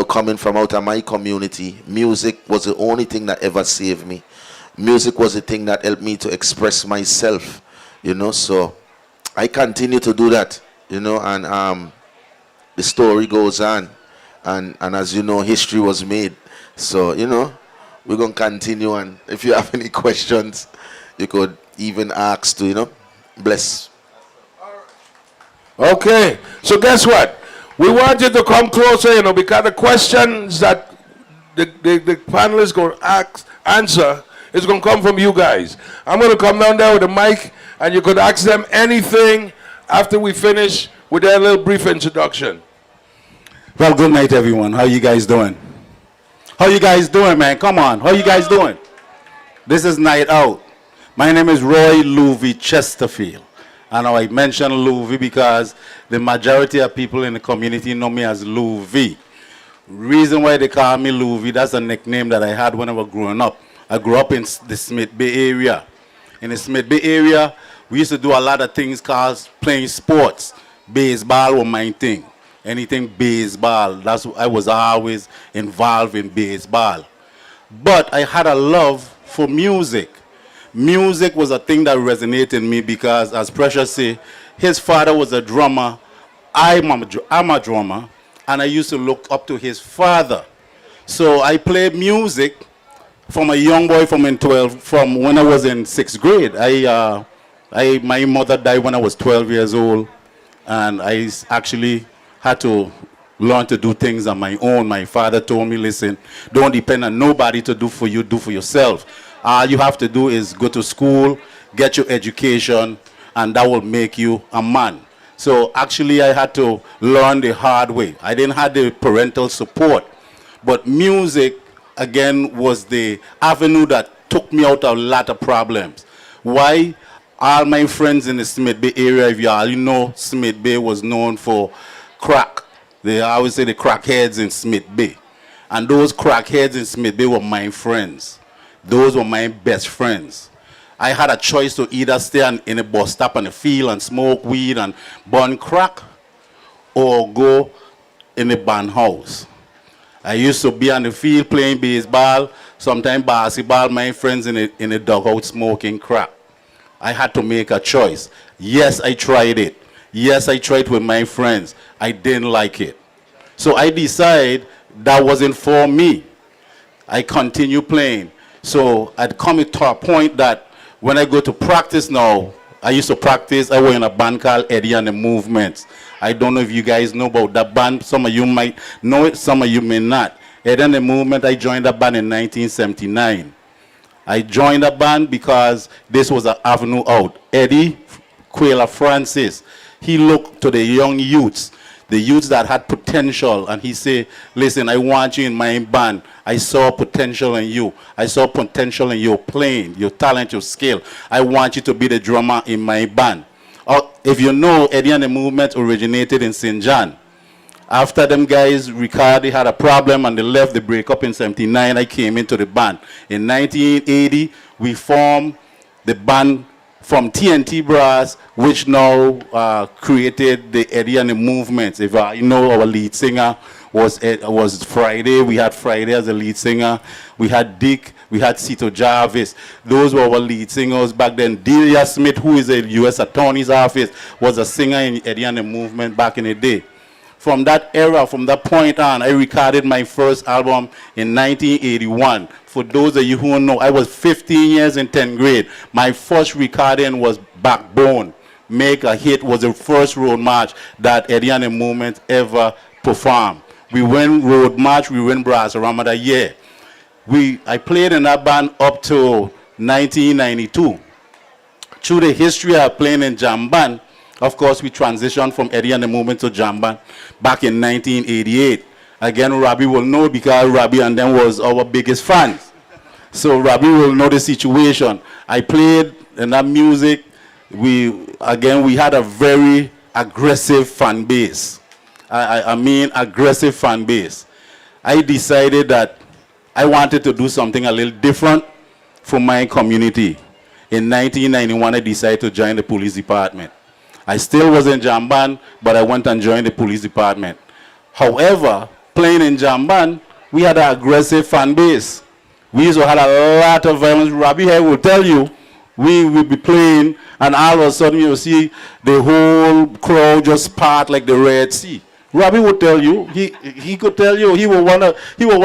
coming from out of my community. Music was the only thing that ever saved me. Music was the thing that helped me to express myself, so I continue to do that, and the story goes on, and as you know, history was made. So, we're going to continue, and if you have any questions, you could even ask to, bless. Okay, so guess what? We want you to come closer, because the questions that the panelists going to answer is going to come from you guys. I'm going to come down there with the mic, and you could ask them anything after we finish with their little brief introduction. Well, good night, everyone. How you guys doing? How you guys doing, man? Come on. How you guys doing? This is Night Out. My name is Roy Louvi Chesterfield. And I mention Louvi because the majority of people in the community know me as Louvi. Reason why they call me Louvi, that's a nickname that I had when I was growing up. I grew up in the Smith Bay area. In the Smith Bay area, we used to do a lot of things called playing sports. Baseball was my thing. Anything baseball, I was always involved in baseball. But I had a love for music. Music was a thing that resonated in me because, as Precious said, his father was a drummer. I'm a drummer, and I used to look up to his father. So I played music from a young boy from in 12, from when I was in 6th grade. My mother died when I was 12 years old, and I actually had to learn to do things on my own. My father told me, listen, don't depend on nobody to do for you, do for yourself. All you have to do is go to school, get your education, and that will make you a man. So actually I had to learn the hard way. I didn't have the parental support, but music, again, was the avenue that took me out of a lot of problems. Why? All my friends in the Smith Bay area, if you all know, Smith Bay was known for crack. They always say the crackheads in Smith Bay. And those crackheads in Smith Bay were my friends. Those were my best friends. I had a choice to either stay in a bus stop on the field and smoke weed and burn crack, or go in the band house. I used to be on the field playing baseball, sometimes basketball, my friends in the dugout smoking crack. I had to make a choice. Yes, I tried it. Yes, I tried with my friends. I didn't like it. So I decided that wasn't for me. I continue playing. So I'd come to a point that when I go to practice now, I used to practice, I was in a band called Eddie and the Movements. I don't know if you guys know about that band. Some of you might know it, some of you may not. Eddie and the Movement, I joined that band in 1979. I joined the band because this was an avenue out. Eddie Quayla Francis, he looked to the young youths, the youths that had potential, and he said, listen, I want you in my band. I saw potential in you. I saw potential in your playing, your talent, your skill. I want you to be the drummer in my band. If you know, Eddie and the Movement originated in St. John. After them guys, Ricardo had a problem and they left, they break up in 79, I came into the band. In 1980, we formed the band from TNT Brass, which now created the Eddie and the Movements. If you know, our lead singer was Friday. We had Friday as a lead singer. We had Dick. We had Cito Jarvis. Those were our lead singers back then. Delia Smith, who is a U.S. Attorney's Office, was a singer in Eddie and the Movement back in the day. From that era, from that point on, I recorded my first album in 1981. For those of you who don't know, I was 15 years in 10th grade. My first recording was Backbone. Make a Hit was the first road march that Eddie and the Movement ever performed. We went road march, we went brass around that year. I played in that band up to 1992. Through the history of playing in jam band, of course, we transitioned from Eddie and the Movement to jam band back in 1988. Again, Robbie will know because Robbie and them was our biggest fans. So Robbie will know the situation. I played in that music. We had a very aggressive fan base. I mean aggressive fan base. I decided that I wanted to do something a little different for my community. In 1991, I decided to join the police department. I still was in jam band, but I went and joined the police department. However, playing in jam band, we had an aggressive fan base. We used to have a lot of violence. Robbie here will tell you, we would be playing, and all of a sudden you'll see the whole crowd just part like the Red Sea. Robbie would tell you, he could tell you, he was one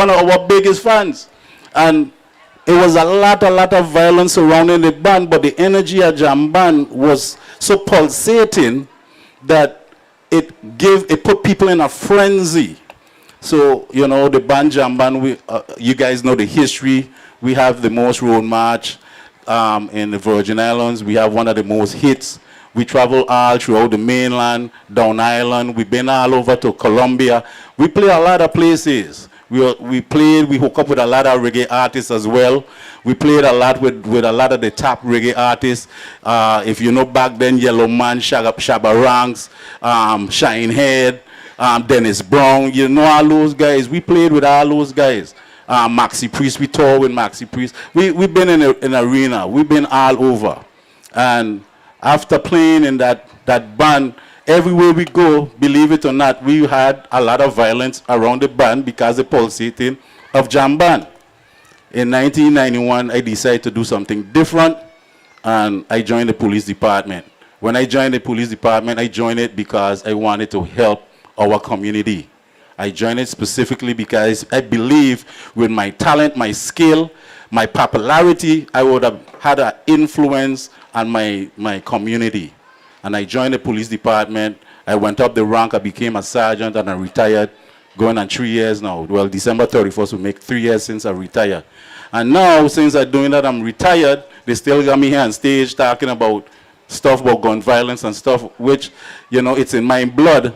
of our biggest fans. And it was a lot of violence surrounding the band, but the energy at jam band was so pulsating that it put people in a frenzy. So, you know, the band jam band, you guys know the history. We have the most road march in the Virgin Islands. We have one of the most hits. We travel all throughout the mainland, down island. We've been all over to Colombia. We play a lot of places. We hook up with a lot of reggae artists as well. We played a lot with a lot of the top reggae artists. If you know back then, Yellow Man, Shabba Ranks, Shinehead, Dennis Brown, you know all those guys. We played with all those guys. Maxi Priest, we toured with Maxi Priest. We've been in an arena. We've been all over. And after playing in that band, everywhere we go, believe it or not, we had a lot of violence around the band because of the pulsating of jam band. In 1991, I decided to do something different, and I joined the police department. When I joined the police department, I joined it because I wanted to help our community. I joined it specifically because I believe with my talent, my skill, my popularity, I would have had an influence on my community. And I joined the police department. I went up the rank. I became a sergeant and I retired, going on 3 years now. Well, December 31st will make 3 years since I retired. And now, since I'm doing that, I'm retired, they still got me here on stage talking about stuff about gun violence and stuff, which, you know, it's in my blood.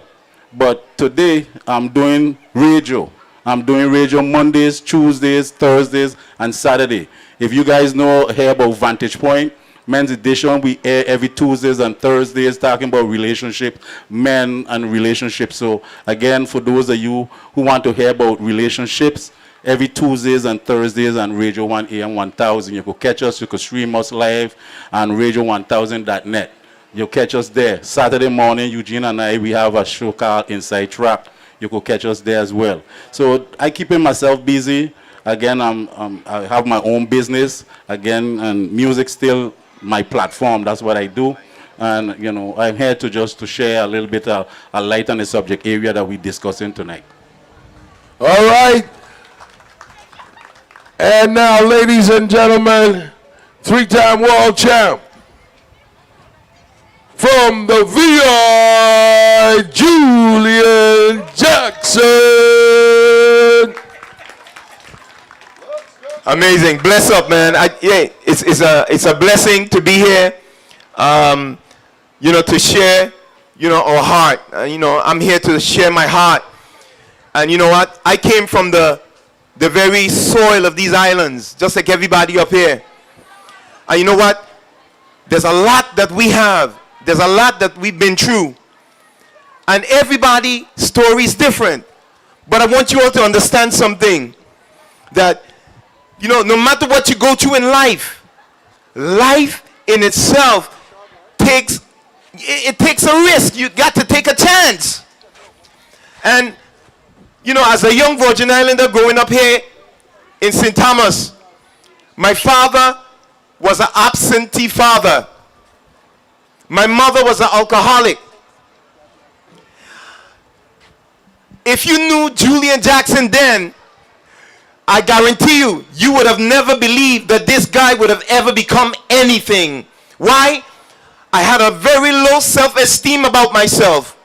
But today, I'm doing radio. I'm doing radio Mondays, Tuesdays, Thursdays, and Saturday. If you guys know here about Vantage Point, Men's Edition, we air every Tuesdays and Thursdays talking about relationships, men and relationships. So again, for those of you who want to hear about relationships, every Tuesdays and Thursdays on Radio 1 AM 1000. You could catch us, you could stream us live on radio1000.net. You'll catch us there. Saturday morning, Eugene and I, we have a show called Inside Track. You could catch us there as well. So I keeping myself busy. Again, I have my own business. Again, and music still my platform. That's what I do. And, you know, I'm here to share a little bit of a light on the subject area that we're discussing tonight. All right. And now, ladies and gentlemen, 3-time world champ from the VI, Julian Jackson. Amazing. Bless up, man. Yeah, it's a blessing to be here. You know, to share, you know, our heart. You know, I'm here to share my heart. And you know what? I came from the very soil of these islands, just like everybody up here. And you know what? There's a lot that we have. There's a lot that we've been through. And everybody's story is different. But I want you all to understand something. That, you know, no matter what you go through in life, life in itself takes a risk. You got to take a chance. And, you know, as a young Virgin Islander growing up here in St. Thomas, my father was an absentee father. My mother was an alcoholic. If you knew Julian Jackson then, I guarantee you, you would have never believed that this guy would have ever become anything. Why? I had a very low self-esteem about myself.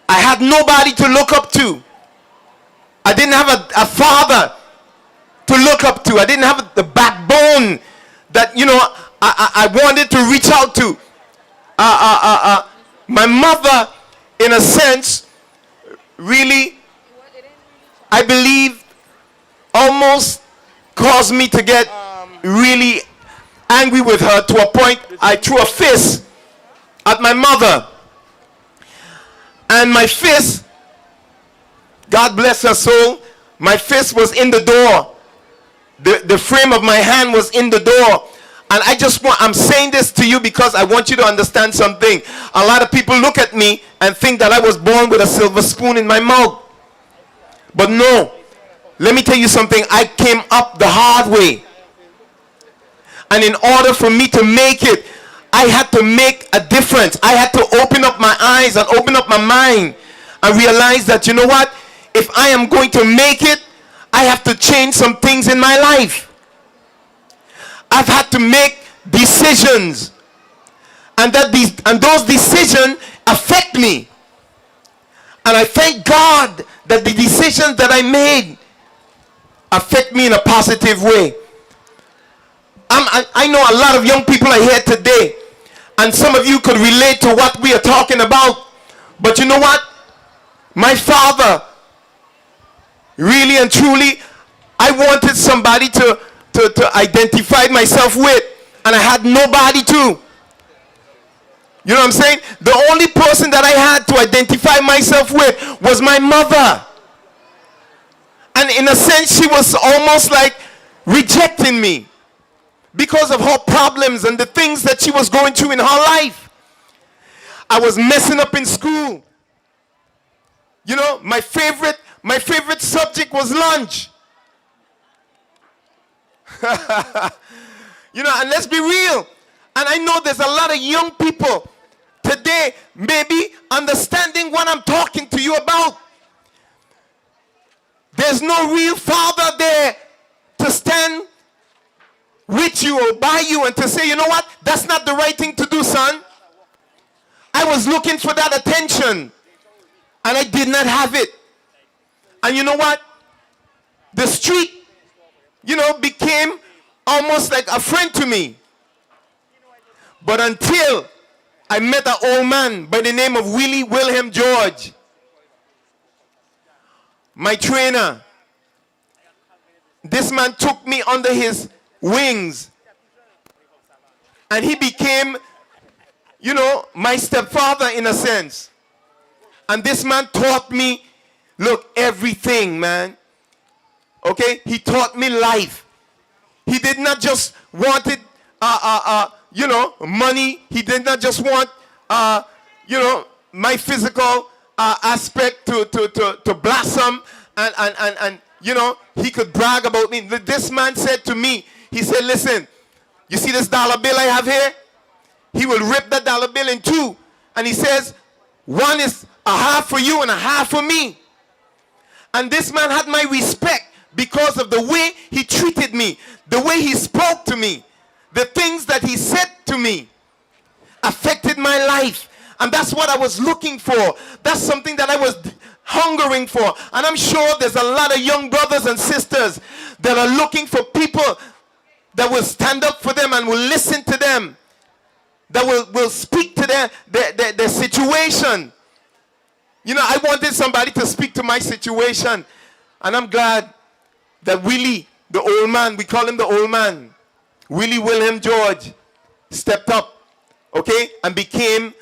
I had nobody to look up to. I didn't have a father to look up to. I didn't have the backbone that, you know, I wanted to reach out to. My mother, in a sense, really, I believe, almost caused me to get really angry with her to a point I threw a fist at my mother. And my fist, God bless her soul, my fist was in the door. The frame of my hand was in the door. And I'm saying this to you because I want you to understand something. A lot of people look at me and think that I was born with a silver spoon in my mouth. But no. Let me tell you something. I came up the hard way. And in order for me to make it, I had to make a difference. I had to open up my eyes and open up my mind and realize that, you know what? If I am going to make it, I have to change some things in my life. I've had to make decisions. And those decisions affect me. And I thank God that the decisions that I made affect me in a positive way. I know a lot of young people are here today, and some of you could relate to what we are talking about. But you know what? My father, really and truly, I wanted somebody to identify myself with, and I had nobody to. You know what I'm saying? The only person that I had to identify myself with was my mother. And in a sense, she was almost like rejecting me because of her problems and the things that she was going through in her life. I was messing up in school. You know, my favorite subject was lunch. You know, and let's be real. And I know there's a lot of young people today maybe understanding what I'm talking to you about. There's no real father there to stand with you or by you and to say, you know what, that's not the right thing to do, son. I was looking for that attention and I did not have it. And you know what? The street, became almost like a friend to me. But until I met an old man by the name of Willie Wilhelm George, my trainer, this man took me under his wings and he became, my stepfather in a sense. And this man taught me, look, everything, man. Okay? He taught me life. He did not just want it, money. He did not just want, my physical aspect to blossom and he could brag about me. This man said to me, he said, listen, you see this dollar bill I have here? He will rip that dollar bill in two. And he says, one is a half for you and a half for me. And this man had my respect because of the way he treated me, the way he spoke to me, the things that he said to me affected my life. And that's what I was looking for. That's something that I was hungering for. And I'm sure there's a lot of young brothers and sisters that are looking for people that will stand up for them and will listen to them, that will speak to their situation. I wanted somebody to speak to my situation. And I'm glad that Willie, the old man, we call him the old man, Willie George, stepped up, okay, and became,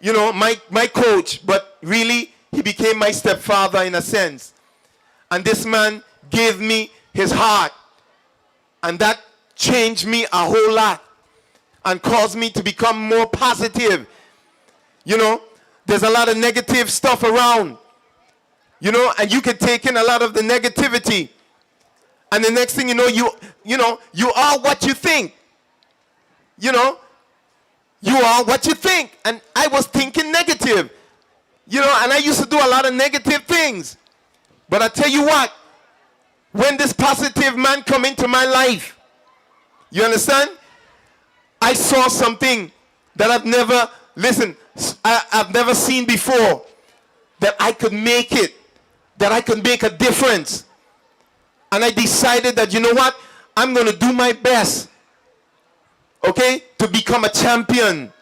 my coach. But really, he became my stepfather in a sense. And this man gave me his heart. And that changed me a whole lot and caused me to become more positive. There's a lot of negative stuff around, and you can take in a lot of the negativity. And the next thing you know, you are what you think. You are what you think. And I was thinking negative, and I used to do a lot of negative things. But I tell you what, when this positive man come into my life, you understand? I saw something that I've never seen before, that I could make it, that I could make a difference. And I decided that, you know what, I'm going to do my best, okay, to become a champion.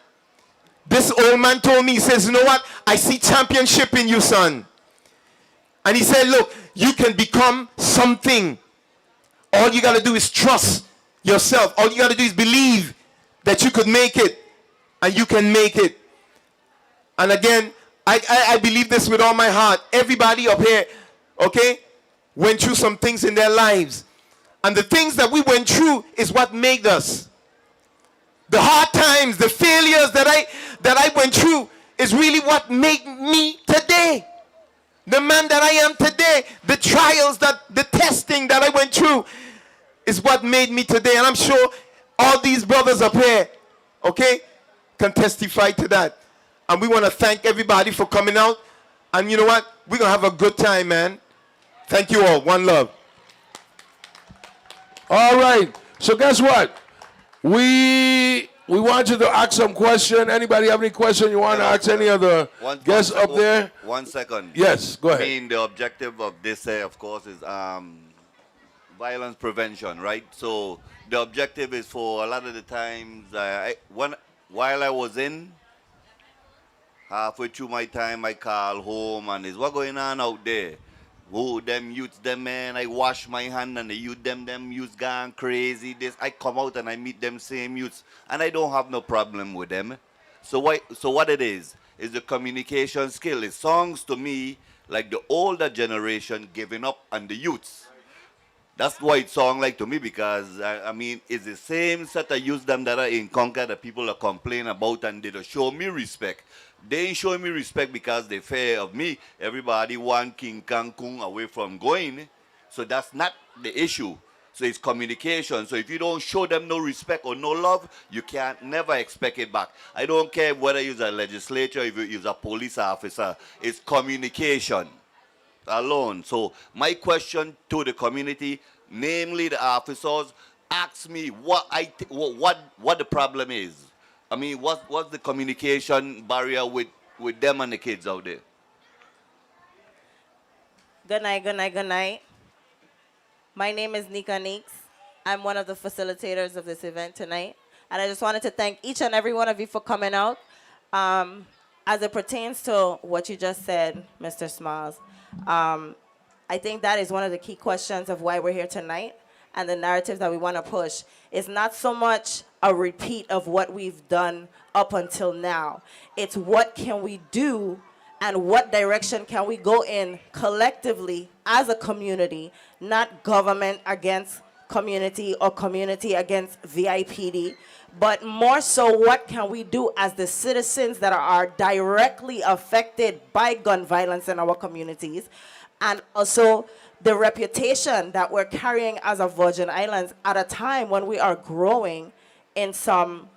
This old man told me, he says, you know what, I see championship in you, son. And he said, look, you can become something. All you got to do is trust yourself. All you got to do is believe that you could make it, and you can make it. And again, I believe this with all my heart. Everybody up here, okay, went through some things in their lives. And the things that we went through is what made us. The hard times, the failures that I went through is really what made me today. The man that I am today, the trials, the testing that I went through is what made me today. And I'm sure all these brothers up here, okay, can testify to that. And we want to thank everybody for coming out. And you know what? We're going to have a good time, man. Thank you all. One love. All right. So guess what? We want you to ask some question. Anybody have any question you want to ask any of the guests up there? 1 second. Yes, go ahead. I mean, the objective of this, of course, is violence prevention, right? So the objective is for a lot of the times, while I was in, halfway through my time, I call home and is what going on out there? Oh, them youths, them man, I wash my hand and the youth, them youths gone crazy. I come out and I meet them same youths and I don't have no problem with them. So what it is the communication skill. It's songs to me like the older generation giving up on the youths. That's why it sounds like to me, because I mean, it's the same set of youths them that are in Concord that people are complaining about, and they don't show me respect. They ain't showing me respect because they fear of me. Everybody want King Kong away from going. So that's not the issue. So it's communication. So if you don't show them no respect or no love, you can't never expect it back. I don't care whether you're a legislator, if you're a police officer. It's communication alone. So my question to the community, namely the officers, ask me what the problem is. I mean, what's the communication barrier with them and the kids out there? Good night, good night, good night. My name is Nika Neeks. I'm one of the facilitators of this event tonight. And I just wanted to thank each and every one of you for coming out. As it pertains to what you just said, Mr. Smiles, I think that is one of the key questions of why we're here tonight and the narrative that we want to push. It's not so much a repeat of what we've done up until now. It's what can we do and what direction can we go in collectively as a community, not government against community or community against VIPD, but more so what can we do as the citizens that are directly affected by gun violence in our communities, and also the reputation that we're carrying as a Virgin Islands at a time when we are growing in some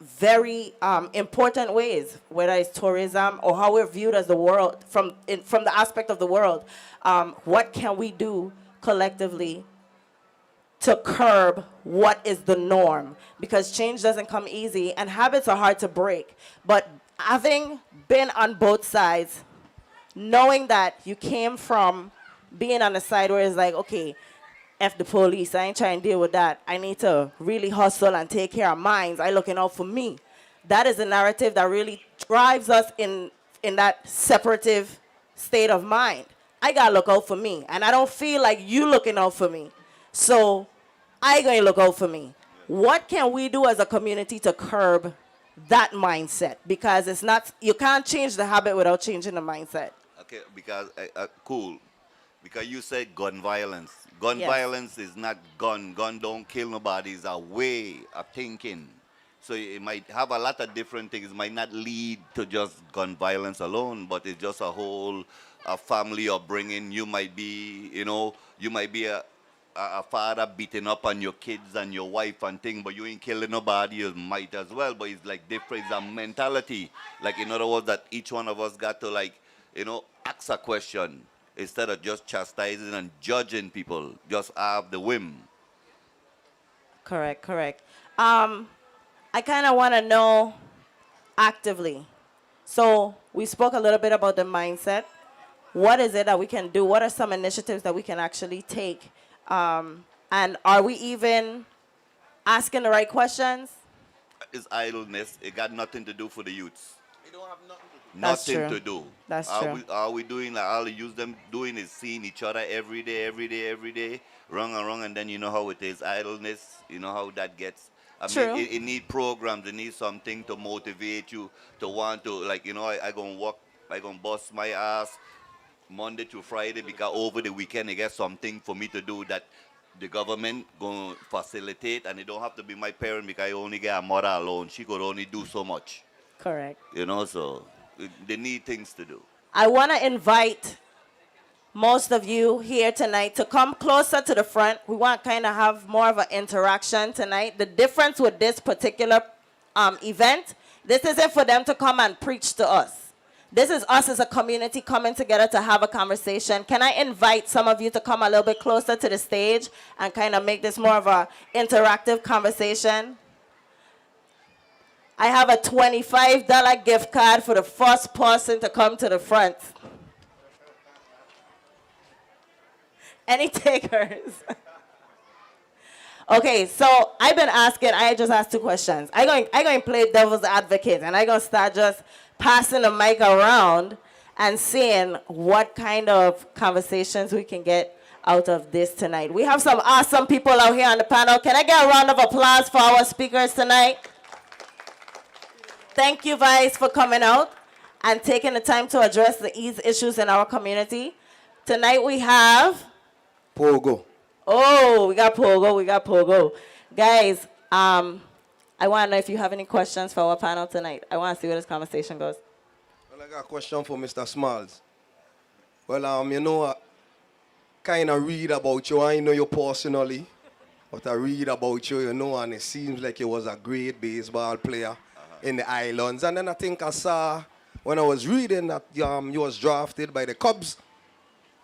very important ways, whether it's tourism or how we're viewed as the world, from the aspect of the world. What can we do collectively to curb what is the norm? Because change doesn't come easy and habits are hard to break. But having been on both sides, knowing that you came from being on the side where it's like, okay, F the police, I ain't trying to deal with that. I need to really hustle and take care of mines. I looking out for me. That is a narrative that really drives us in that separative state of mind. I gotta look out for me. And I don't feel like you looking out for me. So I gonna look out for me. What can we do as a community to curb that mindset? Because it's not, you can't change the habit without changing the mindset. Okay, because cool. Because you said gun violence. Gun Yes. violence is not gun. Gun don't kill nobody. It's a way of thinking. So it might have a lot of different things. It might not lead to just gun violence alone, but it's just a whole family upbringing. You might be, you might be a father beating up on your kids and your wife and thing, but you ain't killing nobody. You might as well, but it's like different. It's a mentality. Like, in other words, that each one of us got to, ask a question instead of just chastising and judging people. Just have the whim. Correct. I kind of want to know actively. So we spoke a little bit about the mindset. What is it that we can do? What are some initiatives that we can actually take? And are we even asking the right questions? It's idleness. It got nothing to do for the youths. It don't have nothing to do. That's Nothing true. to do. That's all true. all we doing, like all the youth them doing is seeing each other every day, wrong, and then you know how it is, idleness, you know how that gets. True. It need programs, it needs something to motivate you to want to, I gonna work, I gonna bust my ass Monday to Friday because over the weekend I get something for me to do that the government gonna facilitate, and it don't have to be my parent because I only get a mother alone. She could only do so much. Correct. So they need things to do. I want to invite most of you here tonight to come closer to the front. We want to kind of have more of an interaction tonight. The difference with this particular event, this isn't for them to come and preach to us. This is us as a community coming together to have a conversation. Can I invite some of you to come a little bit closer to the stage and kind of make this more of an interactive conversation? I have a $25 gift card for the first person to come to the front. Any takers? Okay, so I've been asking, I just asked 2 questions. I'm going to play devil's advocate, and I'm going to start just passing the mic around and seeing what kind of conversations we can get out of this tonight. We have some awesome people out here on the panel. Can I get a round of applause for our speakers tonight? Thank you, Vice, for coming out and taking the time to address these issues in our community. Tonight we have... Pogo. Oh, we got Pogo. Guys, I want to know if you have any questions for our panel tonight. I want to see where this conversation goes. Well, I got a question for Mr. Smalls. Well, I kind of read about you. I know you personally, but I read about you, and it seems like you was a great baseball player in the islands. And then I think I saw, when I was reading, that you was drafted by the Cubs.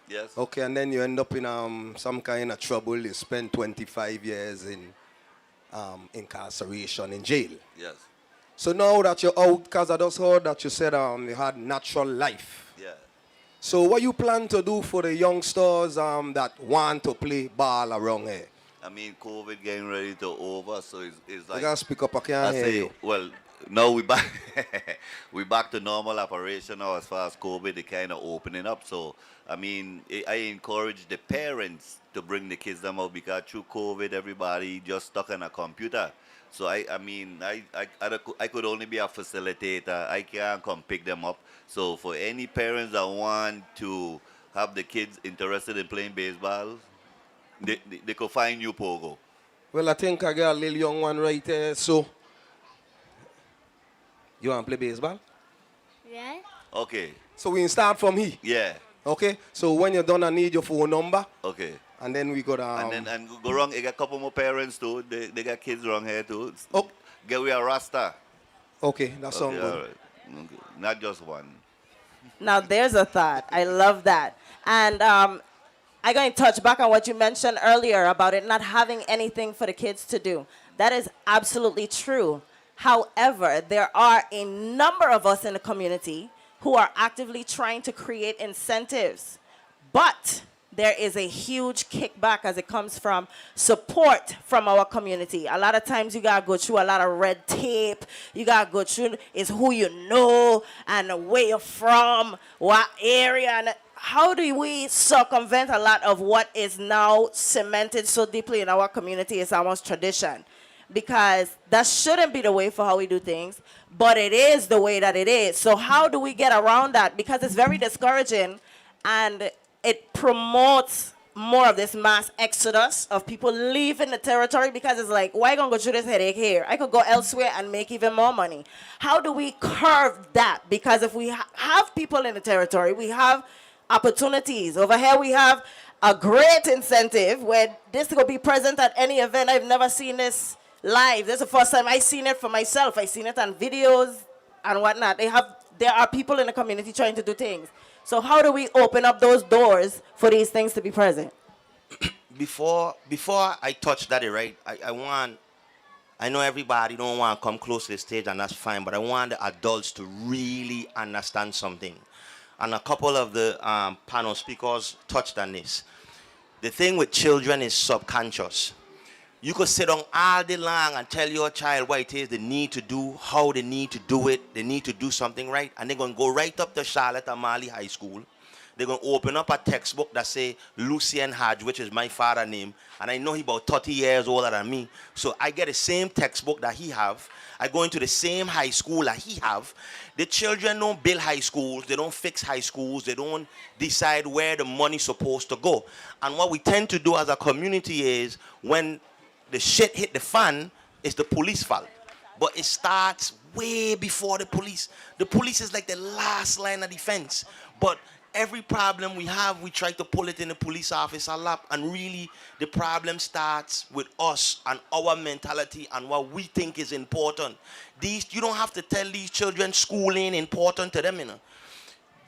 Yes. Okay, and then you end up in some kind of trouble. You spent 25 years in incarceration in jail. Yes. So now that you're out, because I just heard that you said you had natural life. Yeah. So what you plan to do for the youngsters that want to play ball around here? I mean, COVID getting ready to over, so it's like. You gotta speak up, I can't hear you. Well, now we back. We back to normal operation now as far as COVID, it kind of opening up. So I mean, I encourage the parents to bring the kids them out because through COVID, everybody just stuck on a computer. So I could only be a facilitator. I can't come pick them up. So for any parents that want to have the kids interested in playing baseball, they could find you, Pogo. Well, I think I got a little young one right there. So you want to play baseball? Yeah. Okay. So we can start from here. Yeah. Okay. So when you're done, I need your phone number. Okay. And then we got and go wrong. I got a couple more parents too. They got kids around here too. Oh. Get we a Rasta. Okay, that sounds good. All right. Okay. Not just one. Now there's a thought. I love that. And I'm going to touch back on what you mentioned earlier about it not having anything for the kids to do. That is absolutely true. However, there are a number of us in the community who are actively trying to create incentives. But there is a huge kickback as it comes from support from our community. A lot of times you gotta go through a lot of red tape. You gotta go through is who you know and where you're from, what area. And how do we circumvent a lot of what is now cemented so deeply in our community? It's almost tradition. Because that shouldn't be the way for how we do things, but it is the way that it is. So how do we get around that? Because it's very discouraging and it promotes more of this mass exodus of people leaving the territory because it's like, why gonna go through this headache here? I could go elsewhere and make even more money. How do we curb that? Because if we have people in the territory, we have opportunities. Over here we have a great incentive where this will be present at any event. I've never seen this live. This is the first time I've seen it for myself. I've seen it on videos and whatnot. There are people in the community trying to do things. So how do we open up those doors for these things to be present? Before I touch that, right, I know everybody don't want to come close to the stage, and that's fine, but I want the adults to really understand something. And a couple of the panel speakers touched on this. The thing with children is subconscious. You could sit down all day long and tell your child what it is they need to do, how they need to do it, they need to do something right, and they're going to go right up to Charlotte Amali High School. They're going to open up a textbook that say Lucien Hodge, which is my father's name, and I know he's about 30 years older than me, so I get the same textbook that he have. I go into the same high school that he have. The children don't build high schools, they don't fix high schools, they don't decide where the money's supposed to go. And what we tend to do as a community is when the shit hit the fan, it's the police fault. But it starts way before the police. The police is like the last line of defense. But every problem we have, we try to pull it in the police officer lap. And really, the problem starts with us and our mentality and what we think is important. You don't have to tell these children school ain't important to them, you know.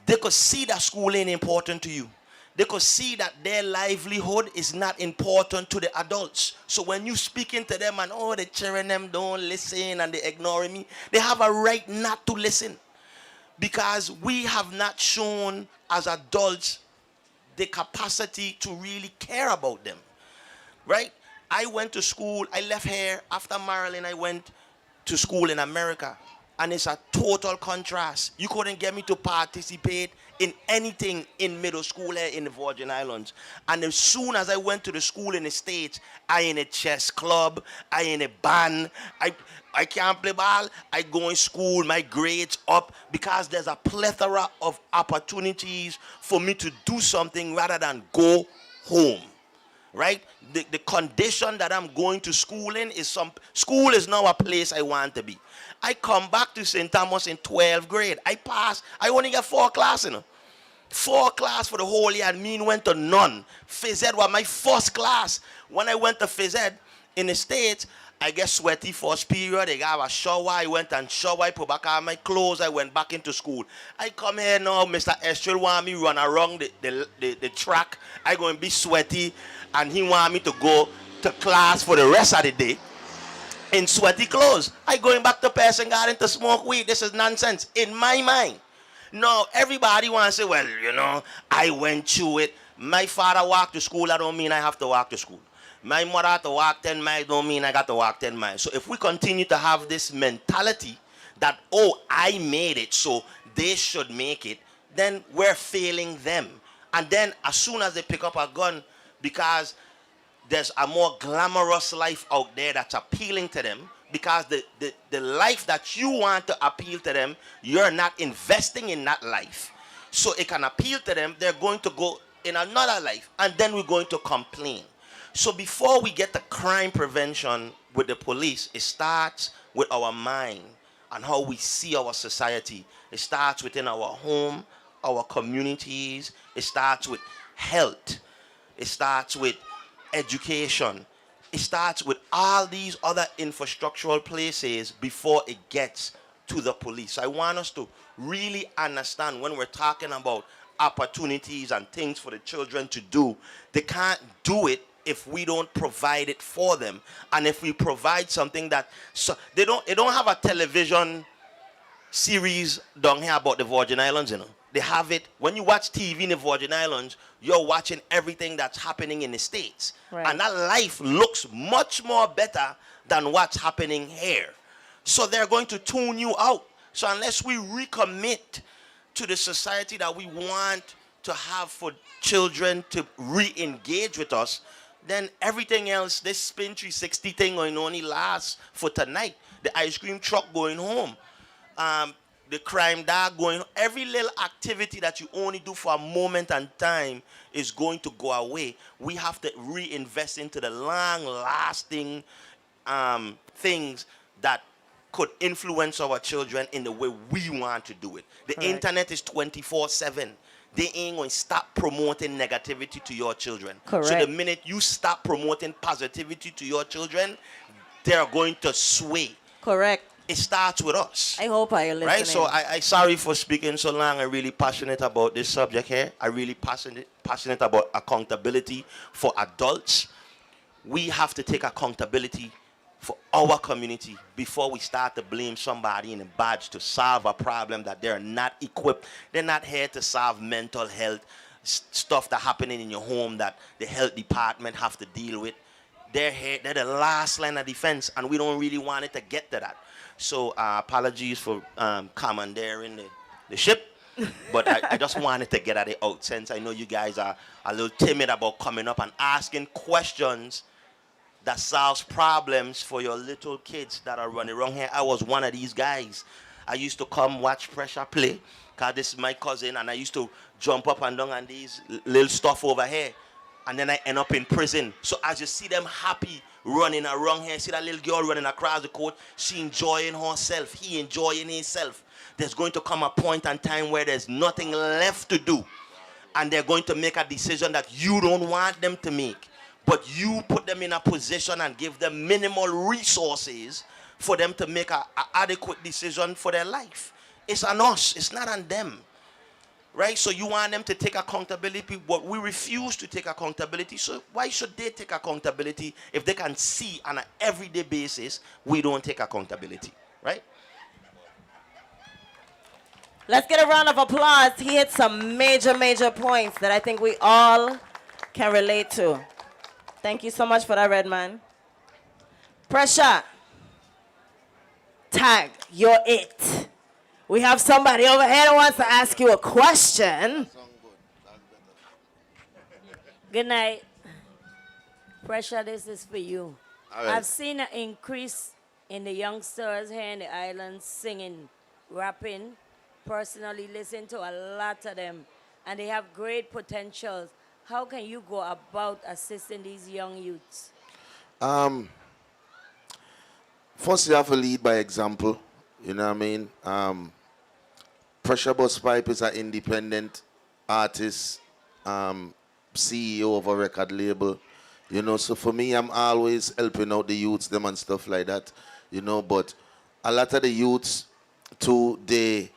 They could see that school ain't important to you. They could see that their livelihood is not important to the adults. So when you speaking to them and, oh, the children them don't listen and they ignoring me, they have a right not to listen. Because we have not shown as adults the capacity to really care about them. Right? I went to school, I left here after Maryland, I went to school in America. And it's a total contrast. You couldn't get me to participate in anything in middle school here in the Virgin Islands. And as soon as I went to the school in the States, I in a chess club, I in a band, I can't play ball, I go in school, my grades up, because there's a plethora of opportunities for me to do something rather than go home. Right? The condition that I'm going to school in is school is now a place I want to be. I come back to St. Thomas in 12th grade. I passed. I only got 4 classes, you know. 4 classes for the whole year, and me went to none. Phys Ed was my first class. When I went to Phys Ed in the States, I get sweaty first period. I got a shower. I went and shower. I put back on my clothes. I went back into school. I come here now, Mr. Estrell want me run around the track. I going to be sweaty, and he want me to go to class for the rest of the day. in sweaty clothes. I going back to Person Garden to smoke weed. This is nonsense in my mind. No, everybody wants to say, well, you know, I went through it. My father walked to school. That don't mean I have to walk to school. My mother had to walk 10 miles. Don't mean I got to walk 10 miles. So if we continue to have this mentality that, oh, I made it, so they should make it, then we're failing them. And then as soon as they pick up a gun, because there's a more glamorous life out there that's appealing to them, because the life that you want to appeal to them, you're not investing in that life. So it can appeal to them, they're going to go in another life, and then we're going to complain. So before we get the crime prevention with the police, it starts with our mind and how we see our society. It starts within our home, our communities. It starts with health. It starts with education. It starts with all these other infrastructural places before it gets to the police. I want us to really understand when we're talking about opportunities and things for the children to do, they can't do it if we don't provide it for them. And if we provide something that, so they don't have a television series down here about the Virgin Islands, you know. They have it, when you watch TV in the Virgin Islands, you're watching everything that's happening in the States. Right. And that life looks much more better than what's happening here. So they're going to tune you out. So unless we recommit to the society that we want to have for children to re-engage with us, then everything else, this spin 360 thing going only lasts for tonight. The ice cream truck going home. The crime dog going, every little activity that you only do for a moment and time is going to go away. We have to reinvest into the long-lasting things that could influence our children in the way we want to do it. The Correct. internet is 24/7. They ain't going to stop promoting negativity to your children. Correct. So the minute you stop promoting positivity to your children, they're going to sway. Correct. It starts with us. I hope I listening. Right? So I sorry for speaking so long. I'm really passionate about this subject here. I'm really passionate about accountability for adults. We have to take accountability for our community before we start to blame somebody in a badge to solve a problem that they're not equipped. They're not here to solve mental health stuff that happening in your home that the health department have to deal with. They're here, they're the last line of defense, and we don't really want it to get to that. So apologies for commandeering the ship, but I just wanted to get at it out since I know you guys are a little timid about coming up and asking questions that solves problems for your little kids that are running around here. I was one of these guys. I used to come watch Pressure play, because this is my cousin, and I used to jump up and down on these little stuff over here, and then I end up in prison. So as you see them happy running around here, see that little girl running across the court, she enjoying herself, he enjoying himself. There's going to come a point in time where there's nothing left to do, and they're going to make a decision that you don't want them to make. But you put them in a position and give them minimal resources for them to make an adequate decision for their life. It's on us. It's not on them. Right? So you want them to take accountability, but we refuse to take accountability. So why should they take accountability if they can see on an everyday basis we don't take accountability? Right? Let's get a round of applause. He hit some major points that I think we all can relate to. Thank you so much for that, Redman. Pressure. Tag, you're it. We have somebody over here that wants to ask you a question. Good night. Pressure, this is for you. All right. I've seen an increase in the youngsters here in the islands singing, rapping. Personally, listen to a lot of them, and they have great potentials. How can you go about assisting these young youths? First, you have to lead by example. You know what I mean? Pressure Bus Pipe is an independent artist, CEO of a record label. You know, so for me, I'm always helping out the youths, them and stuff like that. You know, but a lot of the youths, too, they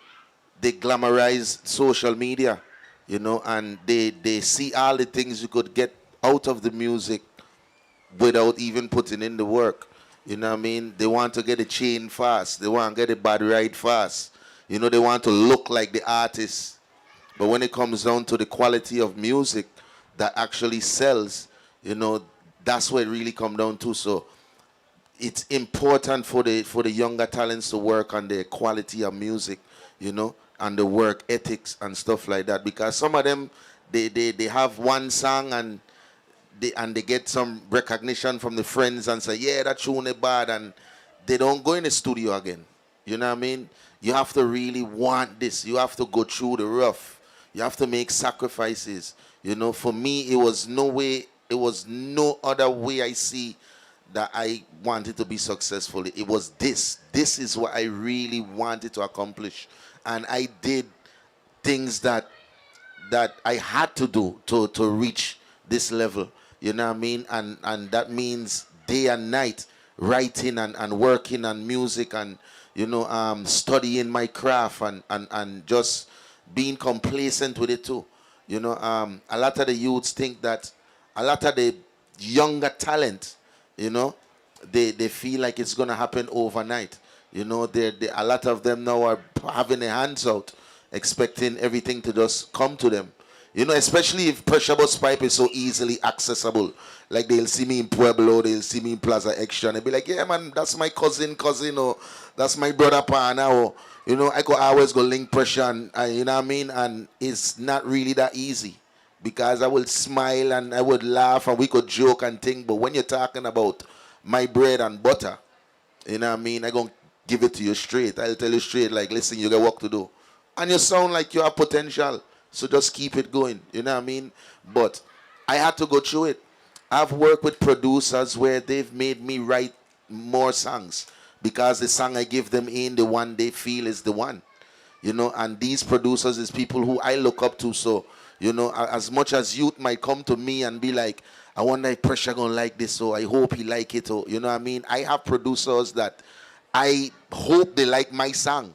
glamorize social media. You know, and they see all the things you could get out of the music without even putting in the work. You know what I mean? They want to get a chain fast. They want to get a bad ride fast. You know, they want to look like the artist. But when it comes down to the quality of music that actually sells, you know, that's what it really comes down to. So it's important for the younger talents to work on their quality of music, you know, and the work ethics and stuff like that. Because some of them, they have one song and they get some recognition from the friends and say, yeah, that tune is bad, and they don't go in the studio again. You know what I mean? You have to really want this. You have to go through the rough. You have to make sacrifices. You know, for me, it was no other way I see that I wanted to be successful. It was this. This is what I really wanted to accomplish. And I did things that I had to do to reach this level. You know what I mean? And that means day and night writing and working on music and, you know, studying my craft and just being complacent with it too. You know, a lot of the youths think that a lot of the younger talent, you know, they feel like it's going to happen overnight. You know, a lot of them now are having their hands out, expecting everything to just come to them. You know, especially if Pressure Bus Pipe is so easily accessible. Like they'll see me in Pueblo, they'll see me in Plaza Extra, and they'll be like, yeah, man, that's my cousin, or that's my brother, partner, or, you know, I could always go link Pressure, and you know what I mean? And it's not really that easy because I would smile and I would laugh and we could joke and think, but when you're talking about my bread and butter, you know what I mean? I'm going to give it to you straight. I'll tell you straight, like, listen, you got work to do. And you sound like you have potential. So just keep it going, you know what I mean? But I had to go through it. I've worked with producers where they've made me write more songs because the song I give them in the one they feel is the one, you know. And these producers is people who I look up to. So, you know, as much as youth might come to me and be like, I wonder if Pressure gonna like this, or I hope he like it, or, you know what I mean? I have producers that I hope they like my song.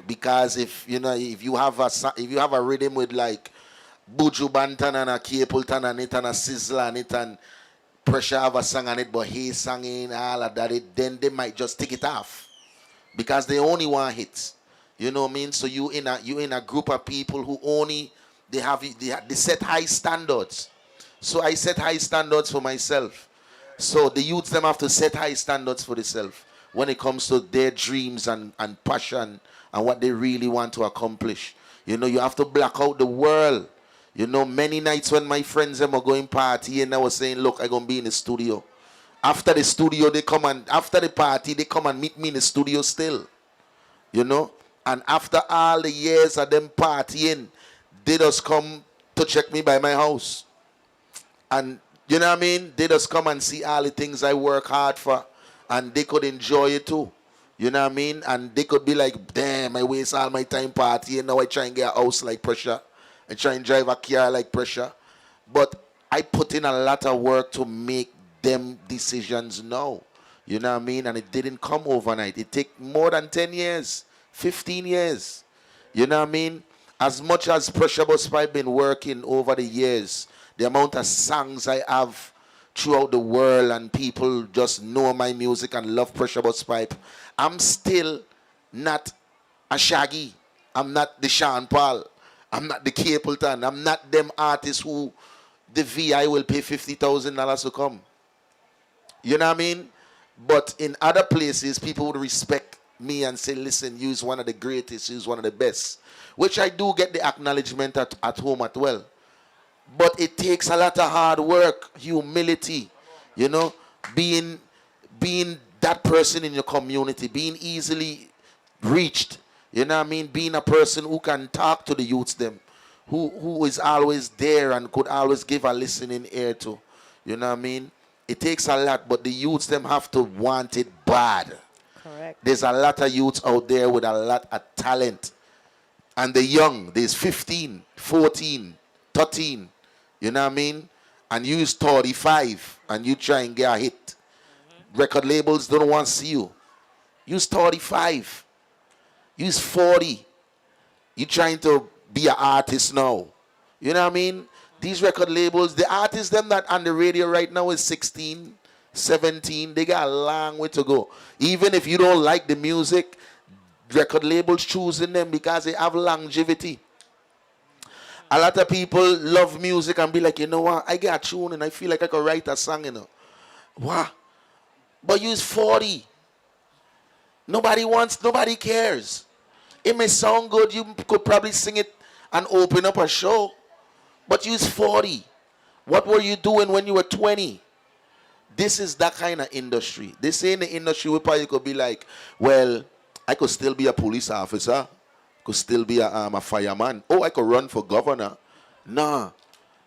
Because if you have a rhythm with like Buju Banton and a Capleton and it and a Sizzler and it and Pressure have a song on it, but he sang in all of that, then they might just take it off because they only want hits. You know what I mean? So you in a group of people who only they set high standards. So I set high standards for myself. So the youths them have to set high standards for themselves when it comes to their dreams and passion and what they really want to accomplish. You know, you have to block out the world. You know, many nights when my friends them are going party and I was saying, look, I'm going to be in the studio. After the studio, after the party, they come and meet me in the studio still. You know? And after all the years of them partying, they just come to check me by my house. And, you know what I mean? They just come and see all the things I work hard for. And they could enjoy it too. You know what I mean? And they could be like, damn, I waste all my time partying. Now I try and get a house like Pressure. I try and drive a car like Pressure. But I put in a lot of work to make them decisions now. You know what I mean? And it didn't come overnight. It took more than 10 years, 15 years. You know what I mean? As much as Pressure Bus Pipe been working over the years, the amount of songs I have throughout the world and people just know my music and love Pressure Bus Pipe, I'm still not a Shaggy. I'm not the Sean Paul. I'm not the Capleton. I'm not them artists who the VI will pay $50,000 to come. You know what I mean? But in other places, people would respect me and say, listen, you's one of the greatest, you's one of the best. Which I do get the acknowledgement at home as well. But it takes a lot of hard work, humility, you know, being that person in your community, being easily reached, you know what I mean, being a person who can talk to the youths them, who is always there and could always give a listening ear to, you know what I mean. It takes a lot, but the youths them have to want it bad. Correct. There's a lot of youths out there with a lot of talent. And the young, there's 15, 14, 13, you know what I mean? And you use 35 and you try and get a hit. Record labels don't want to see you. Use 35. Use 40. You trying to be an artist now. You know what I mean? These record labels, the artists them that on the radio right now is 16, 17, they got a long way to go. Even if you don't like the music, record labels choosing them because they have longevity. A lot of people love music and be like, you know what, I get a tune and I feel like I could write a song, you know. What? But you's 40. Nobody cares. It may sound good, you could probably sing it and open up a show. But you's 40. What were you doing when you were 20? This is that kind of industry. This ain't the industry where probably could be like, well, I could still be a police officer. Could still be a fireman. Oh, I could run for governor. Nah.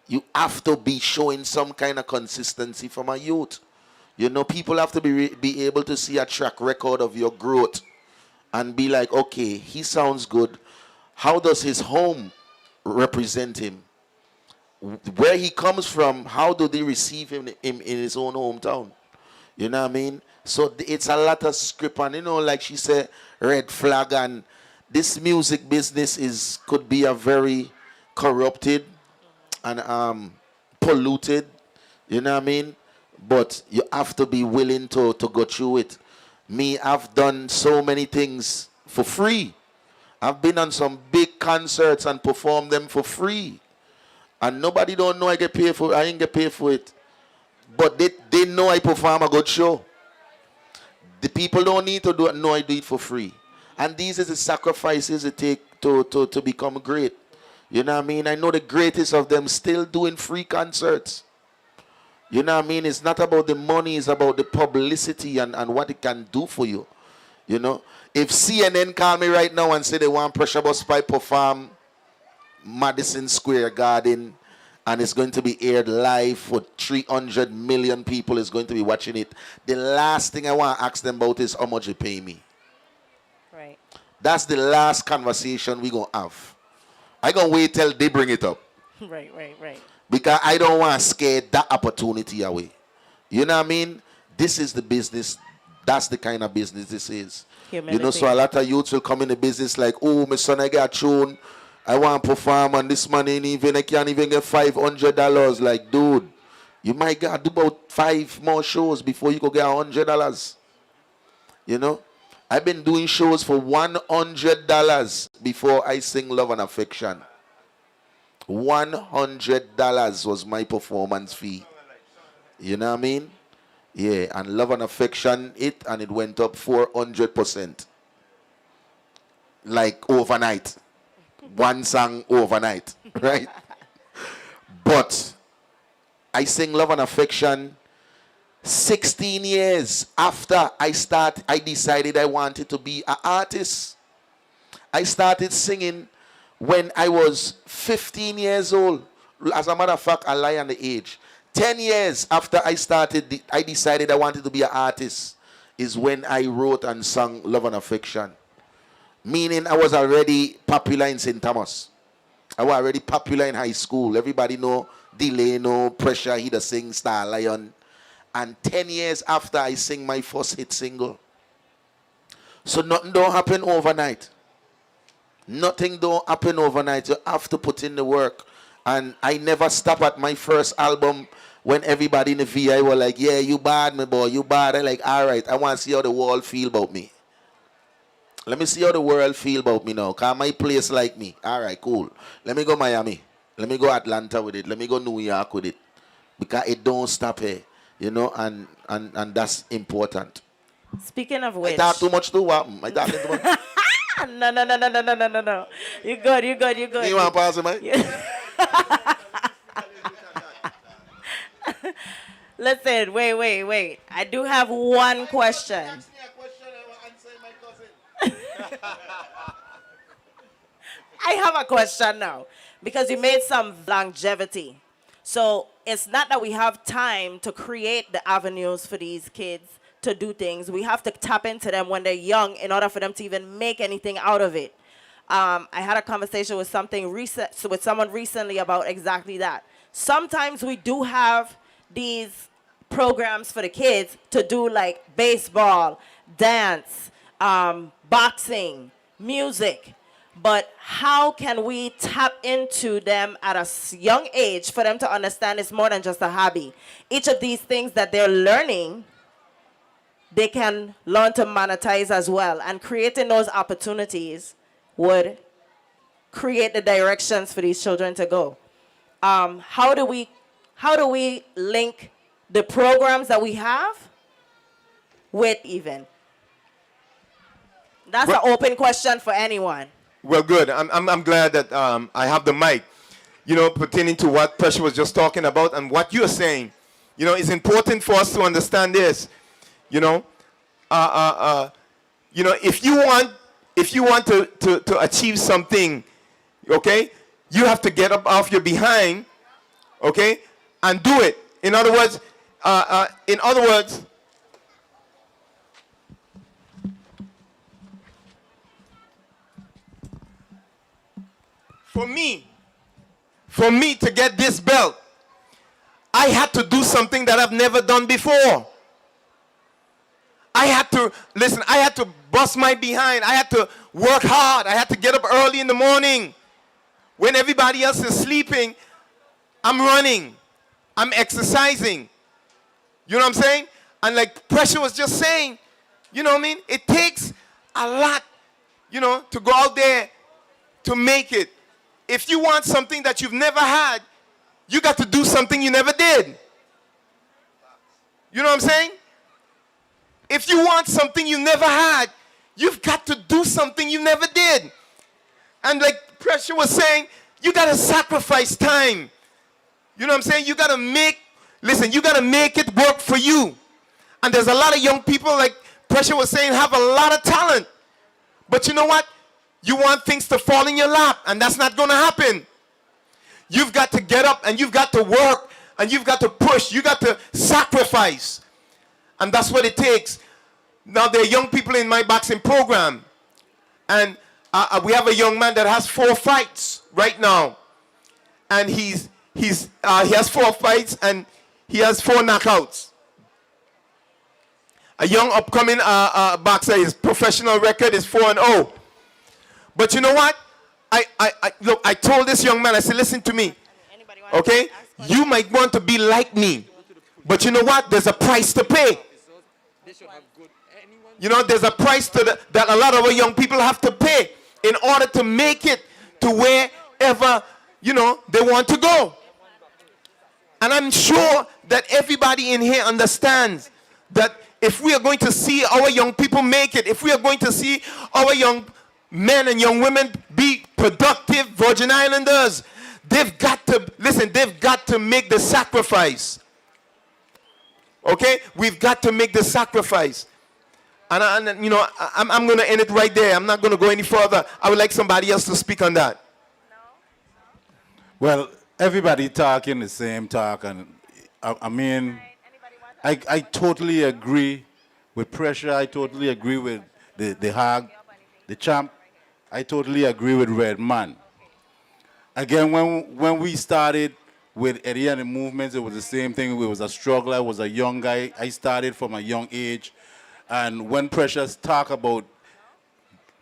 You have to be showing some kind of consistency from a youth. You know, people have to be able to see a track record of your growth and be like, okay, he sounds good. How does his home represent him? Where he comes from, how do they receive him in his own hometown? You know what I mean? So it's a lot of script, and you know, like she said, red flag, and this music business could be a very corrupted and polluted. You know what I mean? But you have to be willing to go through it. Me, I've done so many things for free. I've been on some big concerts and performed them for free. And nobody don't know I get paid for it. I ain't get paid for it. But they know I perform a good show. The people don't need to know I do it for free. And these are the sacrifices it take to become great. You know what I mean? I know the greatest of them still doing free concerts. You know what I mean? It's not about the money, it's about the publicity and what it can do for you. You know? If CNN call me right now and say they want Pressure Bus Pipe perform Madison Square Garden and it's going to be aired live for 300 million people is going to be watching it, the last thing I want to ask them about is how much they pay me. Right. That's the last conversation we're going to have. I'm going to wait till they bring it up. Right. Because I don't want to scare that opportunity away. You know what I mean? This is the business. That's the kind of business this is. Humility. You know, so a lot of youths will come in the business like, oh, my son, I got a tune. I want to perform and this money, I can't even get $500. Like, dude, you might got to do about 5 more shows before you could get $100. You know? I've been doing shows for $100 before I sing Love and Affection. $100 was my performance fee. You know what I mean? Yeah, and Love and Affection, and it went up 400%. Like overnight. One song overnight, right? But I sing Love and Affection 16 years after I decided I wanted to be an artist. I started singing when I was 15 years old. As a matter of fact, I lie on the age. 10 years after I decided I wanted to be an artist is when I wrote and sang Love and Affection. Meaning I was already popular in St. Thomas. I was already popular in high school. Everybody know Delano, Pressure, he the sing Star Lion. And 10 years after I sing my first hit single. So nothing don't happen overnight. Nothing don't happen overnight. You have to put in the work. And I never stop at my first album when everybody in the VI were like, yeah, you bad, my boy, you bad. I like, all right, I want to see how the world feel about me. Let me see how the world feel about me now. Because my place like me. All right, cool. Let me go Miami. Let me go Atlanta with it. Let me go New York with it. Because it don't stop here. You know, and that's important. Speaking of which. I talk too much too. What? I talk too much. No. You good. You want to pass it, man? Listen, wait. I do have one question. I have a question now. Because you made some longevity. So it's not that we have time to create the avenues for these kids to do things. We have to tap into them when they're young in order for them to even make anything out of it. I had a conversation with someone recently about exactly that. Sometimes we do have these programs for the kids to do like baseball, dance, boxing, music. But how can we tap into them at a young age for them to understand it's more than just a hobby? Each of these things that they're learning, they can learn to monetize as well. And creating those opportunities would create the directions for these children to go. How do we link the programs that we have with even? That's an open question for anyone. Well, good. I'm glad that I have the mic. You know, pertaining to what Pressure was just talking about and what you're saying. You know, it's important for us to understand this. You know, if you want to achieve something, okay, you have to get up off your behind, okay, and do it. In other words, for me to get this belt, I had to do something that I've never done before. I had to bust my behind. I had to work hard. I had to get up early in the morning. When everybody else is sleeping, I'm running. I'm exercising. You know what I'm saying? And like Pressure was just saying, you know what I mean? It takes a lot, you know, to go out there to make it. If you want something that you've never had, you got to do something you never did. You know what I'm saying? If you want something you never had, you've got to do something you never did. And like Pressure was saying, you got to sacrifice time. You know what I'm saying? You got to make it work for you. And there's a lot of young people, like Pressure was saying, have a lot of talent. But you know what? You want things to fall in your lap, and that's not going to happen. You've got to get up, and you've got to work, and you've got to push. You got to sacrifice. And that's what it takes. Now, there are young people in my boxing program, and we have a young man that has 4 fights right now. And he has 4 fights, and he has 4 knockouts. A young upcoming boxer, his professional record is 4-0. But you know what? Look, I told this young man, I said, listen to me, okay? You might want to be like me, but you know what? There's a price to pay. You know, there's a price that a lot of our young people have to pay in order to make it to wherever, you know, they want to go. And I'm sure that everybody in here understands that if we are going to see our young people make it, if we are going to see our young men and young women be productive Virgin Islanders, they've got to make the sacrifice. Okay? We've got to make the sacrifice. And you know, I'm going to end it right there. I'm not going to go any further. I would like somebody else to speak on that. Well, everybody talking the same talk, and I mean, I totally agree with Pressure. I totally agree with the Hag, the Champ. I totally agree with Redman. Again, when we started with Eddie and the movements, it was the same thing. It was a struggle. I was a young guy. I started from a young age. And when Pressures talk about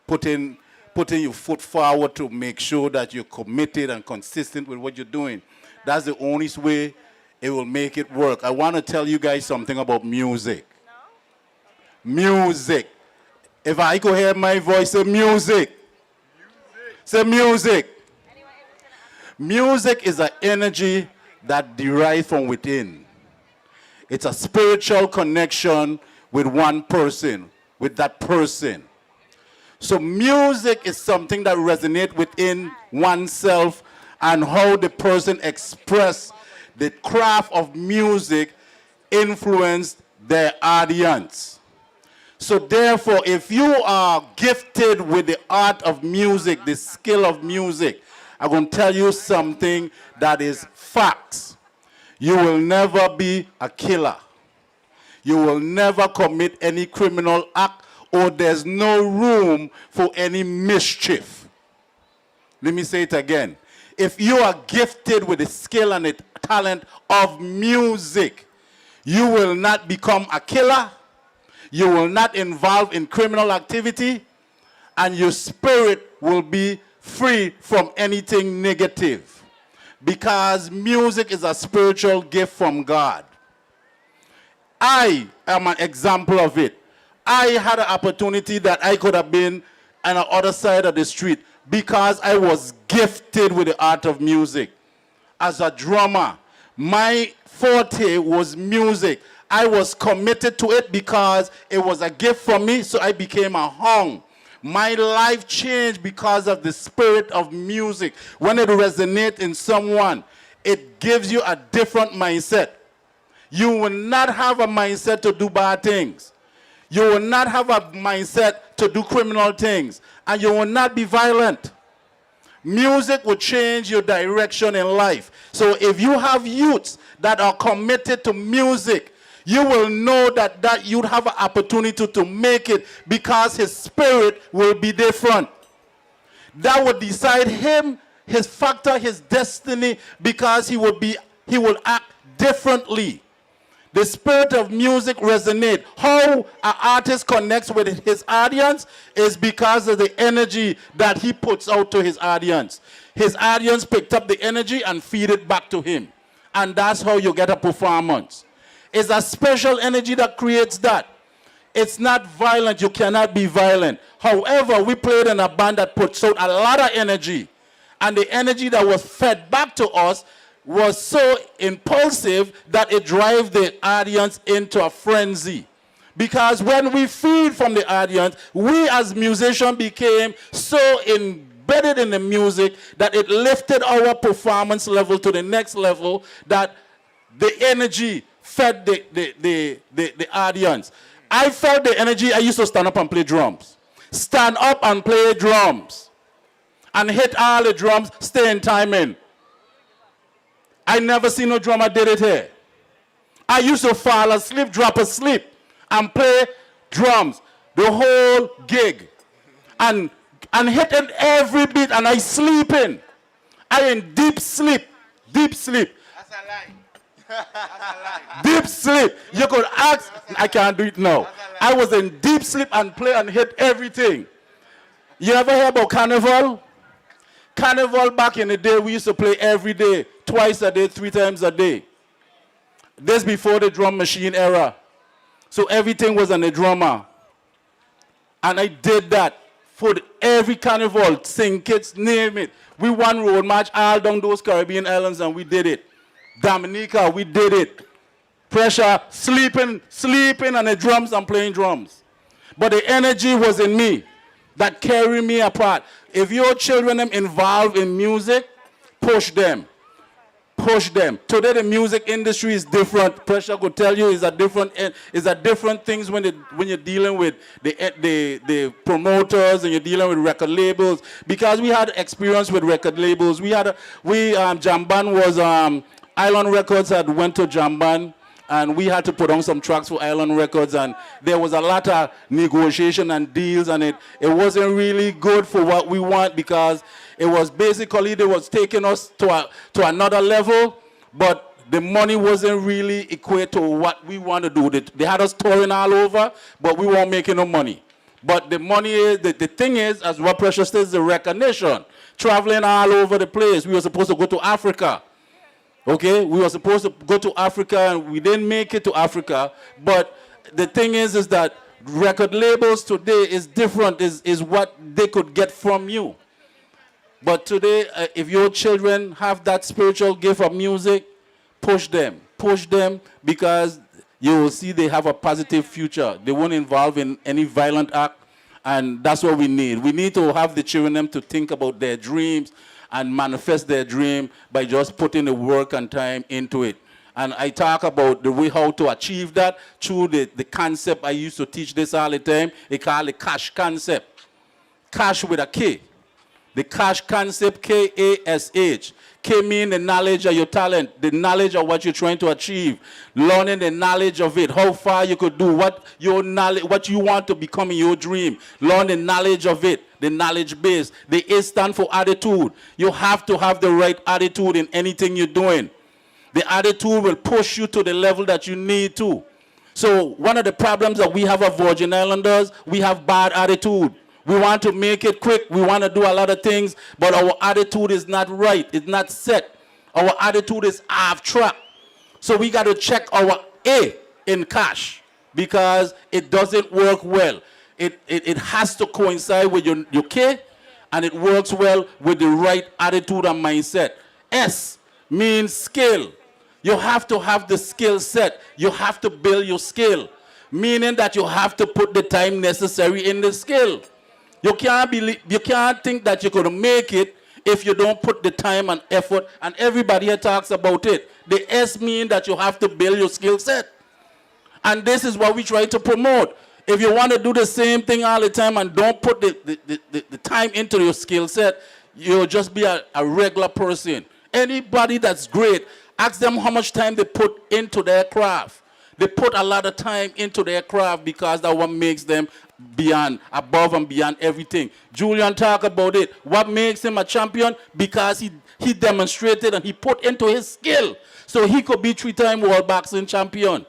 putting your foot forward to make sure that you're committed and consistent with what you're doing, that's the only way it will make it work. I want to tell you guys something about music. Music. If I could hear my voice, say music. Say music. Music is an energy that derives from within. It's a spiritual connection with one person, with that person. So music is something that resonates within oneself, and how the person express the craft of music influence their audience. So therefore, if you are gifted with the art of music, the skill of music, I'm going to tell you something that is facts. You will never be a killer. You will never commit any criminal act, or there's no room for any mischief. Let me say it again. If you are gifted with the skill and the talent of music, you will not become a killer. You will not involve in criminal activity, and your spirit will be free from anything negative, because music is a spiritual gift from God. I am an example of it. I had an opportunity that I could have been on the other side of the street because I was gifted with the art of music. As a drummer, my forte was music. I was committed to it because it was a gift for me, so I became a hung. My life changed because of the spirit of music. When it resonates in someone, it gives you a different mindset. You will not have a mindset to do bad things. You will not have a mindset to do criminal things. And you will not be violent. Music will change your direction in life. So if you have youths that are committed to music, you will know that you'd have an opportunity to make it because his spirit will be different. That would decide him, his factor, his destiny, because he will act differently. The spirit of music resonates. How an artist connects with his audience is because of the energy that he puts out to his audience. His audience picked up the energy and feed it back to him. And that's how you get a performance. It's a special energy that creates that. It's not violent. You cannot be violent. However, we played in a band that puts out a lot of energy. And the energy that was fed back to us was so impulsive that it drives the audience into a frenzy. Because when we feed from the audience, we as musicians became so embedded in the music that it lifted our performance level to the next level, that the energy fed the audience. I felt the energy. I used to stand up and play drums. Stand up and play drums. And hit all the drums, stay in timing. I never seen no drummer did it here. I used to fall asleep, drop asleep, and play drums the whole gig. And hitting every beat, and I sleeping. I in deep sleep. Deep sleep. That's a lie. That's a lie. Deep sleep. You could ask, I can't do it now. I was in deep sleep and play and hit everything. You ever hear about Carnival? Carnival back in the day, we used to play every day, twice a day, 3 times a day. This before the drum machine era. So everything was on the drummer. And I did that for every carnival, sing kids, name it. We won road march all down those Caribbean islands and we did it. Dominica, we did it. Pressure, sleeping on the drums and playing drums. But the energy was in me that carry me apart. If your children are involved in music, push them. Push them. Today the music industry is different. Pressure could tell you is a different things when you're dealing with the promoters and you're dealing with record labels. Because we had experience with record labels. Jamban was Island Records had went to Jamban. And we had to put on some tracks for Island Records, and there was a lot of negotiation and deals, and it wasn't really good for what we want, because it was basically they was taking us to another level, but the money wasn't really equate to what we want to do. They had us touring all over, but we weren't making no money. But the money is, the thing is, as what Precious says, the recognition. Traveling all over the place. We were supposed to go to Africa. Okay, we were supposed to go to Africa and we didn't make it to Africa. But the thing is that record labels today is different, is what they could get from you. But today, if your children have that spiritual gift of music, push them, because you will see they have a positive future. They won't involve in any violent act, and that's what we need. We need to have the children to think about their dreams and manifest their dream by just putting the work and time into it. And I talk about the way how to achieve that through the concept. I used to teach this all the time. They call it cash concept. Cash with a K. The cash concept, K-A-S-H. K mean the knowledge of your talent, the knowledge of what you're trying to achieve, learning the knowledge of it, how far you could do, what you want to become in your dream. Learn the knowledge of it, the knowledge base. The A stand for attitude. You have to have the right attitude in anything you're doing. The attitude will push you to the level that you need to. So one of the problems that we have as Virgin Islanders, we have bad attitude. We want to make it quick. We want to do a lot of things, but our attitude is not right. It's not set. Our attitude is off track. So we got to check our A in cash because it doesn't work well. It has to coincide with your K, and it works well with the right attitude and mindset. S means skill. You have to have the skill set. You have to build your skill, meaning that you have to put the time necessary in the skill. You can't think that you're going to make it if you don't put the time and effort, and everybody here talks about it. The S means that you have to build your skill set. And this is what we try to promote. If you want to do the same thing all the time and don't put the time into your skill set, you'll just be a regular person. Anybody that's great, ask them how much time they put into their craft. They put a lot of time into their craft because that's what makes them above and beyond everything. Julian talked about it. What makes him a champion? Because he demonstrated and he put into his skill. So he could be 3-time world boxing champion.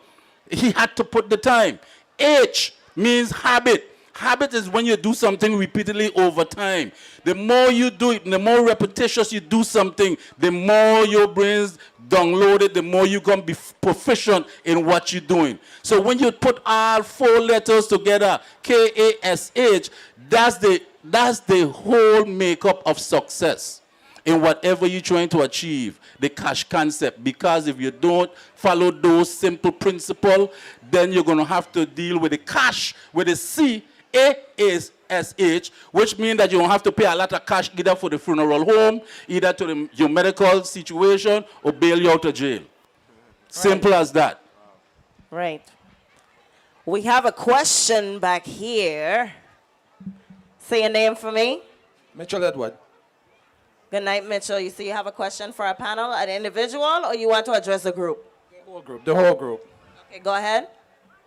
He had to put the time. H means habit. Habit is when you do something repeatedly over time. The more you do it, the more repetitious you do something, the more your brain's downloaded, the more you're going to be proficient in what you're doing. So when you put all 4 letters together, K-A-S-H, that's the whole makeup of success in whatever you're trying to achieve, the cash concept. Because if you don't follow those simple principles, then you're going to have to deal with the cash, with the C-A-S-H, which means that you don't have to pay a lot of cash either for the funeral home, either to your medical situation, or bail you out of jail. Simple as that. Right. We have a question back here. Say your name for me. Mitchell Edward. Good night, Mitchell. You see you have a question for our panel, an individual, or you want to address the group? The whole group. Okay, go ahead.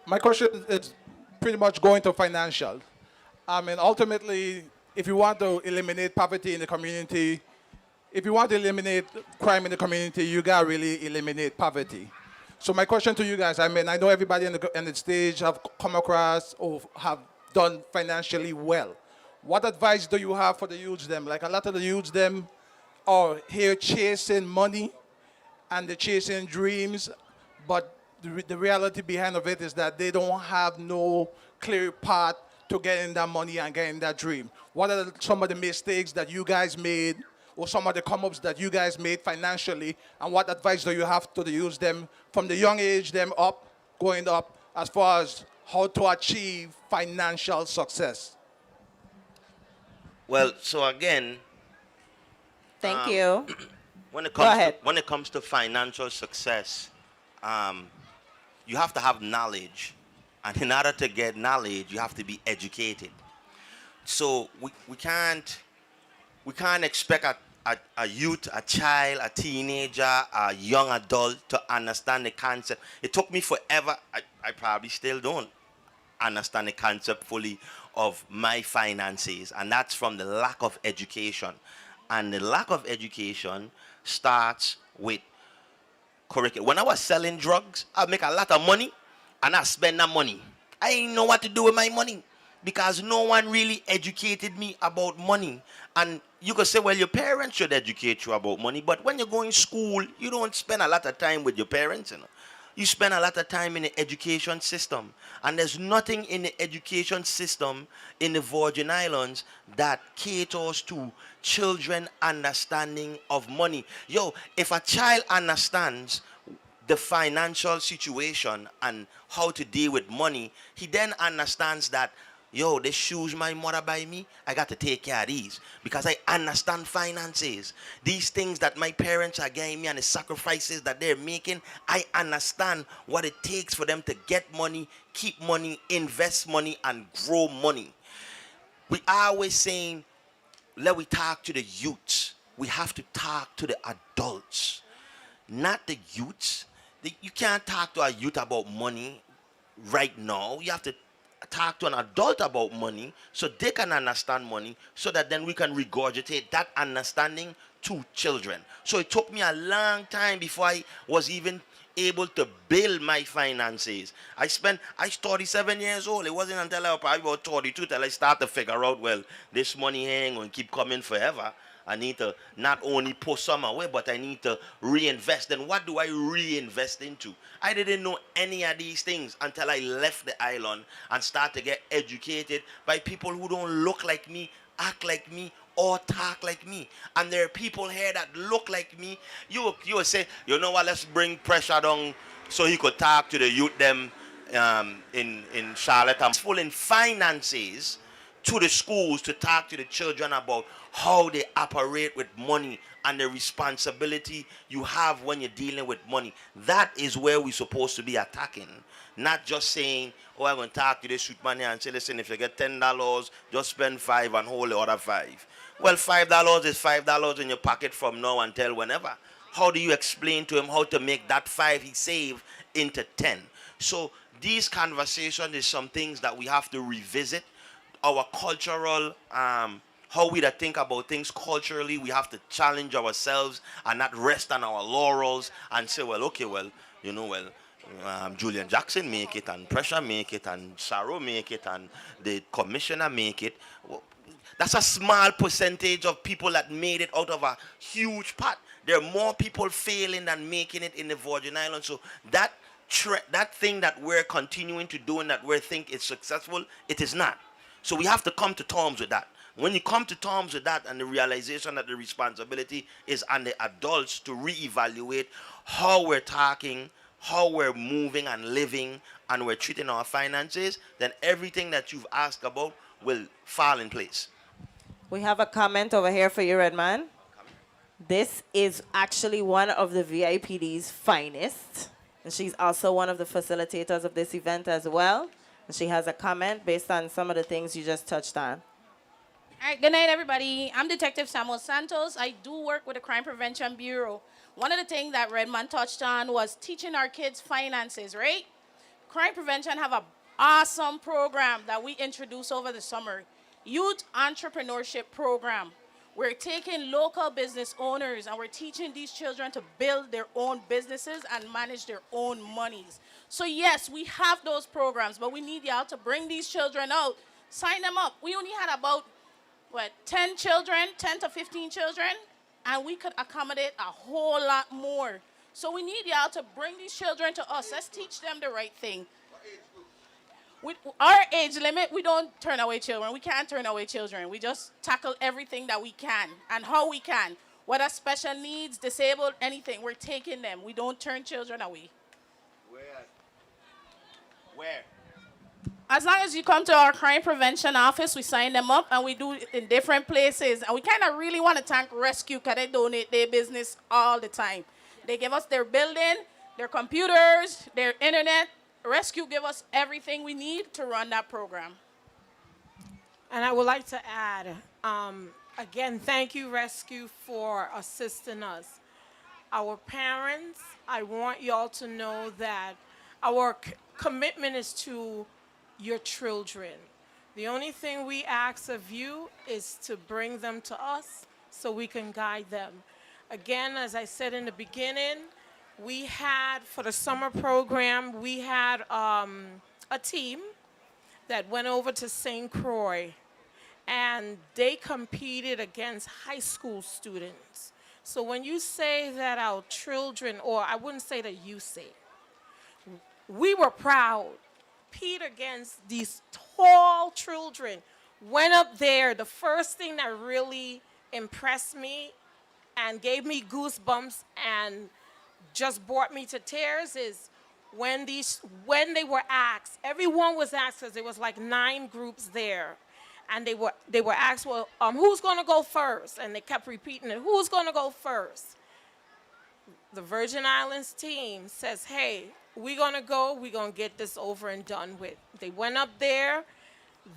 My question is pretty much going to financial. I mean, ultimately, if you want to eliminate poverty in the community, if you want to eliminate crime in the community, you got to really eliminate poverty. So my question to you guys, I mean, I know everybody on the stage have come across or have done financially well. What advice do you have for the youths them? Like a lot of the youths them are here chasing money and they're chasing dreams, but the reality behind of it is that they don't have no clear path to getting that money and getting that dream. What are some of the mistakes that you guys made or some of the come-ups that you guys made financially, and what advice do you have to the youths them from the young age them up, going up, as far as how to achieve financial success? Well, so again, thank you. When it Go comes ahead. when it comes to financial success, you have to have knowledge, and in order to get knowledge, you have to be educated. So we can't expect a youth, a child, a teenager, a young adult to understand the concept. It took me forever. I probably still don't understand the concept fully of my finances, and that's from the lack of education. And the lack of education starts with curriculum. When I was selling drugs, I'd make a lot of money and I spend that money. I didn't know what to do with my money because no one really educated me about money. And you could say, well, your parents should educate you about money, but when you're going to school, you don't spend a lot of time with your parents, you know. You spend a lot of time in the education system. And there's nothing in the education system in the Virgin Islands that caters to children understanding of money. Yo, if a child understands the financial situation and how to deal with money, he then understands that, yo, the shoes my mother buy me, I got to take care of these because I understand finances. These things that my parents are giving me and the sacrifices that they're making, I understand what it takes for them to get money, keep money, invest money, and grow money. We are always saying, let we talk to the youths. We have to talk to the adults, not the youths. You can't talk to a youth about money right now. You have to talk to an adult about money so they can understand money, so that then we can regurgitate that understanding to children. So it took me a long time before I was even able to build my finances. I was 37 years old. It wasn't until I was probably about 42 till I started to figure out, well, this money ain't going to keep coming forever. I need to not only put some away, but I need to reinvest. And what do I reinvest into? I didn't know any of these things until I left the island and started to get educated by people who don't look like me, act like me, or talk like me. And there are people here that look like me. You will say, you know what, let's bring pressure down so he could talk to the youth them in Charlotte. I'm full in finances to the schools to talk to the children about how they operate with money and the responsibility you have when you're dealing with money. That is where we're supposed to be attacking. Not just saying, oh, I'm going to talk to this youth man here and say, listen, if you get $10, just spend 5 and hold the other 5. Well, $5 is $5 in your pocket from now until whenever. How do you explain to him how to make that 5 he saved into 10? So these conversations is some things that we have to revisit. Our cultural, how we think about things culturally, we have to challenge ourselves and not rest on our laurels and say, well, okay, well, you know, well, Julian Jackson make it, and Pressure make it, and Saro make it, and the commissioner make it. Well, that's a small percentage of people that made it out of a huge pot. There are more people failing than making it in the Virgin Islands. So that thing that we're continuing to do and that we think is successful, it is not. So we have to come to terms with that. When you come to terms with that and the realization that the responsibility is on the adults to reevaluate how we're talking, how we're moving and living, and we're treating our finances, then everything that you've asked about will fall in place. We have a comment over here for you, Redman. This is actually one of the VIPD's finest. And she's also one of the facilitators of this event as well. And she has a comment based on some of the things you just touched on. All right, good night, everybody. I'm Detective Samuel Santos. I do work with the Crime Prevention Bureau. One of the things that Redman touched on was teaching our kids finances, right? Crime Prevention have an awesome program that we introduced over the summer. Youth Entrepreneurship Program. We're taking local business owners and we're teaching these children to build their own businesses and manage their own monies. So yes, we have those programs, but we need y'all to bring these children out, sign them up. We only had about, 10 children, 10 to 15 children, and we could accommodate a whole lot more. So we need y'all to bring these children to us. Let's teach them the right thing. With our age limit, we don't turn away children. We can't turn away children. We just tackle everything that we can and how we can. Whether special needs, disabled, anything, we're taking them. We don't turn children away. Where? As long as you come to our crime prevention office, we sign them up and we do it in different places. And we kind of really want to thank Rescue because they donate their business all the time. They give us their building, their computers, their internet. Rescue give us everything we need to run that program. And I would like to add, again, thank you, Rescue, for assisting us. Our parents, I want y'all to know that our commitment is to your children. The only thing we ask of you is to bring them to us so we can guide them. Again, as I said in the beginning, we had, for the summer program, we had a team that went over to St. Croix, and they competed against high school students. So when you say that our children, or I wouldn't say that you say, we were proud. Compete against these tall children. Went up there, the first thing that really impressed me and gave me goosebumps and just brought me to tears is when they were asked, everyone was asked, because there was like 9 groups there, and they were asked, well, who's going to go first? And they kept repeating it, who's going to go first? The Virgin Islands team says, hey, we're going to get this over and done with. They went up there,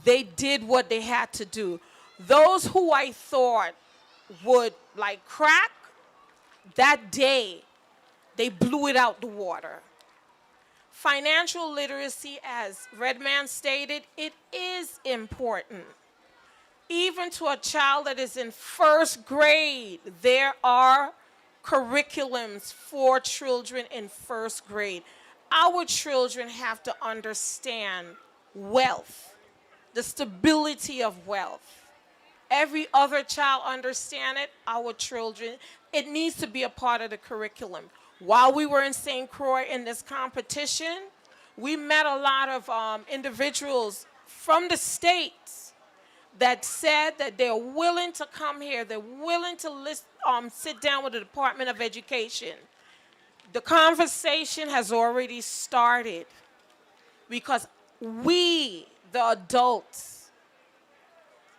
they did what they had to do. Those who I thought would like crack, that day, they blew it out the water. Financial literacy, as Redman stated, it is important. Even to a child that is in 1st grade, there are curriculums for children in first grade. Our children have to understand wealth, the stability of wealth. Every other child understand it, our children. It needs to be a part of the curriculum. While we were in St. Croix in this competition, we met a lot of individuals from the States that said that they're willing to come here. They're willing to sit down with the Department of Education. The conversation has already started because we, the adults,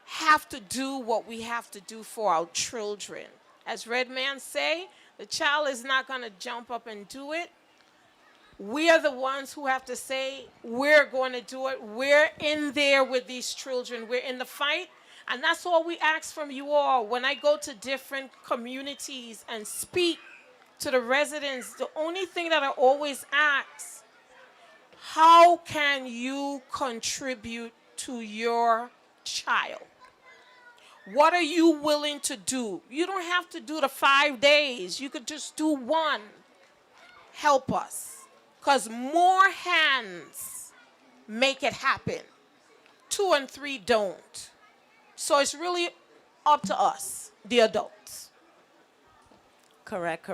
have to do what we have to do for our children. As Red Man say, the child is not going to jump up and do it. We are the ones who have to say, we're going to do it. We're in there with these children. We're in the fight. And that's all we ask from you all. When I go to different communities and speak to the residents, the only thing that I always ask, how can you contribute to your child? What are you willing to do? You don't have to do the 5 days. You could just do one. Help us. Because more hands make it happen. 2 and 3 don't. So it's really up to us, the adults. Correct.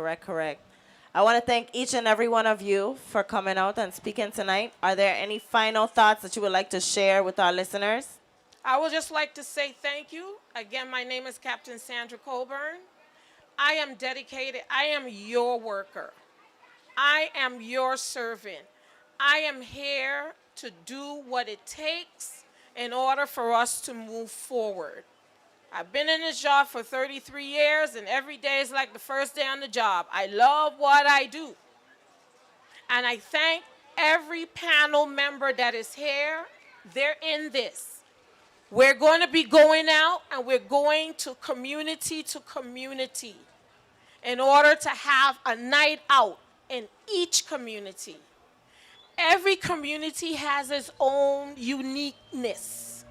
I want to thank each and every one of you for coming out and speaking tonight. Are there any final thoughts that you would like to share with our listeners? I would just like to say thank you. Again, my name is Captain Sandra Colburn. I am dedicated. I am your worker. I am your servant. I am here to do what it takes in order for us to move forward. I've been in this job for 33 years, and every day is like the first day on the job. I love what I do. And I thank every panel member that is here. They're in this. We're going to be going out, and we're going to community in order to have a night out in each community. Every community has its own uniqueness.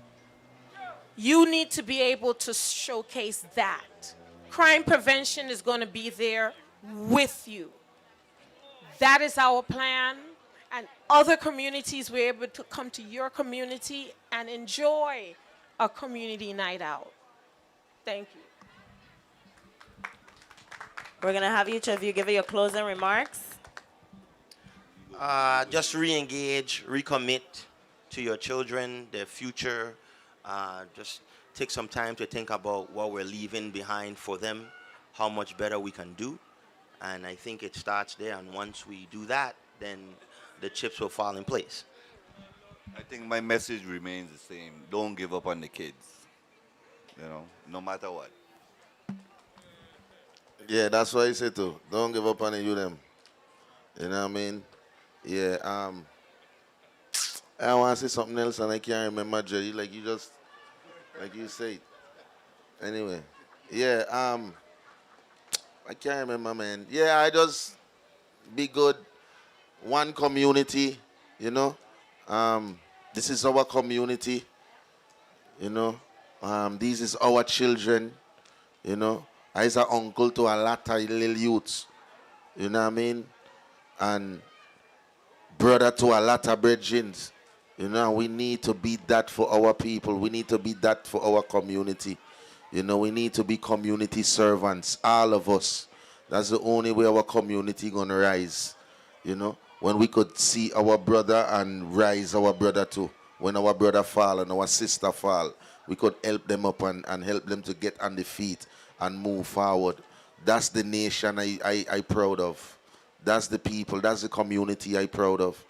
You need to be able to showcase that. Crime prevention is going to be there with you. That is our plan. And other communities were able to come to your community and enjoy a community night out. Thank you. We're going to have each of you give your closing remarks. Just re-engage, recommit to your children, their future. Just take some time to think about what we're leaving behind for them, how much better we can do. And I think it starts there. And once we do that, then the chips will fall in place. I think my message remains the same. Don't give up on the kids. No matter what. Yeah, that's what I say too. Don't give up on the youth them. You know what I mean? Yeah, I want to say something else and I can't remember, Jerry. Like you said. Anyway, yeah, I can't remember, man. Yeah, I just be good. One community, This is our community, These is our children, I is an uncle to a lot of little youths, you know what I mean? And brother to a lot of brethrens, we need to be that for our people. We need to be that for our community. We need to be community servants, all of us. That's the only way our community gonna rise, When we could see our brother and rise our brother too. When our brother fall and our sister fall, we could help them up and help them to get on the feet and move forward. That's the nation I proud of. That's the people, that's the community I proud of.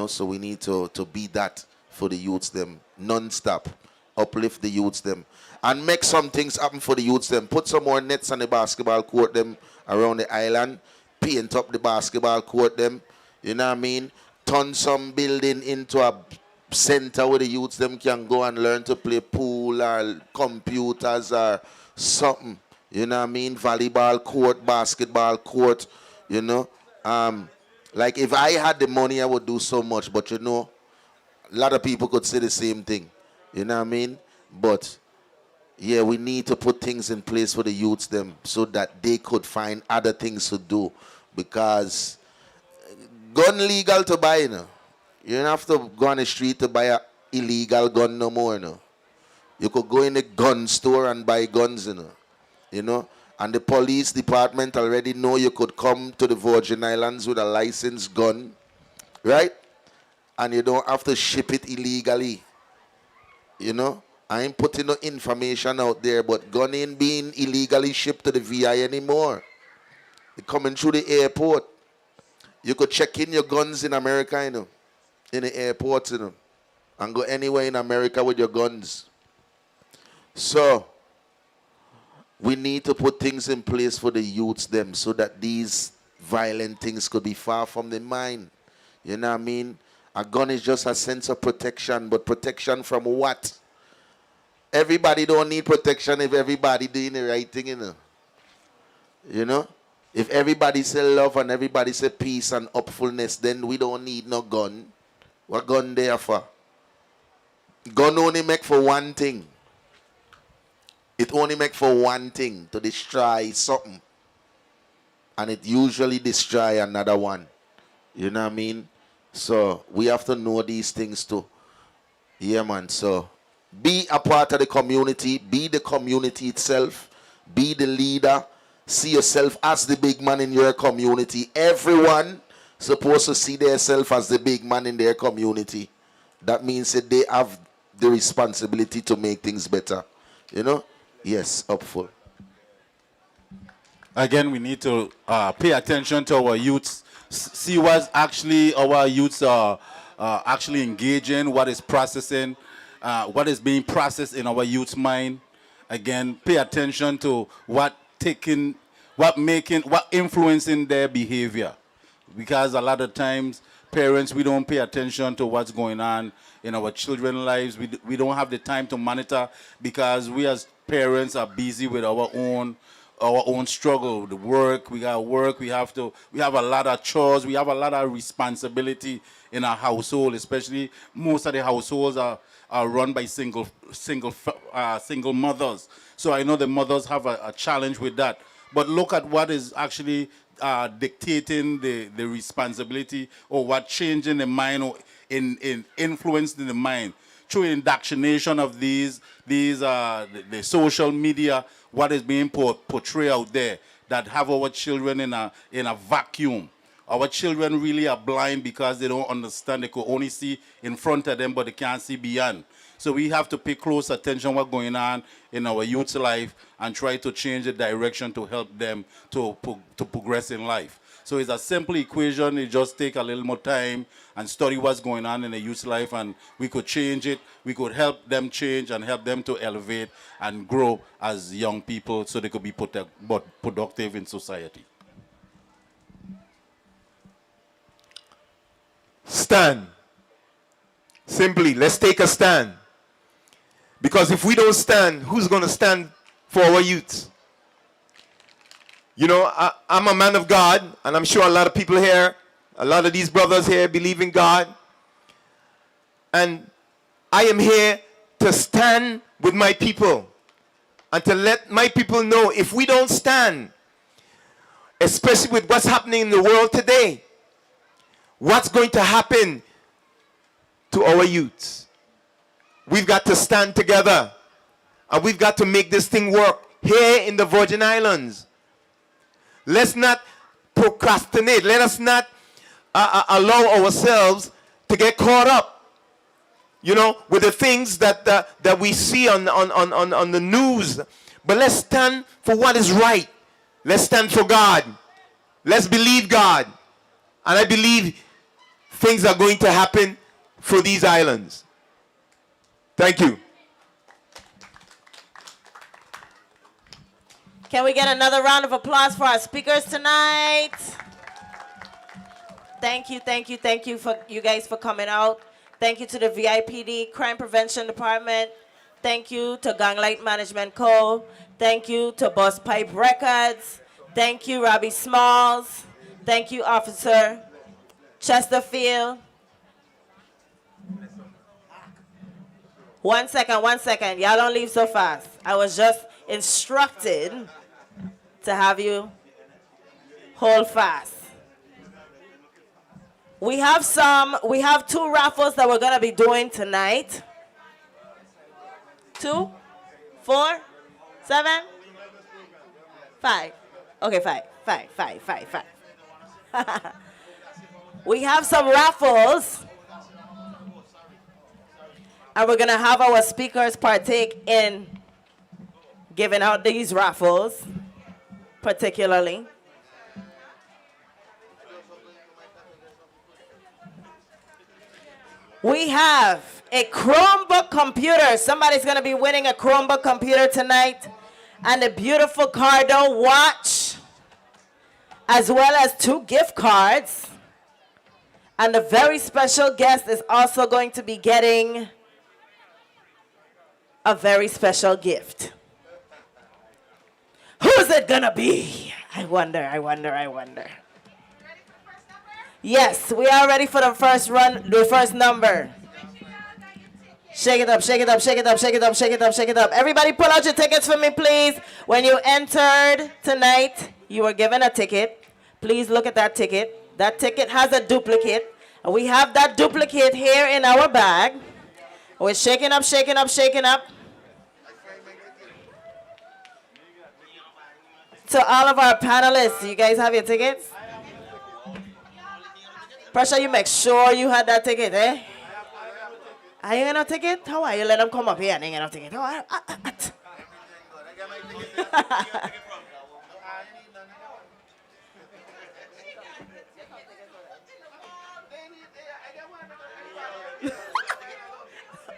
So we need to be that for the youths them, non-stop. Uplift the youths them. And make some things happen for the youths them. Put some more nets on the basketball court them around the island. Paint up the basketball court them. You know what I mean? Turn some building into a center where the youths them can go and learn to play pool or computers or something. You know what I mean? Volleyball court, basketball court, Like if I had the money, I would do so much. But a lot of people could say the same thing. You know what I mean? But Yeah, we need to put things in place for the youths them so that they could find other things to do. Because gun legal to buy, you know. You don't have to go on the street to buy a illegal gun no more, you know. You could go in the gun store and buy guns, you know. You know? And the police department already know you could come to the Virgin Islands with a licensed gun, right? And you don't have to ship it illegally. You know? I ain't putting no information out there, but gun ain't being illegally shipped to the VI anymore. They're coming through the airport. You could check in your guns in America, you know, in the airports, you know, and go anywhere in America with your guns. So, we need to put things in place for the youths them so that these violent things could be far from the mind. You know what I mean? A gun is just a sense of protection, but protection from what? Everybody don't need protection if everybody doing the right thing, you know. You know? If everybody say love and everybody say peace and upfulness, then we don't need no gun. What gun there for? Gun only make for one thing. It only make for one thing, to destroy something. And it usually destroy another one. You know what I mean? So we have to know these things too. Yeah, man. So be a part of the community. Be the community itself. Be the leader. See yourself as the big man in your community. Everyone supposed to see themselves as the big man in their community. That means that they have the responsibility to make things better. You know? Yes, upful. Again, we need to pay attention to our youths, see what actually our youths are actually engaging, what is processing, what is being processed in our youth's mind. Again, pay attention to what influencing their behavior. Because a lot of times, parents, we don't pay attention to what's going on in our children's lives. We don't have the time to monitor because we as parents are busy with our own struggle, the work. We got work. We have a lot of chores. We have a lot of responsibility in our household. Especially most of the households are run by single mothers. So I know the mothers have a challenge with that. But look at what is actually dictating the responsibility, or what changing the mind, or in influencing the mind through indoctrination of the social media, what is being portrayed out there that have our children in a vacuum. Our children really are blind because they don't understand. They could only see in front of them, but they can't see beyond. So we have to pay close attention what's going on in our youth's life and try to change the direction to help them to progress in life. So it's a simple equation. It just take a little more time and study what's going on in the youth's life, and we could change it. We could help them change and help them to elevate and grow as young people so they could be productive in society. Stand. Simply, let's take a stand. Because if we don't stand, who's going to stand for our youth? You know, I'm a man of God, and I'm sure a lot of people here, a lot of these brothers here believe in God. And I am here to stand with my people and to let my people know if we don't stand, especially with what's happening in the world today, what's going to happen to our youths. We've got to stand together, and we've got to make this thing work here in the Virgin Islands. Let's not procrastinate. Let us not allow ourselves to get caught up, you know, with the things that we see on the news. But let's stand for what is right. Let's stand for God. Let's believe God. And I believe things are going to happen for these islands. Thank you. Can we get another round of applause for our speakers tonight? Thank you for you guys for coming out. Thank you to the VIPD Crime Prevention Department. Thank you to Gang Light Management Co. Thank you to Boss Pipe Records. Thank you, Robbie Smalls. Thank you, Officer Chesterfield. 1 second, 1 second. Y'all don't leave so fast. I was just instructed to have you hold fast. We have 2 raffles that we're gonna be doing tonight. 2, 4, 7, 5. Okay, 5. We have some raffles. And we're gonna have our speakers partake in giving out these raffles, particularly. We have a Chromebook computer. Somebody's gonna be winning a Chromebook computer tonight. And a beautiful Cardo watch, as well as 2 gift cards. And a very special guest is also going to be getting a very special gift. Who's it gonna be? I wonder. Yes, we are ready for the first run, the first number. Shake it up, shake it up, shake it up, shake it up, shake it up, shake it up. Everybody pull out your tickets for me, please. When you entered tonight, you were given a ticket. Please look at that ticket. That ticket has a duplicate. And we have that duplicate here in our bag. We're shaking up, shaking up, shaking up. To all of our panelists, you guys have your tickets? Pressure, you make sure you had that ticket, eh? Are you ain't got no ticket? How are you? Let them come up here and ain't got no ticket.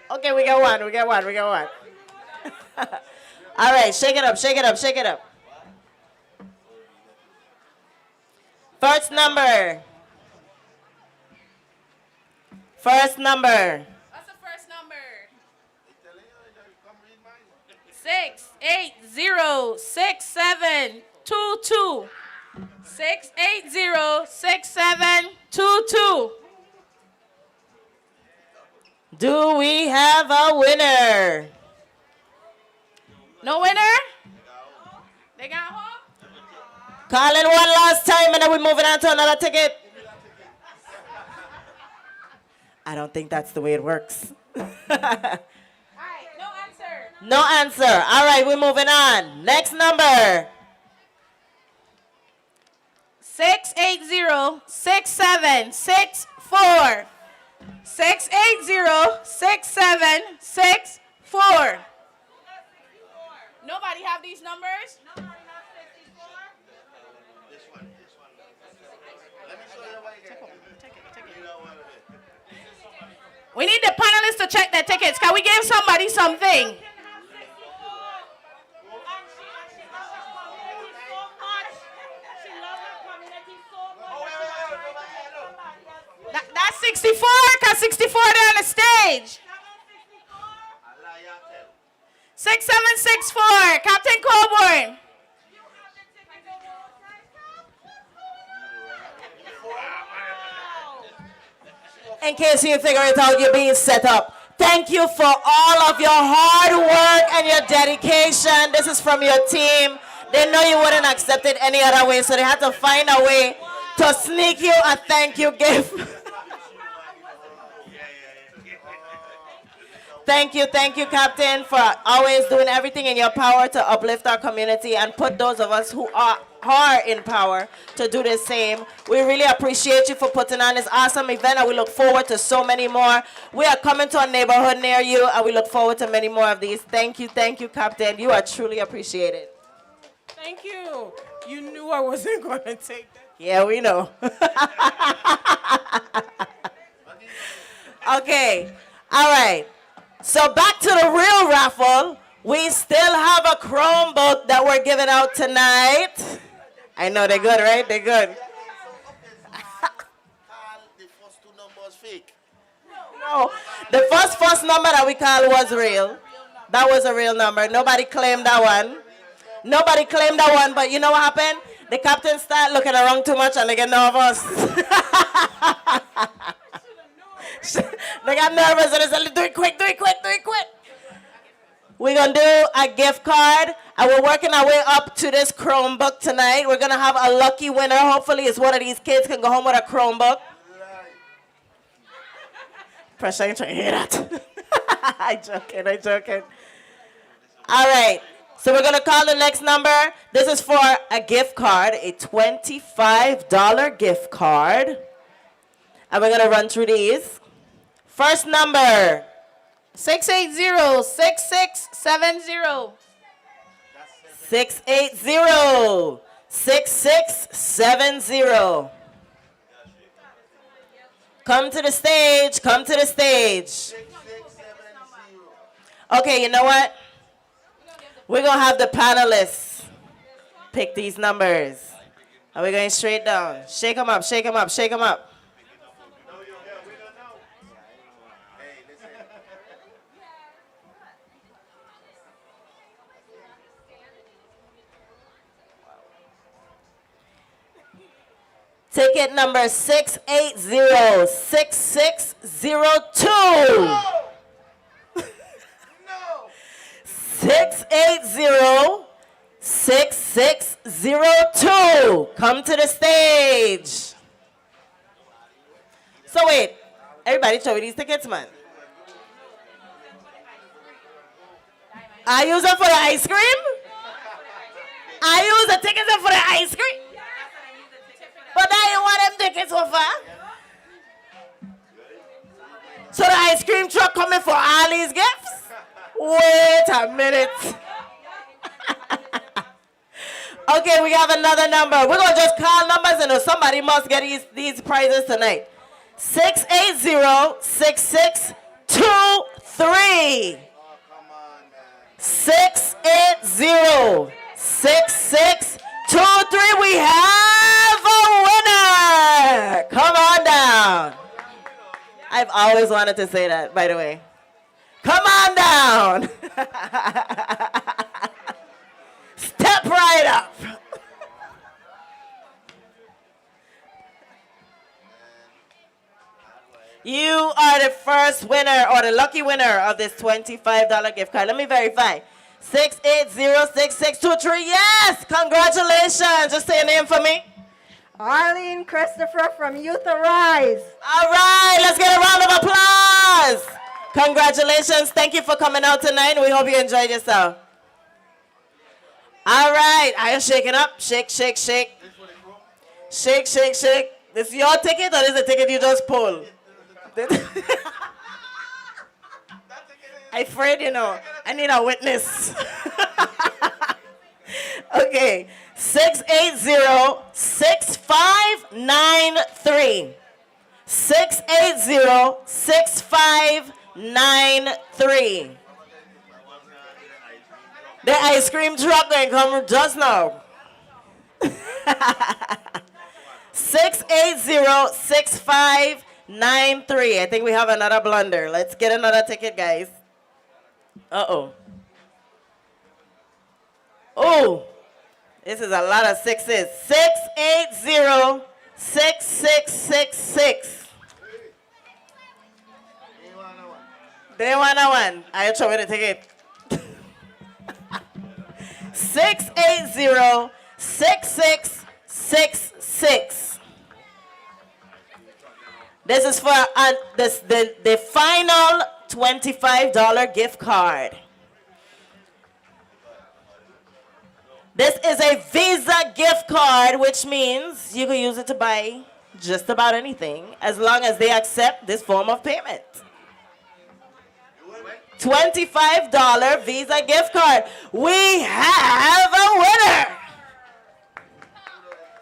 Okay, we got one. All right, shake it up, shake it up, shake it up. First number. What's the first number? 6806722. 6806722. Do we have a winner? No winner? They got home? Call in one last time and then we're moving on to another ticket. I don't think that's the way it works. No answer. All right, we're moving on. Next number. 6806764. 6806764. Nobody have these numbers? We need the panelists to check their tickets. Can we give somebody something? That's 64, because 64 they're on the stage. 6764, Captain Colborne. In case you figure it out, you're being set up. Thank you for all of your hard work and your dedication. This is from your team. They know you wouldn't accept it any other way, so they had to find a way to sneak you a thank you gift. Thank you, Captain, for always doing everything in your power to uplift our community and put those of us who are in power to do the same. We really appreciate you for putting on this awesome event, and we look forward to so many more. We are coming to a neighborhood near you, and we look forward to many more of these. Thank you, Captain. You are truly appreciated. Thank you. You knew I wasn't going to take that. Yeah, we know. Okay, all right. So back to the real raffle. We still have a Chromebook that we're giving out tonight. I know they're good, right? They're good. No, the first number that we called was real. That was a real number. Nobody claimed that one. But you know what happened? The captain started looking around too much and they get nervous. They got nervous and they said, do it quick. We're going to do a gift card, and we're working our way up to this Chromebook tonight. We're going to have a lucky winner. Hopefully, it's one of these kids can go home with a Chromebook. Pressure, I ain't trying to hear that. I'm joking. All right. So we're going to call the next number. This is for a gift card, a $25 gift card. And we're going to run through these. First number. 680-6670. 680-6670. Come to the stage. Come to the stage. Okay, you know what? We're going to have the panelists pick these numbers. And we're going straight down. Shake them up, shake them up, shake them up. Ticket number 680-6602. 680-6602. Come to the stage. So wait, everybody show me these tickets, man. I use them for the ice cream? I use the tickets for the ice cream? But now you want them tickets for far? So the ice cream truck coming for all these gifts? Wait a minute. Okay, we have another number. We're going to just call numbers and somebody must get these prizes tonight. 680-6623. 680-6623. We have a winner. Come on down. I've always wanted to say that, by the way. Come on down. Step right up. You are the first winner or the lucky winner of this $25 gift card. Let me verify. 680-6623. Yes, congratulations. Just say your name for me. Arlene Christopher from Youth Arise. All right, let's get a round of applause. Congratulations. Thank you for coming out tonight. We hope you enjoyed yourself. All right, are you shaking up? Shake, shake, shake. Shake, shake, shake. This is your ticket or this is the ticket you just pulled? I'm afraid, you know, I need a witness. Okay, 680-6593. 680-6593. The ice cream truck going to come just now. 680-6593. I think we have another blunder. Let's get another ticket, guys. Uh-oh. Oh, this is a lot of sixes. 680-6666. They want a one. I show you the ticket. 680-6666. This is for the final $25 gift card. This is a Visa gift card, which means you can use it to buy just about anything as long as they accept this form of payment. $25 Visa gift card. We have a winner.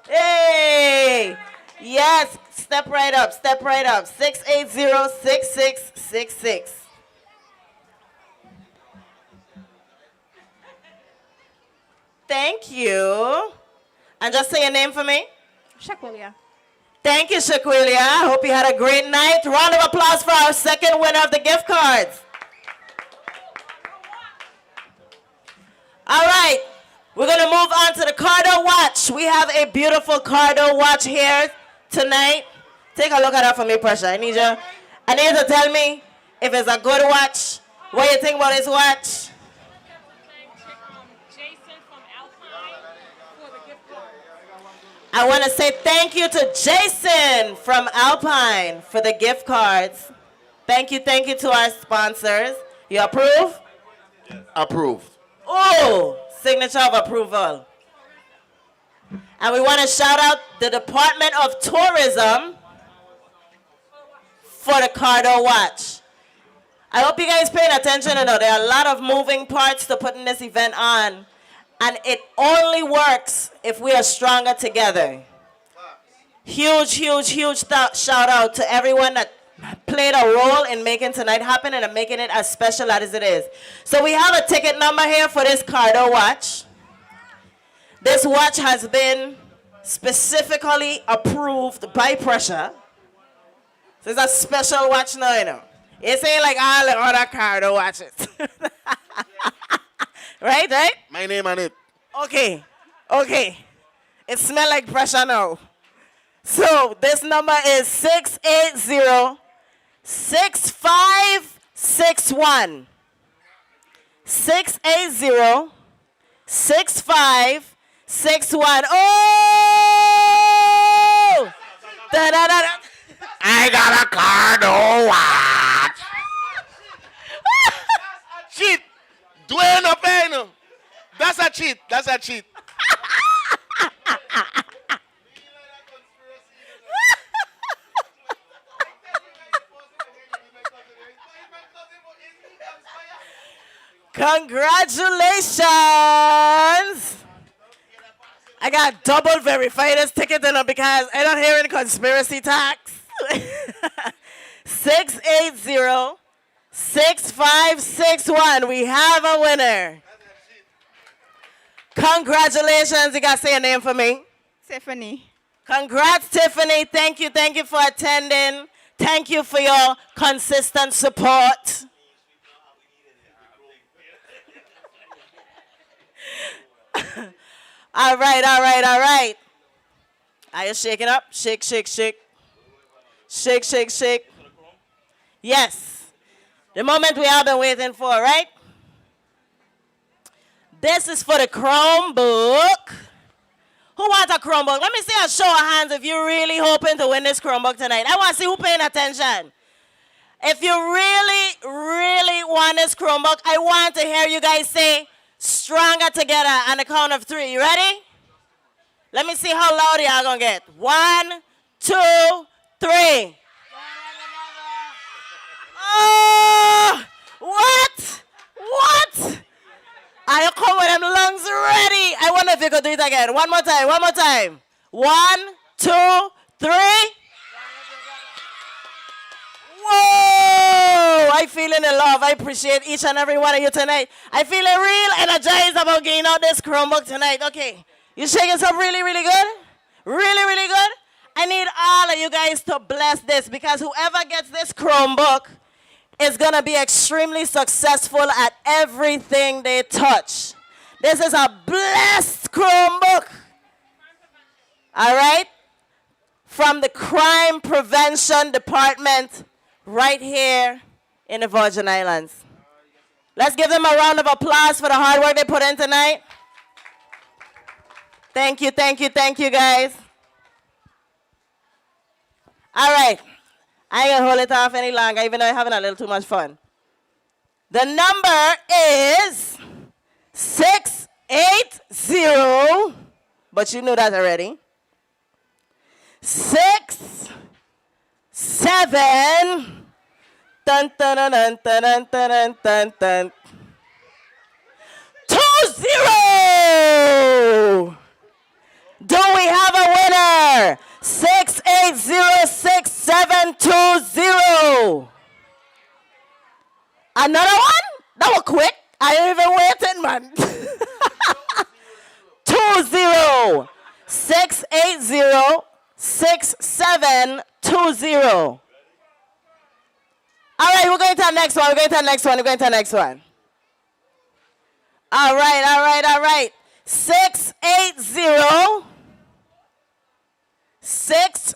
Hey, yes, step right up, step right up. 680-6666. Thank you. And just say your name for me. Shaquilia. Thank you, Shaquilia. I hope you had a great night. Round of applause for our second winner of the gift cards. All right, we're going to move on to the Cardo watch. We have a beautiful Cardo watch here tonight. Take a look at that for me, Pressure. I need you to tell me if it's a good watch, what you think about this watch. I want to say thank you to Jason from Alpine for the gift cards. Thank you to our sponsors. You approve? Approved. Oh, signature of approval. And we want to shout out the Department of Tourism for the Cardo watch. I hope you guys paying attention. You know, there are a lot of moving parts to putting this event on. And it only works if we are stronger together. Huge shout out to everyone that played a role in making tonight happen and making it as special as it is. So we have a ticket number here for this Cardo watch. This watch has been specifically approved by Pressure. So it's a special watch now, you know. It's ain't like all the other Cardo watches. Right? My name on it. Okay. It smells like Pressure now. So this number is 680-6561. 680-6561. Oh! Da-da-da-da. I got a Cardo watch. Cheat. Dwayne Openo. That's a cheat. Congratulations! I got double verified this ticket because I don't hear any conspiracy talks. 680-6561. We have a winner. Congratulations. You got to say your name for me. Tiffany. Congrats, Tiffany. Thank you for attending. Thank you for your consistent support. All right. Are you shaking up? Shake. Shake. Yes. The moment we have been waiting for, right? This is for the Chromebook. Who wants a Chromebook? Let me see a show of hands if you're really hoping to win this Chromebook tonight. I want to see who paying attention. If you really want this Chromebook, I want to hear you guys say stronger together on the count of 3. You ready? Let me see how loud y'all gonna get. 1, 2, 3. Oh! What? I come with them lungs ready. I wonder if you could do it again. One more time. 1, 2, 3. Whoa! I feeling the love. I appreciate each and every one of you tonight. I feeling real energized about getting out this Chromebook tonight. Okay. You shaking some really good? Really good? I need all of you guys to bless this because whoever gets this Chromebook is going to be extremely successful at everything they touch. This is a blessed Chromebook. All right? From the Crime Prevention Department right here in the Virgin Islands. Let's give them a round of applause for the hard work they put in tonight. Thank you, guys. All right. I ain't gonna hold it off any longer, even though I'm having a little too much fun. The number is 680, but you knew that already. 6, 7, dun, dun, dun, dun, dun, dun, dun, dun, 20. Do we have a winner? 680-6720. Another one? That was quick. I ain't even waiting, man. 20. 680-6720. All right, we're going to the next one. All right. 680-65. 60.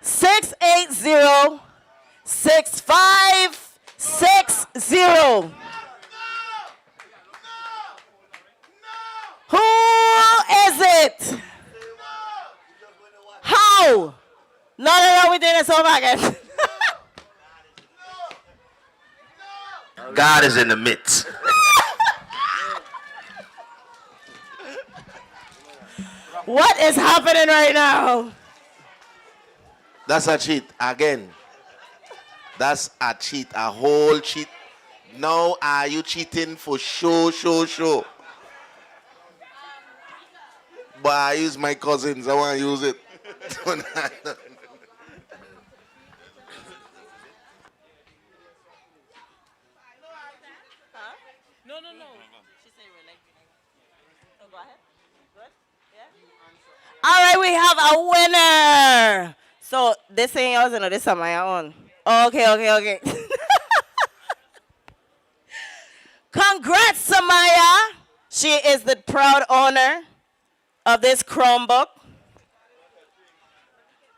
680-6560. 6560. Who is it? How? No, we're doing this over again. God is in the midst. What is happening right now? That's a cheat again. That's a cheat, a whole cheat. Now are you cheating for show? But I use my cousins. I want to use it. No. She said we're like. So go ahead. Good? Yeah? All right, we have a winner. So this ain't yours, and this is my own. Okay. Congrats, Samaya. She is the proud owner of this Chromebook.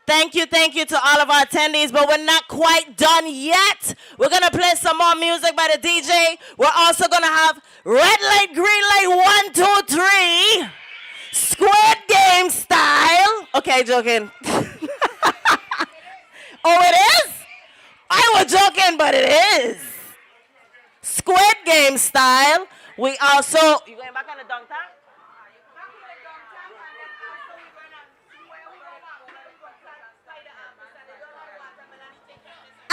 Thank you to all of our attendees, but we're not quite done yet. We're going to play some more music by the DJ. We're also going to have red light, green light, 1, 2, 3, Squid Game style. Okay, joking. Oh, it is? I was joking, but it is. Squid Game style. We also... You going back on the dunk tank?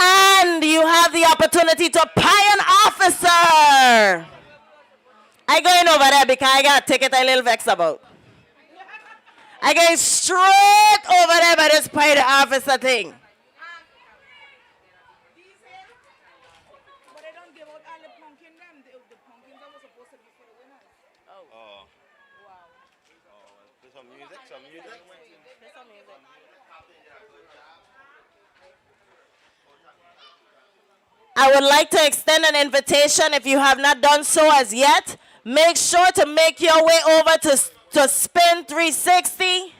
And you have the opportunity to pay an officer. I going over there because I got a ticket I'm a little vexed about. I going straight over there by this pay the officer thing. I would like to extend an invitation if you have not done so as yet. Make sure to make your way over to Spin 360.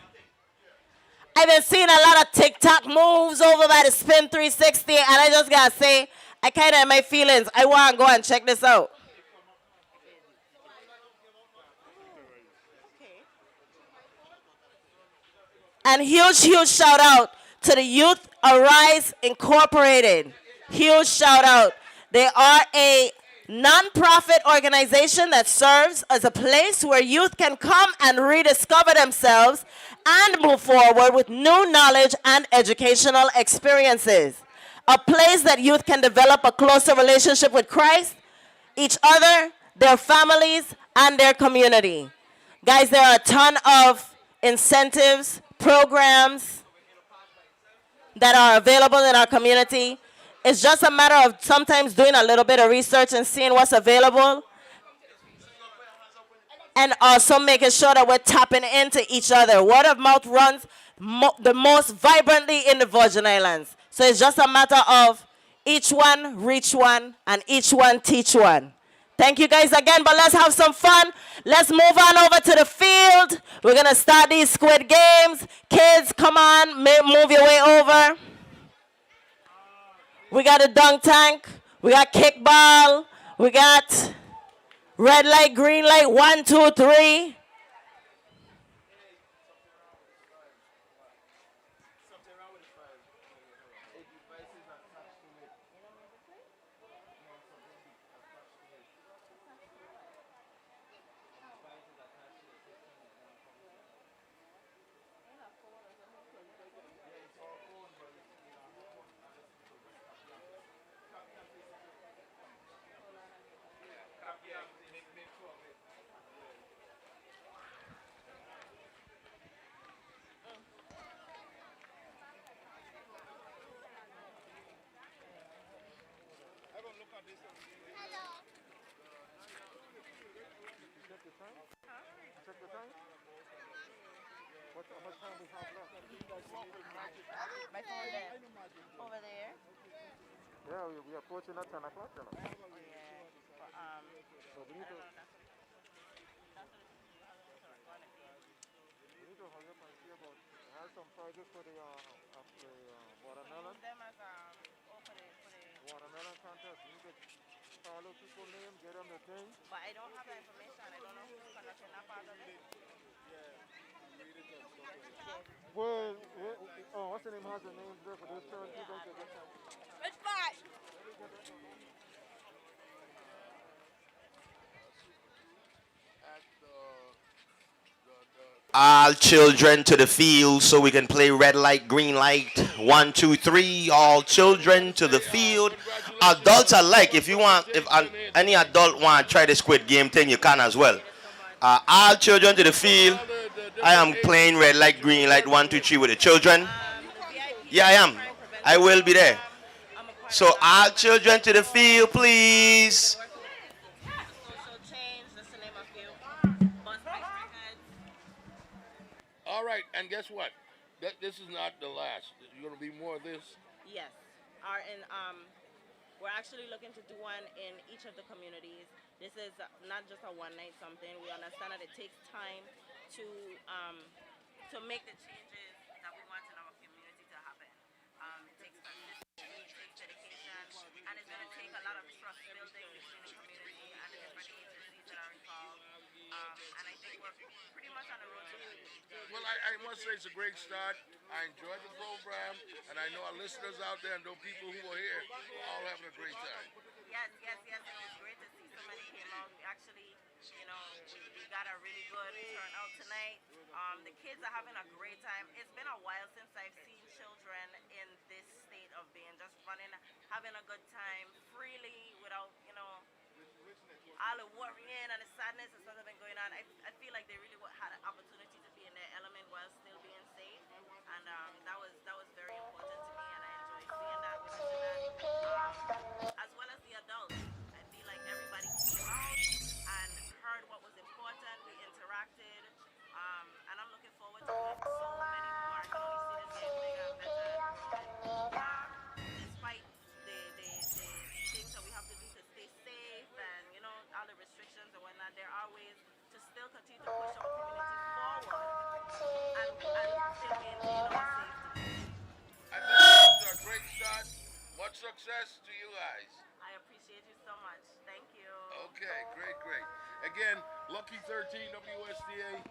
I've been seeing a lot of TikTok moves over by the Spin 360, and I just gotta say, I kind of have my feelings. I want to go and check this out. And huge shout out to the Youth Arise Incorporated. Huge shout out. They are a non-profit organization that serves as a place where youth can come and rediscover themselves and move forward with new knowledge and educational experiences. A place that youth can develop a closer relationship with Christ, each other, their families, and their community. Guys, there are a ton of incentives, programs that are available in our community. It's just a matter of sometimes doing a little bit of research and seeing what's available. And also making sure that we're tapping into each other. Word of mouth runs the most vibrantly in the Virgin Islands. So it's just a matter of each one reach one and each one teach one. Thank you guys again, but let's have some fun. Let's move on over to the field. We're going to start these Squid Games. Kids, come on, move your way over. We got a dunk tank. We got kickball. We got red light, green light, 1, 2, 3. My phone there. Over there. Yeah, we are approaching at 10 o'clock. You know. Oh, yeah. So we need to hurry up and see about, it has some prizes for the watermelon. Them as for the Watermelon contest. You could call out people's names, get them the thing. But I don't have that information. I don't know who's conducting that part of it. What's the name? Has the names there for this turn? Which part? All children to the field so we can play red light, green light. 1, 2, 3. All children to the field. Adults alike. If you want, if any adult want to try the Squid Game thing, you can as well. All children to the field. I am playing red light, green light, 1, 2, 3 with the children. Yeah, I am. I will be there. So all children to the field, please. All right, and guess what? This is not the last. There's going to be more of this. Yes. We're actually looking to do one in each of the communities. This is not just a one-night something. We understand that it takes time to make the changes that we want in our community to happen. It takes consistency, it takes dedication, and it's going to take a lot of trust building between the community and the different agencies that are involved. And I think we're pretty much on the road to it. Well, I must say it's a great start. I enjoyed the program, and I know our listeners out there and those people who are here are all having a great time. Yes. It was great to see so many came out. We actually, we got a really good turnout tonight. The kids are having a great time. It's been a while since I've seen children in this state of being just running, having a good time freely without, all the worrying and the sadness and stuff that's been going on. I feel like they really had an opportunity to be in their element while still being safe, and that was very important to me, and I enjoyed seeing that, witnessing that, as well as the adults. I feel like everybody came out and heard what was important. We interacted, and I'm looking forward to doing so many more. I can only see this getting bigger and better. Despite the things that we have to do to stay safe and all the restrictions and whatnot, there are ways to still continue to push our community forward and still maintain our safety. I think it's a great start. Much success to you guys. I appreciate you so much. Thank you. Okay, great. Again, Lucky 13 WSTA.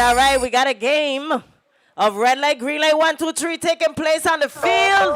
All right. We got a game. of red light, green light, 1, 2, 3 taking place on the field.